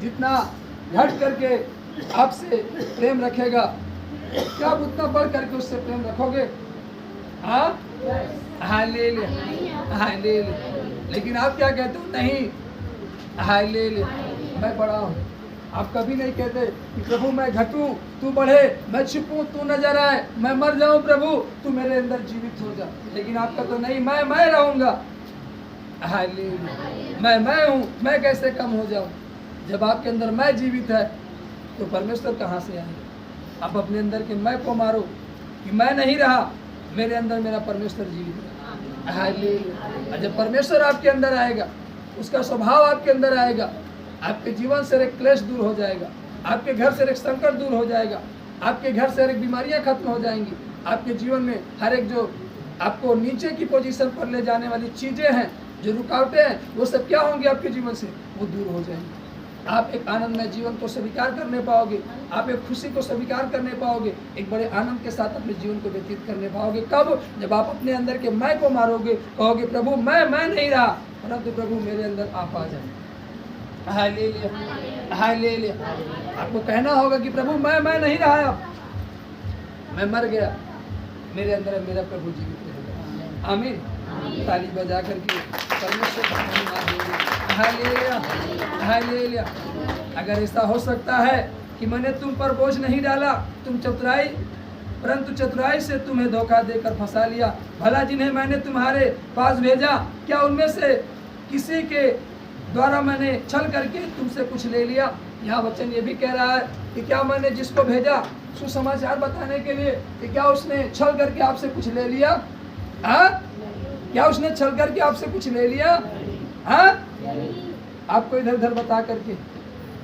जितना घट करके आपसे प्रेम रखेगा, क्या आप उतना बढ़ करके उससे प्रेम रखोगे? हाँ, हालेलुया, हालेलुया। लेकिन आप क्या कहते हो? नहीं, हालेलुया, मैं बड़ा हूँ। आप कभी नहीं कहते कि प्रभु मैं घटूं, तू बढ़े, मैं छुपूं, तू नजर आए, मैं मर जाऊं, प्रभु तू मेरे अंदर जीवित हो जा। लेकिन आपका तो नहीं, मैं रहूंगा। हालेलुया। मैं हूँ, मैं कैसे कम हो जाऊं? जब आपके अंदर मैं जीवित है तो परमेश्वर कहाँ से आएगा? आप अपने अंदर के मैं को मारो कि मैं नहीं रहा, मेरे अंदर मेरा परमेश्वर जीवित है। हालेलुया। जब परमेश्वर आपके अंदर आएगा, उसका स्वभाव आपके अंदर आएगा, आपके जीवन से एक क्लेश दूर हो जाएगा, आपके घर से एक संकट दूर हो जाएगा, आपके घर से एक बीमारियां खत्म हो जाएंगी। आपके जीवन में हर एक जो आपको नीचे की पोजीशन पर ले जाने वाली चीजें हैं, जो रुकावटें हैं, वो सब क्या होंगी आपके जीवन से? वो दूर हो जाएंगी। आप एक आनंदमय जीवन को स्वीकार करने पाओगे, आप एक खुशी को स्वीकार करने पाओगे, एक बड़े आनंद के साथ अपने जीवन को व्यतीत करने पाओगे। कब? जब आप अपने अंदर के मैं को मारोगे, कहोगे प्रभु मैं नहीं रहा, परंतु प्रभु मेरे अंदर आप आ जाए। Hallelujah, hallelujah. आपको कहना होगा कि प्रभु मैं नहीं रहा, अब मैं मर गया, मेरे अंदर मेरा प्रभु जीवित रहेगा। आमीन। ताली बजा करके परमेश्वर का धन्यवाद देंगे। Hallelujah, hallelujah. अगर ऐसा हो सकता है कि मैंने तुम पर बोझ नहीं डाला, तुम चतुराई, परंतु चतुराई से तुम्हें धोखा देकर फंसा लिया। भला जिन्हें मैंने तुम्हारे पास भेजा, क्या उनमें से किसी के द्वारा मैंने छल करके तुमसे कुछ ले लिया? यहाँ वचन ये भी कह रहा है कि क्या मैंने जिसको भेजा सुसमाचार बताने के लिए, कि क्या उसने छल करके आपसे कुछ ले लिया? हाँ, क्या उसने छल करके आपसे कुछ ले लिया? हाँ, आपको इधर उधर बता करके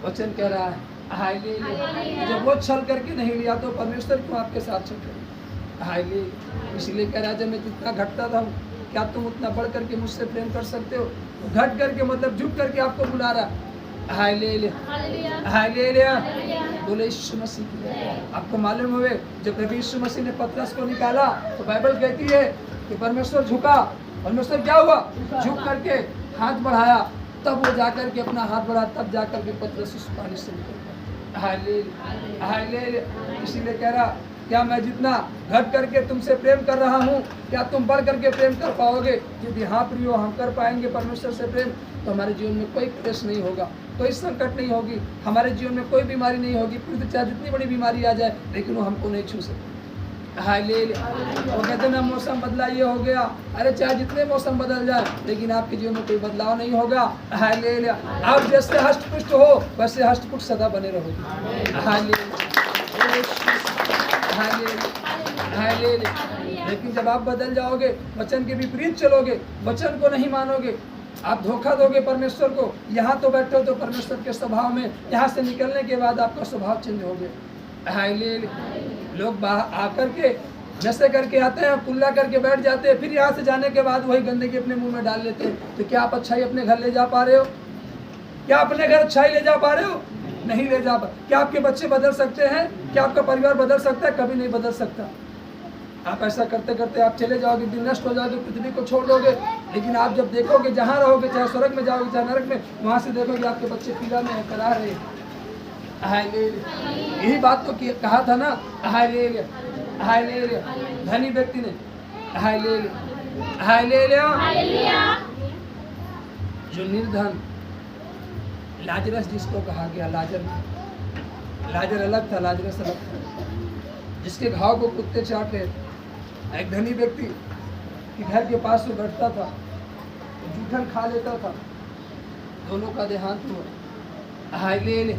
वचन कह रहा है। हालेलुया। जब वो छल करके नहीं लिया तो परमेश्वर क्यों आपके साथ छल करे? हालेलुया। इसलिए कह रहा है जब मैं जितना घटता था, क्या तुम उतना बढ़ करके मुझसे प्रेम कर सकते हो? घट करके मतलब झुक करके आपको बुला रहा। Hallelujah, hallelujah. बोले यीशु मसीह की। आपको मालूम हुए जब प्रभु यीशु मसीह ने पतरस को निकाला तो बाइबल कहती है कि परमेश्वर झुका। परमेश्वर क्या हुआ? झुक करके हाथ बढ़ाया, तब वो जाकर के अपना हाथ बढ़ा, तब जाकर के पतरस उस पानी से निकल। Hallelujah, hallelujah. इसीलिए कह रहा, क्या मैं जितना घट करके तुमसे प्रेम कर रहा हूँ, क्या तुम बढ़ करके प्रेम कर पाओगे? यदि हाँ प्रियो, हम कर पाएंगे परमेश्वर से प्रेम, तो हमारे जीवन में कोई क्लेश नहीं होगा, कोई संकट नहीं होगी, हमारे जीवन में कोई बीमारी नहीं होगी। पृथ्वी चाहे जितनी बड़ी बीमारी आ जाए, लेकिन वो हमको नहीं छू सकती। हालेलुया। वो कहते ना मौसम बदला, ये हो गया, अरे चाहे जितने मौसम बदल जाए, लेकिन आपके जीवन में कोई बदलाव नहीं होगा। हालेलुया। आप जैसे हष्टपुष्ट हो, वैसे हष्टपुष्ट सदा बने रहोगे। Hallelujah, hallelujah. लेकिन जब आप बदल जाओगे, वचन के विपरीत चलोगे, वचन को नहीं मानोगे, आप धोखा दोगे परमेश्वर को। यहाँ तो बैठे हो तो परमेश्वर के स्वभाव में, यहाँ से निकलने के बाद आपका स्वभाव चेंज हो गया। हालेलुया। लोग आकर के नशे करके आते हैं, कुल्ला करके बैठ जाते हैं, फिर यहाँ से जाने के बाद वही गंदगी अपने मुंह में डाल लेते हैं। तो क्या आप अच्छाई अपने घर ले जा पा रहे हो? क्या अपने घर अच्छाई ले जा पा रहे हो? नहीं ले जा पा। क्या आपके बच्चे बदल सकते हैं? क्या आपका परिवार बदल सकता है? कभी नहीं बदल सकता। आप ऐसा करते करते आप चले जाओगे, दिन नष्ट हो जाओगे, पृथ्वी को छोड़ दोगे। लेकिन आप जब देखोगे, जहाँ रहोगे, चाहे स्वर्ग में जाओगे चाहे नरक में, वहाँ से देखोगे आपके बच्चे पीला में करा रहे हैं। हालेलुया। यही बात तो कहा था ना। Hallelujah, hallelujah. धनी व्यक्ति ने हालेलुया, हालेलुया। जो निर्धन लाजरस जिसको कहा गया, लाजर अलग था, लाजरस अलग था, जिसके घाव को कुत्ते चाट रहे थे। एक धनी व्यक्ति कि घर के पास में बैठता था, जूठन खा लेता था, दोनों का देहांत हुआ। हालेलुया।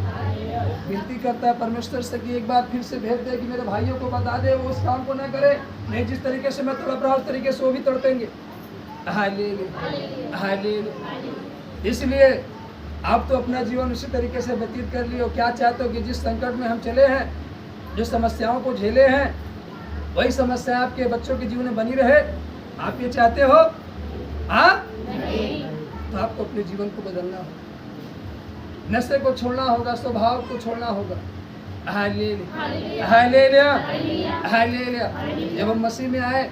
विनती करता है परमेश्वर से कि एक बार फिर से भेज दे, कि मेरे भाइयों को बता दे वो उस काम को न करे, नहीं जिस तरीके से मैं तड़प रहा हूं उस तरीके से वो भी तड़पेंगे। Hallelujah, hallelujah. इसलिए आप तो अपना जीवन उसी तरीके से व्यतीत कर लियो। क्या चाहते हो कि जिस संकट में हम चले हैं, जो समस्याओं को झेले हैं, वही समस्या आपके बच्चों के जीवन में बनी रहे? आप ये चाहते हो? हाँ? तो आपको अपने जीवन को बदलना होगा, नशे को छोड़ना होगा, स्वभाव को छोड़ना होगा। Hallelujah, hallelujah, hallelujah. जब हम मसीह में आए,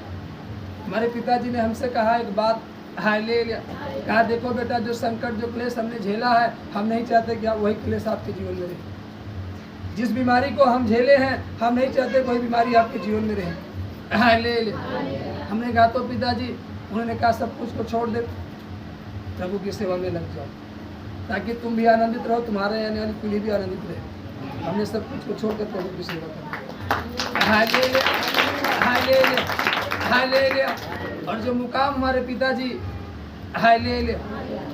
हमारे पिताजी ने हमसे कहा एक बात, हालेलुया, कहा देखो बेटा, जो संकट, जो क्लेश हमने झेला है, हम नहीं चाहते कि आप वही क्लेश आपके जीवन में रहे। जिस बीमारी को हम झेले हैं, हम नहीं चाहते कोई बीमारी आपके जीवन में रहे। हालेलुया। हमने कहा तो पिताजी, उन्होंने कहा सब कुछ को छोड़ दे, प्रभु की सेवा में लग जाओ, ताकि तुम भी आनंदित रहो, तुम्हारे आने वाली पीढ़ी भी आनंदित रहे। हमने सब कुछ को छोड़कर प्रभु की सेवा कर। Hallelujah, hallelujah, hallelujah. और जो मुकाम हमारे पिताजी, हालेलुया,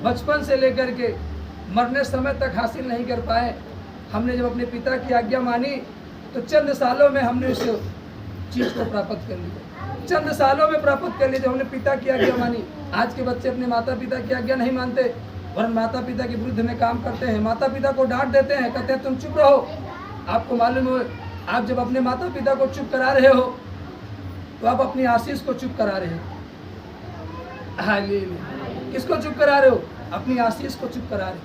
बचपन से लेकर के मरने समय तक हासिल नहीं कर पाए, हमने जब अपने पिता की आज्ञा मानी तो चंद सालों में हमने उस चीज़ को प्राप्त कर लिया। चंद सालों में प्राप्त कर लिया जब हमने पिता की आज्ञा मानी। आज के बच्चे अपने माता पिता की आज्ञा नहीं मानते, वरन माता पिता के विरुद्ध में काम करते हैं, माता पिता को डांट देते हैं, कहते हैं तुम चुप रहो। आपको मालूम हो, आप जब अपने माता पिता को चुप करा रहे हो तो आप अपनी आशीष को चुप करा रहे हो। हालेलुया। किसको चुप करा रहे हो? अपनी आशीष को चुप करा रहे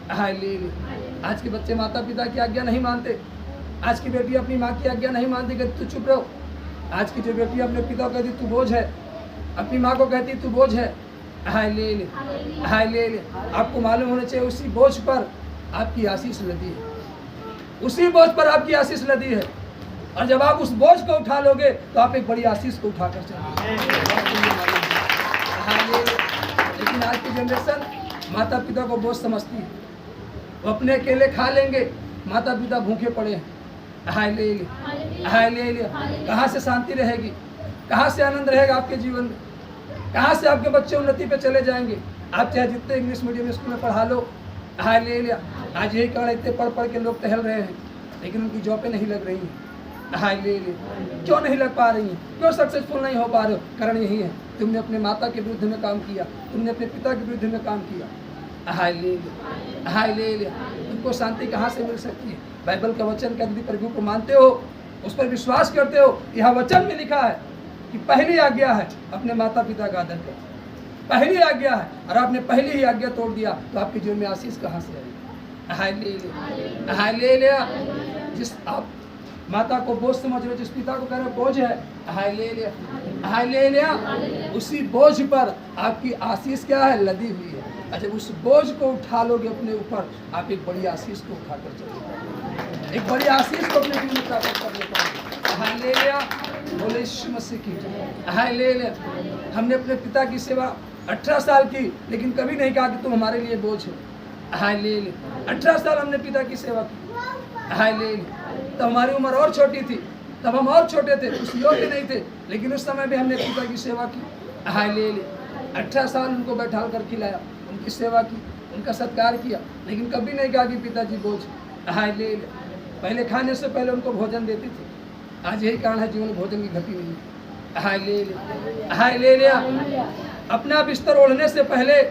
हो। हालेलुया। आज के बच्चे माता पिता की आज्ञा नहीं मानते। आज की बेटी अपनी माँ की आज्ञा नहीं मानती, कहती तू चुप रहो। आज की जो बेटी अपने पिता को कहती तू बोझ है, अपनी माँ को कहती तू बोझ है। Hallelujah, hallelujah. आपको मालूम होना चाहिए, उसी बोझ पर आपकी आशीष लदी है, उसी बोझ पर आपकी आशीष लदी है। और जब आप उस बोझ को उठा लोगे तो आप एक बड़ी आशीष को उठा कर चलोगे। लेकिन आज की जनरेशन माता पिता को बोझ समझती है, वो अपने अकेले खा लेंगे, माता पिता भूखे पड़े हैं। Hallelujah, hallelujah. कहाँ से शांति रहेगी? कहाँ से आनंद रहेगा आपके जीवन में? कहाँ से आपके बच्चे उन्नति पे चले जाएंगे? आप चाहे जितने इंग्लिश मीडियम स्कूल में पढ़ा लो, हालेलुया, आज यही कारण इतने पढ़ पढ़ के लोग टहल रहे हैं, लेकिन उनकी जॉबें नहीं लग रही हैं। हालेलुया। क्यों नहीं लग पा रही हैं? क्यों सक्सेसफुल नहीं हो पा रहे हो? कारण यही है, तुमने अपने माता के विरुद्ध में काम किया, तुमने अपने पिता के विरुद्ध में काम किया। Hallelujah, hallelujah. तुमको शांति कहाँ से मिल सकती है? बाइबल का वचन का यदि प्रभु को मानते हो, उस पर विश्वास करते हो, यह वचन में लिखा है कि पहली आज्ञा है अपने माता पिता का आदर करो। पहली आज्ञा है, और आपने पहली ही आज्ञा तोड़ दिया तो आपके जीवन में आशीष कहाँ से आएगी? Hallelujah, hallelujah. जिस आप माता को बोझ समझ रहे हो, जिस पिता को कह रहे हो बोझ है, हालेलुया, हालेलुया, उसी बोझ पर आपकी आशीष क्या है? लदी हुई है। अच्छा, उस बोझ को उठा लोगे अपने ऊपर, आप एक बड़ी आशीष को उठा कर चलोगे, एक बड़ी आशीष को अपने जीवन में प्राप्त कर लेते। हालेलुया, बोले यीशु मसीह की। हालेलुया। हमने अपने पिता की सेवा 18 साल की, लेकिन कभी नहीं कहा कि तुम हमारे लिए बोझ हो। हालेलुया। 18 साल हमने पिता की सेवा की। हालेलुया। तो हमारी उम्र और छोटी थी, तब हम और छोटे थे, उस योग्य नहीं थे, लेकिन उस समय भी हमने पिता की सेवा की। हालेलुया। 18 साल उनको बैठा कर खिलाया, उनकी सेवा की, उनका सत्कार किया, लेकिन कभी नहीं कहा कि पिताजी बोझ। हालेलुया। पहले खाने से पहले उनको भोजन देती थी। आज यही कारण है जीवन में भोजन की घटी नहीं है। Hallelujah, hallelujah. अपना बिस्तर ओढ़ने से पहले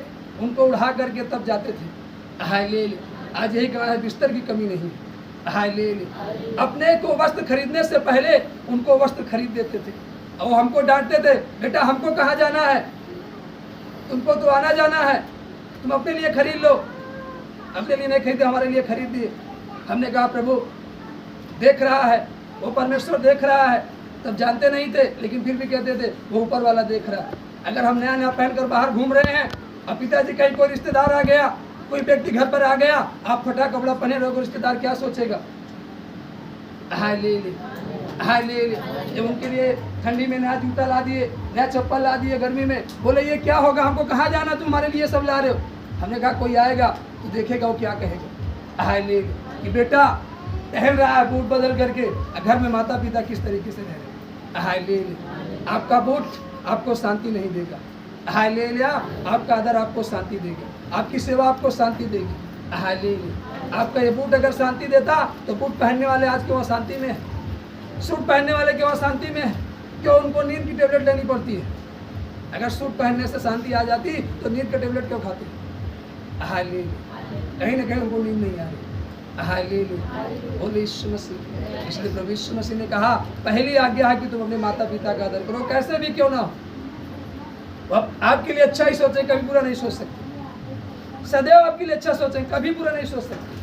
उनको उड़ा करके तब जाते थे। हालेलुया। आज यही कारण है बिस्तर की कमी नहीं है। हालेलुया। अपने को वस्त्र खरीदने से पहले उनको वस्त्र खरीद देते थे, और हमको डांटते थे, बेटा हमको कहाँ जाना है, तुमको तो आना जाना है, तुम अपने लिए खरीद लो। अपने लिए नहीं खरीदे, हमारे लिए खरीद दिए। हमने कहा प्रभु देख रहा है, वो परमेश्वर देख रहा है। तब जानते नहीं थे, लेकिन फिर भी कहते थे वो ऊपर वाला देख रहा है। अगर हम नया नया पहनकर बाहर घूम रहे हैं और पिताजी कहीं कोई रिश्तेदार आ गया, कोई व्यक्ति घर पर आ गया, आप फटा कपड़ा पहने रहोगे, रिश्तेदार क्या सोचेगा? Hallelujah, hallelujah. जब उनके लिए ठंडी में नया जूता ला दिए, नया चप्पल ला दिए, गर्मी में बोले ये क्या होगा, हमको कहाँ जाना, तुम हमारे लिए सब ला रहे हो। हमने कहा कोई आएगा तो देखेगा वो क्या कहेगा। हालेलुया। कि बेटा टहल रहा है बूट बदल करके, घर में माता पिता किस तरीके से रह रहे। हालेलुया। आपका बूट आपको शांति नहीं देगा। हालेलुया। आपका आदर आपको शांति देगा, आपकी सेवा आपको शांति देगी। हालेलुया। आपका ये बूट अगर शांति देता तो बूट पहनने वाले आज के वहाँ शांति में है, सूट पहनने वाले के वहाँ शांति में है। क्यों? उनको नींद की टेबलेट लेनी पड़ती है। अगर सूट पहनने से शांति आ जाती तो नींद का टेबलेट क्यों खाते? हालेलुया। कहीं ना कहीं उनको नींद नहीं आ रही। हालेलुया, बोले यीशु मसीह। इसलिए प्रभु यीशु मसीह ने कहा पहली आज्ञा है कि तुम अपने माता पिता का आदर करो, कैसे भी क्यों ना हो। वो आपके लिए अच्छा ही सोचे, कभी बुरा नहीं सोच सकते। सदैव आपके लिए अच्छा सोचें, कभी बुरा नहीं सोच सकते।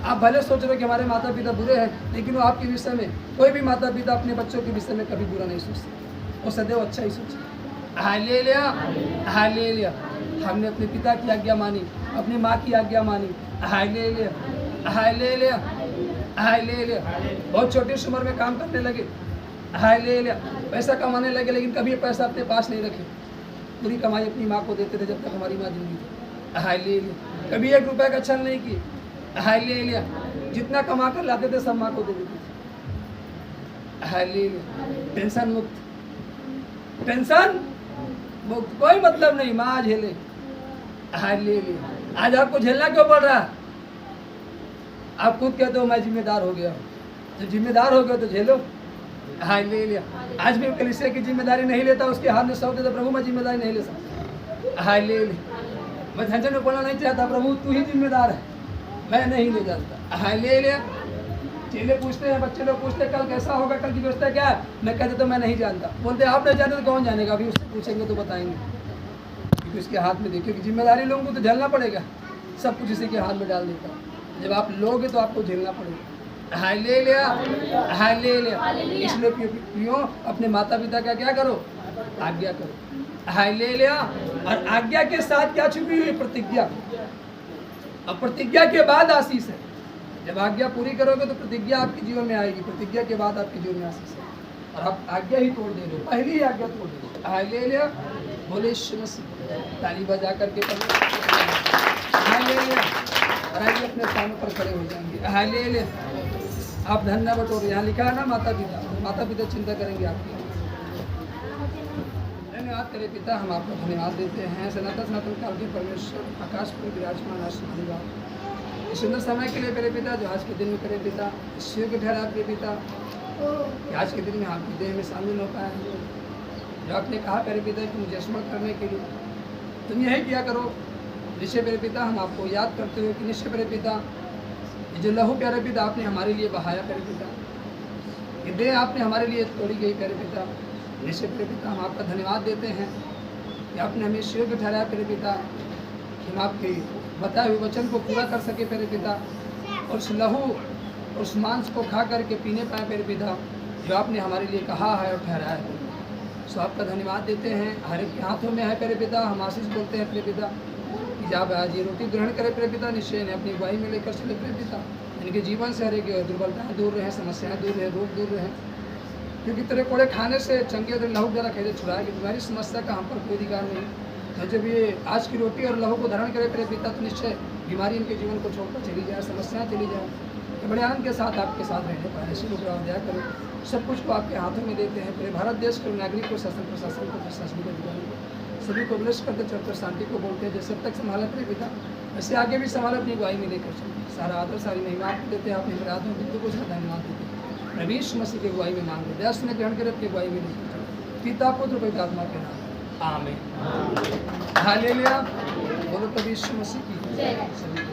आप भले सोच रहे हो कि हमारे माता पिता बुरे हैं, लेकिन वो आपके विषय में, कोई भी माता पिता अपने बच्चों के विषय में कभी बुरा नहीं सोचते, वो सदैव अच्छा ही सोचे। Hallelujah, hallelujah. हमने अपने पिता की आज्ञा मानी, अपनी माँ की आज्ञा मानी। Hallelujah, hallelujah, hallelujah. बहुत छोटी सी उम्र में काम करने लगे। हालेलुया, पैसा कमाने लगे, लेकिन कभी ये पैसा अपने पास नहीं रखे। पूरी कमाई अपनी माँ को देते थे जब तक हमारी माँ जिंदगी थी। हालेलुया, कभी 1 रुपए का छल नहीं किए। हालेलुया, जितना कमा कर लाते थे सब माँ को दे देते थे। हालेलुया, टेंशन मुक्त, टेंशन मुक्त, कोई मतलब नहीं, माँ झेले। हालेलुया, आज आपको झेलना क्यों पड़ रहा है? आप खुद कहते हो मैं जिम्मेदार हो गया। तो जिम्मेदार हो गया तो झेलो। हालेलुया, आज भी कलीसिया की जिम्मेदारी नहीं लेता, उसके हाथ में सौंप देता, प्रभु मैं जिम्मेदारी नहीं ले सकता। हालेलुया, मैं झंझट में पड़ना नहीं चाहता, प्रभु तू ही जिम्मेदार है, मैं नहीं ले जाता। हालेलुया। चेले पूछते हैं, बच्चे लोग पूछते हैं कल कैसा होगा, कल की व्यवस्था क्या है? मैं कहते तो मैं नहीं जानता। बोलते आप नहीं जानते तो कौन जानेगा? अभी उससे पूछेंगे तो बताएंगे, क्योंकि उसके हाथ में देखिए कि जिम्मेदारी लोगों को तो झेलना पड़ेगा, सब कुछ इसी के हाथ में डाल देता है। जब आप लोगे तो आपको झेलना पड़ेगा। Hallelujah, hallelujah. इसलिए प्रियो अपने माता पिता का क्या करो? आज्ञा करो। हालेलुया। और आज्ञा के साथ क्या छुपी हुई? प्रतिज्ञा। और प्रतिज्ञा के बाद आशीष है। जब आज्ञा पूरी करोगे तो प्रतिज्ञा आपके जीवन में आएगी, प्रतिज्ञा के बाद आपके जीवन में आशीष है। और आप आज्ञा ही तोड़ दे रहे हो, पहली ही आज्ञा तोड़ दे रहे हो। हालेलुया, बोले यीशु मसीह। ताली बजा करके हालेलुया। और आइए अपने स्थानों पर खड़े हो जाएंगे। हालेलुया। आप धन्य बटोरे, यहाँ लिखा है ना माता पिता, माता पिता चिंता करेंगे आपकी। धन्यवाद करे पिता, हम आपको धन्यवाद देते हैं। सनातन काल के परमेश्वर, आकाश पर विराजमान आसमानी बाप, इस सुंदर समय के लिए मेरे पिता जो आज के दिन में करे पिता, शिव के ठहरा के पिता कि आज के दिन में आपकी देह में शामिल हो पाए, जो आपने कहा करे पिता कि मुझे स्मरण करने के लिए तुम यही किया करो। निश्चय मेरे पिता हम आपको याद करते हुए कि निश्चय मेरे पिता ये जो लहू प्यारे पिता आपने हमारे लिए बहाया करे पिता, ये देह आपने हमारे लिए तोड़ी गई प्यारे पिता, निश्चय मेरे पिता हम आपका धन्यवाद देते हैं कि आपने हमें शिव के ठहराया प्यारे पिता, कि हम आपके बताए हुए वचन को पूरा कर सके प्यारे पिता, और उस लहू और उस मांस को खा करके पीने पाए प्यारे पिता, जो आपने हमारे लिए कहा है और ठहराया है। सो आपका धन्यवाद देते हैं। हर एक के हाथों में है प्यारे पिता, हम आशीष बोलते हैं प्यारे पिता कि जब आज ये रोटी ग्रहण करे प्यारे पिता, निश्चय ने अपनी अगुवाई में लेकर चले प्यारे पिता, इनके जीवन से हर एक दुर्बलताएँ दूर रहे, समस्याएँ दूर रहे, रोग दूर रहे, क्योंकि तेरे कोड़े खाने से चंगे लहू द्वारा खेदे छुड़ाया कि तुम्हारी समस्या का हम पर कोई अधिकार नहीं। तो जब ये आज की रोटी और लहू को धारण करे प्यारे पिता, तो निश्चय बीमारी इनके जीवन को छोड़कर चली जाए, समस्याएँ चली जाए, तो बड़े आनंद के साथ आपके साथ रहने पाए। ऐसे लोग दया करो, सब कुछ को आपके हाथों में देते हैं। पूरे भारत देश के नागरिक को, शासन प्रशासन को, प्रशासनिक अधिकारी को, सभी को ब्लेस करते चलकर शांति को बोलते हैं। जैसे अब तक संभाला प्रिय पिता, वैसे आगे भी संभाला अपनी अगुवाई में लेकर चलते। सारा आदर सारी महिमा आपको देते हैं, आपने मेरे हाथों में बिल्कुल कुछ धन्यवाद देते हैं। प्रभु यीशु मसीह की अगुवाई में मांगते, दया ने ग्रहण कर अपनी अगुवाई में लेकर चलते, पिता पुत्र पवित्र आत्मा के नाम, आमीन। हालेलुया। बोलो प्रभु यीशु मसीह की जय।